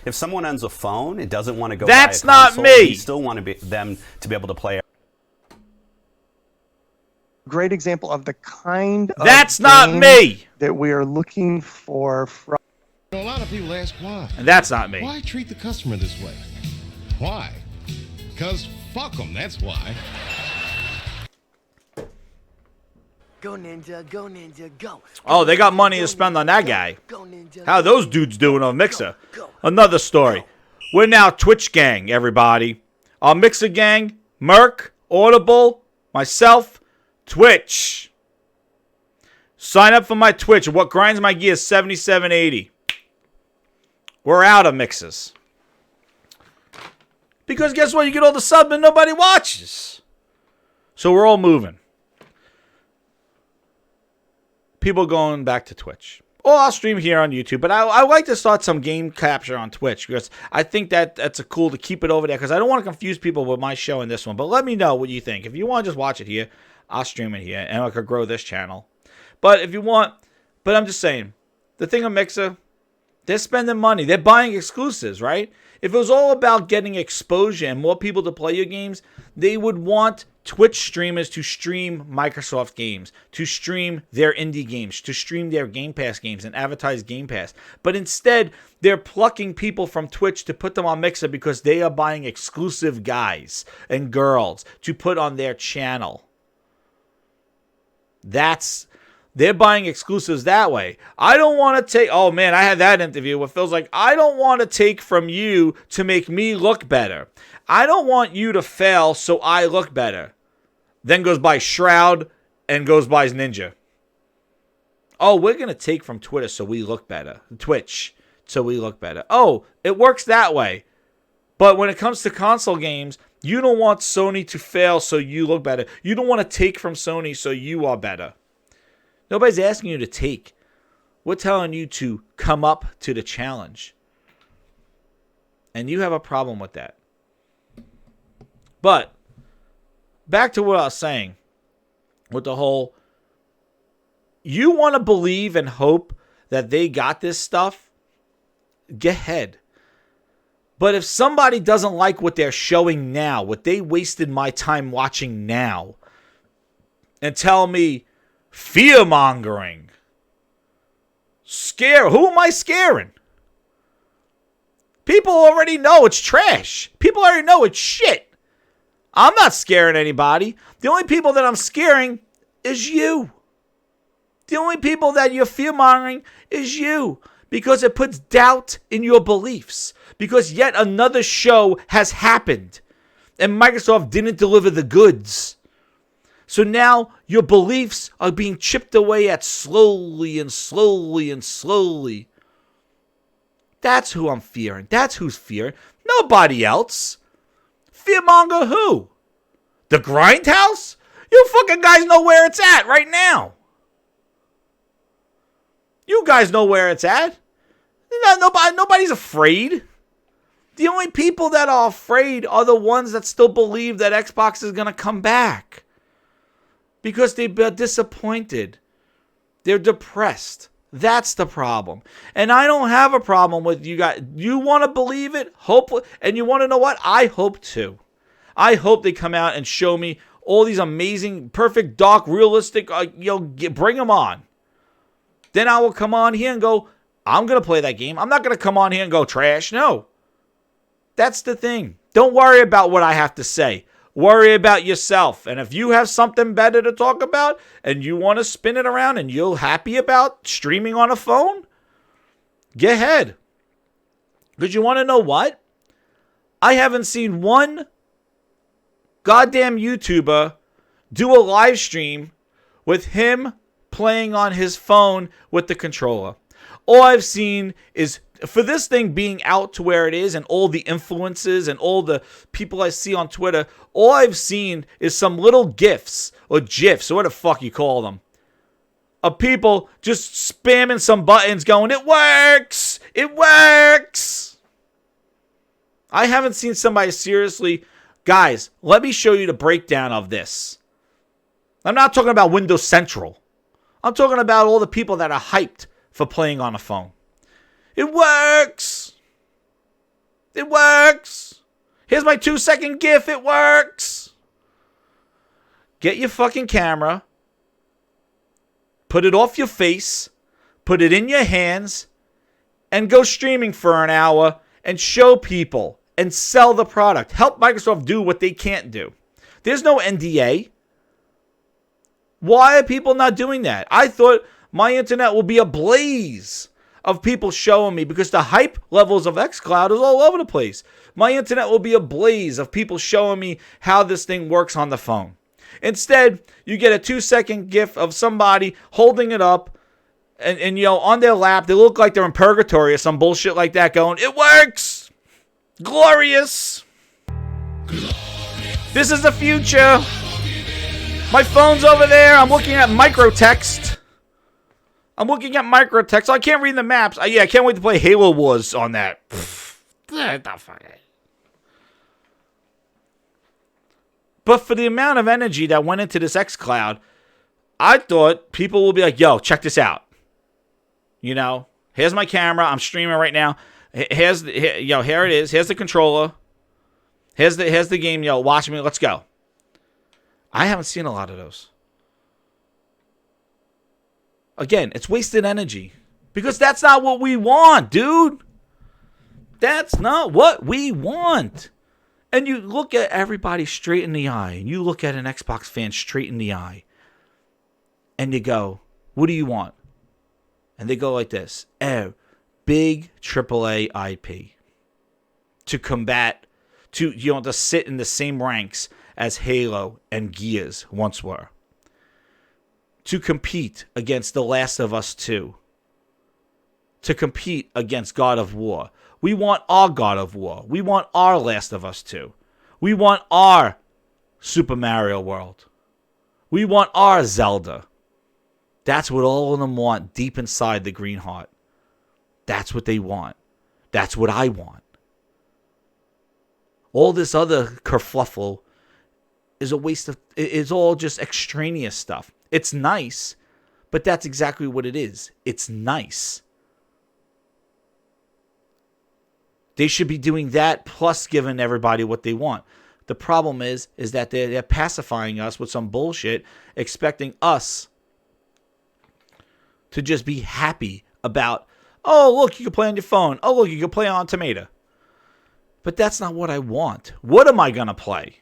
S18: If someone owns a phone, it doesn't want to go
S1: That's
S18: buy a console,
S1: not me.
S18: You still want them to be able to play.
S2: Great example of the kind of
S1: That's not me
S2: that we are looking for from.
S19: A lot of people ask why.
S1: And that's not me.
S19: Why treat the customer this way? Why? Because fuck them, that's why.
S20: Go Ninja, go Ninja, go.
S1: Oh, they got money to spend on that guy. How are those dudes doing on Mixer? Another story. We're now Twitch gang, everybody. Our Mixer gang, Merc, Audible, myself, Twitch. Sign up for my Twitch. What grinds my gears, 7780. We're out of Mixers. Because guess what? You get all the subs and nobody watches. So we're all moving. People going back to Twitch. Or I'll stream here on YouTube. But I like to start some game capture on Twitch, because I think that's a cool to keep it over there, because I don't want to confuse people with my show and this one. But let me know what you think. If you want to just watch it here, I'll stream it here, and I could grow this channel. But if you want, but I'm just saying, the thing of Mixer, they're spending money. They're buying exclusives, right? If it was all about getting exposure and more people to play your games, they would want Twitch streamers to stream Microsoft games, to stream their indie games, to stream their Game Pass games and advertise Game Pass. But instead, they're plucking people from Twitch to put them on Mixer because they are buying exclusive guys and girls to put on their channel. They're buying exclusives that way. I don't want to take... Oh, man, I had that interview where Phil's like, I don't want to take from you to make me look better. I don't want you to fail so I look better. Then goes by Shroud and goes by Ninja. Oh, we're going to take from Twitter so we look better. Twitch, so we look better. Oh, it works that way. But when it comes to console games, you don't want Sony to fail so you look better. You don't want to take from Sony so you are better. Nobody's asking you to take. We're telling you to come up to the challenge. And you have a problem with that. But back to what I was saying with the whole, you want to believe and hope that they got this stuff, get ahead. But if somebody doesn't like what they're showing now, what they wasted my time watching now, and tell me fear-mongering, scare, who am I scaring? People already know it's trash. People already know it's shit. I'm not scaring anybody. The only people that I'm scaring is you. The only people that you're fear-mongering is you. Because it puts doubt in your beliefs. Because yet another show has happened. And Microsoft didn't deliver the goods. So now your beliefs are being chipped away at slowly and slowly and slowly. That's who I'm fearing. That's who's fearing. Nobody else. Fearmonger who? The Grindhouse? You fucking guys know where it's at right now. You guys know where it's at. Nobody's afraid. The only people that are afraid are the ones that still believe that Xbox is going to come back. Because they've been disappointed. They're depressed. That's the problem. And I don't have a problem with you guys. You want to believe it? Hope. And you want to know what? I hope to. I hope they come out and show me all these amazing, perfect, dark, realistic, bring them on. Then I will come on here and go, I'm going to play that game. I'm not going to come on here and go trash. No. That's the thing. Don't worry about what I have to say. Worry about yourself. And if you have something better to talk about and you want to spin it around and you're happy about streaming on a phone, get ahead. Because you want to know what? I haven't seen one goddamn YouTuber do a live stream with him playing on his phone with the controller. All I've seen is, for this thing being out to where it is and all the influences and all the people I see on Twitter, all I've seen is some little GIFs or GIFs or what the fuck you call them of people just spamming some buttons going, it works! It works! I haven't seen somebody seriously, guys, let me show you the breakdown of this. I'm not talking about Windows Central. I'm talking about all the people that are hyped for playing on a phone. It works. It works. Here's my 2-second GIF. It works. Get your fucking camera. Put it off your face. Put it in your hands. And go streaming for an hour and show people and sell the product. Help Microsoft do what they can't do. There's no NDA. Why are people not doing that? I thought my internet will be ablaze of people showing me, because the hype levels of xCloud is all over the place. My internet will be ablaze of people showing me how this thing works on the phone. Instead, you get a 2-second GIF of somebody holding it up and on their lap. They look like they're in purgatory or some bullshit like that going, it works! Glorious! This is the future! My phone's over there. I'm looking at microtext. I can't read the maps. I can't wait to play Halo Wars on that. But for the amount of energy that went into this xCloud, I thought people will be like, yo, check this out. Here's my camera. I'm streaming right now. Here it is. Here's the controller. Here's the game. Watch me. Let's go. I haven't seen a lot of those. Again, it's wasted energy. Because that's not what we want, dude. That's not what we want. And you look at everybody straight in the eye. And you look at an Xbox fan straight in the eye. And you go, what do you want? And they go like this. Big AAA IP. To combat, to sit in the same ranks as Halo and Gears once were. To compete against The Last of Us 2. to compete against God of War. We want our God of War. We want our Last of Us 2. We want our Super Mario World. We want our Zelda. That's what all of them want deep inside the green heart. That's what they want. That's what I want. All this other kerfluffle is a waste of... It's all just extraneous stuff. It's nice, but that's exactly what it is. It's nice. They should be doing that plus giving everybody what they want. The problem is that they're pacifying us with some bullshit, expecting us to just be happy about, oh, look, you can play on your phone. Oh, look, you can play on Tomato. But that's not what I want. What am I going to play?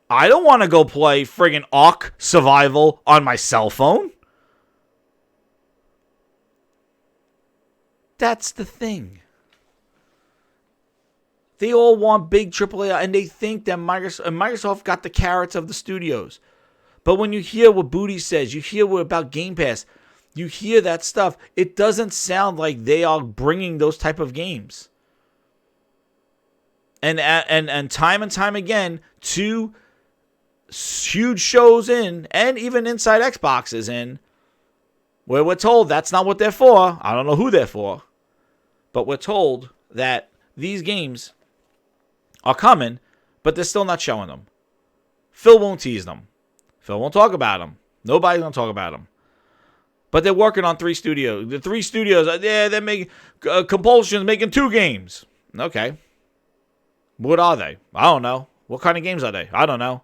S1: I don't want to go play friggin' Ark Survival on my cell phone. That's the thing. They all want big AAA, and they think that Microsoft got the carrots of the studios. But when you hear what Booty says, you hear what about Game Pass, you hear that stuff, it doesn't sound like they are bringing those type of games. And time and time again, 2 huge shows in, and even Inside Xbox is in, where we're told that's not what they're for. I don't know who they're for. But we're told that these games are coming, but they're still not showing them. Phil won't tease them. Phil won't talk about them. Nobody's going to talk about them. But they're working on 3 studios. The 3 studios, they're making... Compulsion's making 2 games. Okay. What are they? I don't know. What kind of games are they? I don't know.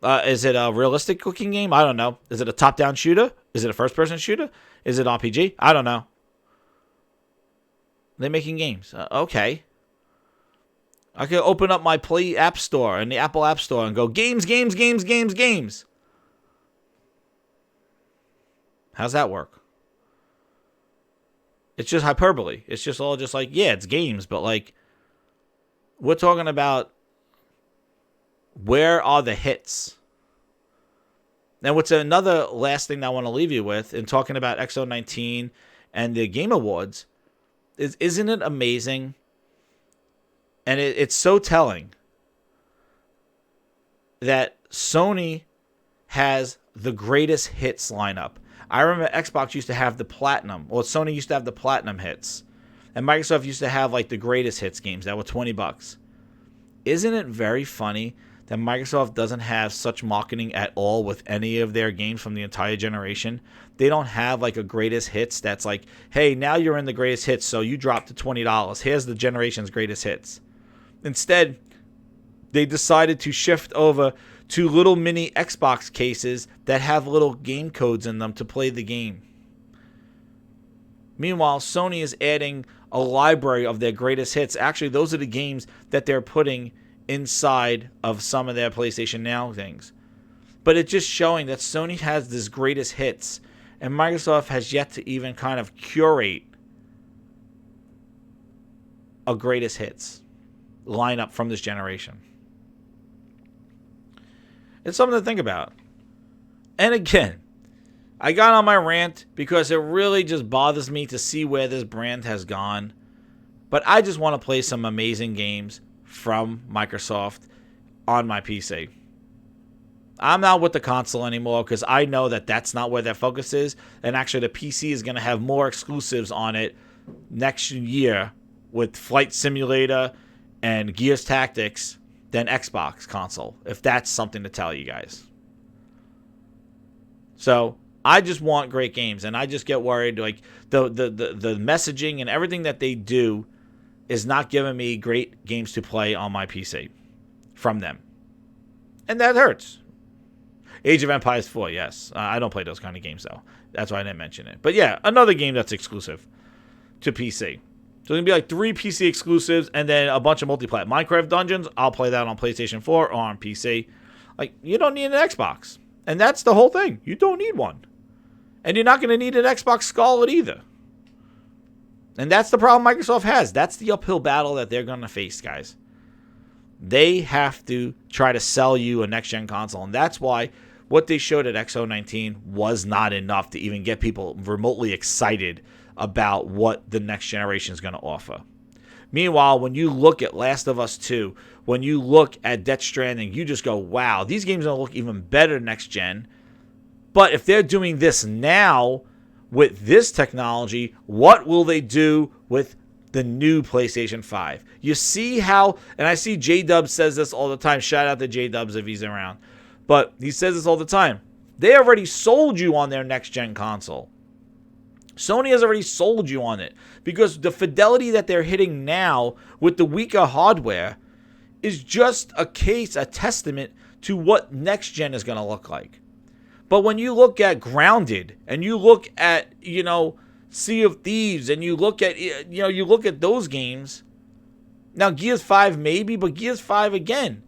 S1: Is it a realistic looking game? I don't know. Is it a top-down shooter? Is it a first-person shooter? Is it RPG? I don't know. They're making games. Okay. I could open up my Play App Store and the Apple App Store and go, games. How's that work? It's just hyperbole. It's just all just like, yeah, it's games, but like, we're talking about where are the hits? Now, what's another last thing that I want to leave you with in talking about XO19 and the Game Awards is, isn't it amazing? And it's so telling that Sony has the greatest hits lineup. I remember Xbox used to have the platinum. Well, Sony used to have the platinum hits. And Microsoft used to have like the greatest hits games that were $20. Isn't it very funny that Microsoft doesn't have such marketing at all with any of their games from the entire generation? They don't have like a greatest hits that's like, hey, now you're in the greatest hits, so you dropped to $20. Here's the generation's greatest hits. Instead, they decided to shift over to little mini Xbox cases that have little game codes in them to play the game. Meanwhile, Sony is adding a library of their greatest hits. Actually, those are the games that they're putting inside of some of their PlayStation Now things. But it's just showing that Sony has this greatest hits, and Microsoft has yet to even kind of curate a greatest hits lineup from this generation. It's something to think about. And again, I got on my rant because it really just bothers me to see where this brand has gone. But I just want to play some amazing games from Microsoft on my PC. I'm not with the console anymore because I know that that's not where their focus is. And actually, the PC is going to have more exclusives on it next year with Flight Simulator and Gears Tactics than Xbox console, if that's something to tell you guys. So I just want great games, and I just get worried like the messaging and everything that they do is not giving me great games to play on my PC from them. And that hurts. Age of Empires 4, yes. I don't play those kind of games, though. That's why I didn't mention it. But yeah, another game that's exclusive to PC. So it's going to be like 3 PC exclusives and then a bunch of multiplayer. Minecraft Dungeons, I'll play that on PlayStation 4 or on PC. Like, you don't need an Xbox. And that's the whole thing. You don't need one. And you're not going to need an Xbox Scarlet either. And that's the problem Microsoft has. That's the uphill battle that they're going to face, guys. They have to try to sell you a next-gen console. And that's why what they showed at XO19 was not enough to even get people remotely excited about what the next generation is going to offer. Meanwhile, when you look at Last of Us 2, when you look at Death Stranding, you just go, wow, these games are going to look even better next gen. But if they're doing this now with this technology, what will they do with the new PlayStation 5? You see how, and I see J-Dub says this all the time. Shout out to J-Dubs if he's around. But he says this all the time. They already sold you on their next-gen console. Sony has already sold you on it because the fidelity that they're hitting now with the weaker hardware is just a testament to what next-gen is going to look like. But when you look at Grounded and you look at, Sea of Thieves and you look at those games, now Gears 5 maybe, but Gears 5 again,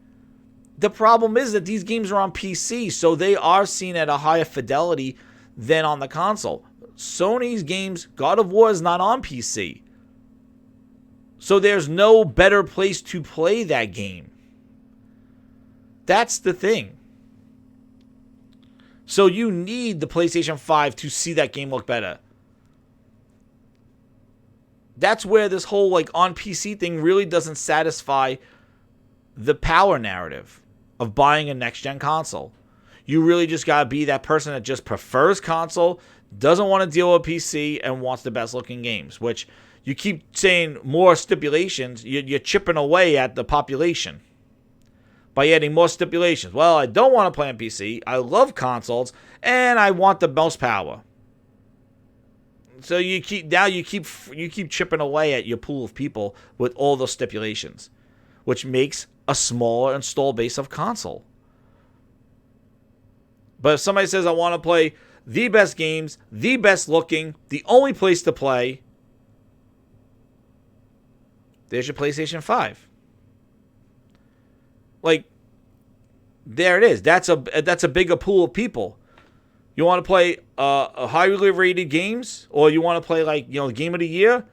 S1: the problem is that these games are on PC, so they are seen at a higher fidelity than on the console. Sony's games, God of War is not on PC. So there's no better place to play that game. That's the thing. So you need the PlayStation 5 to see that game look better. That's where this whole on PC thing really doesn't satisfy the power narrative of buying a next-gen console. You really just got to be that person that just prefers console, doesn't want to deal with PC, and wants the best-looking games, which you keep saying more stipulations, you're chipping away at the population by adding more stipulations. Well, I don't want to play on PC, I love consoles, and I want the most power. So you keep chipping away at your pool of people with all those stipulations, which makes a smaller install base of console. But if somebody says I want to play the best games, the best looking, the only place to play, there's your PlayStation 5. There it is. That's a bigger pool of people. You want to play a highly rated games, or you want to play game of the year?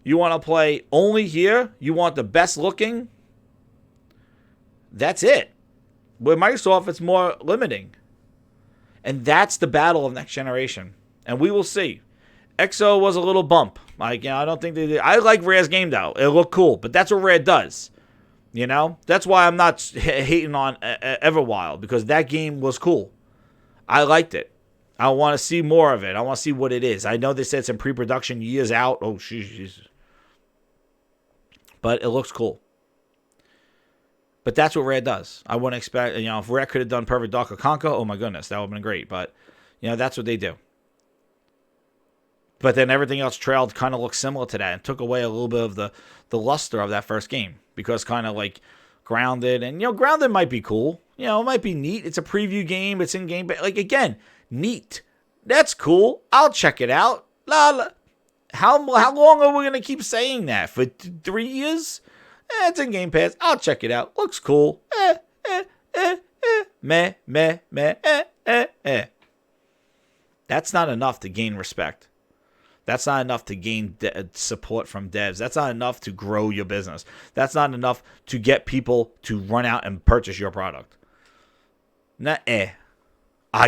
S1: You want to play only here? You want the best looking? That's it. With Microsoft, it's more limiting. And that's the battle of next generation. And we will see. XO was a little bump. I don't think they did. I like Rare's game, though. It looked cool. But that's what Rare does. That's why I'm not hating on Everwild. Because that game was cool. I liked it. I want to see more of it. I want to see what it is. I know they said it's in pre-production years out. Oh, jeez. But it looks cool. But that's what Rare does. I wouldn't expect, if Rare could have done Perfect Dark or Conquer, oh my goodness, that would have been great. But, that's what they do. But then everything else trailed kind of looked similar to that and took away a little bit of the luster of that first game. Because kind of Grounded, and, Grounded might be cool. It might be neat. It's a preview game. It's in game. Again, neat. That's cool. I'll check it out. How long are we going to keep saying that? For 3 years? It's in Game Pass. I'll check it out. Looks cool. Meh. That's not enough to gain respect. That's not enough to gain support from devs. That's not enough to grow your business. That's not enough to get people to run out and purchase your product. I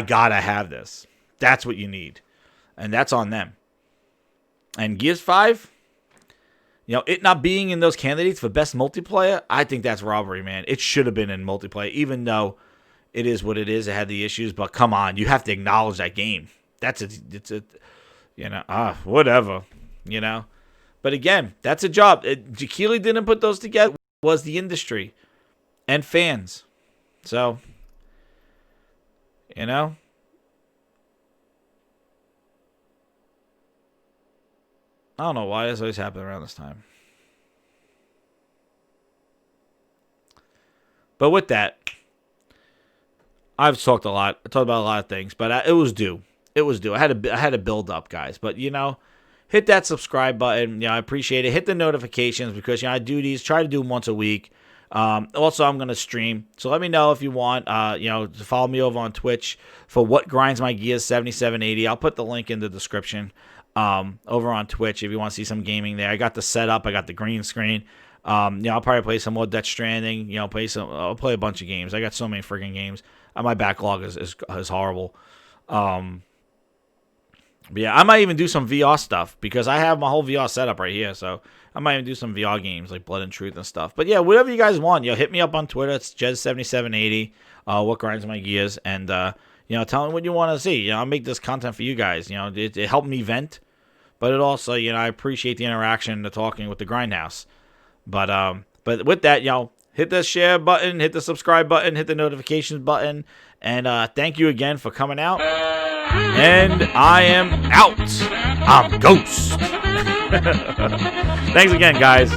S1: gotta have this. That's what you need. And that's on them. And Gears 5, it not being in those candidates for best multiplayer, I think that's robbery, man. It should have been in multiplayer, even though it is what it is. It had the issues, but come on, you have to acknowledge that game. Whatever, But again, that's a job. Keighley didn't put those together. It was the industry and fans. So, I don't know why this always happens around this time. But with that, I've talked a lot. I talked about a lot of things, but it was due. It was due. I had to build up, guys. But, hit that subscribe button. I appreciate it. Hit the notifications because, I do these. Try to do them once a week. Also, I'm going to stream. So let me know if you want, to follow me over on Twitch for What Grinds My Gears 7780. I'll put the link in the description over on Twitch if you want to see some gaming there. I got the setup. I got the green screen. I'll probably play some more Death Stranding. I'll play a bunch of games. I got so many freaking games. My backlog is horrible. But yeah, I might even do some VR stuff because I have my whole VR setup right here. So I might even do some VR games like Blood and Truth and stuff. But yeah, whatever you guys want, hit me up on Twitter. It's Jez7780. What grinds my gears, and tell me what you want to see. I'll make this content for you guys. It helped me vent, but it also, I appreciate the interaction, the talking with the Grindhouse. But with that, hit the share button, hit the subscribe button, hit the notifications button, and thank you again for coming out. And I am out. I'm Ghost. Thanks again, guys.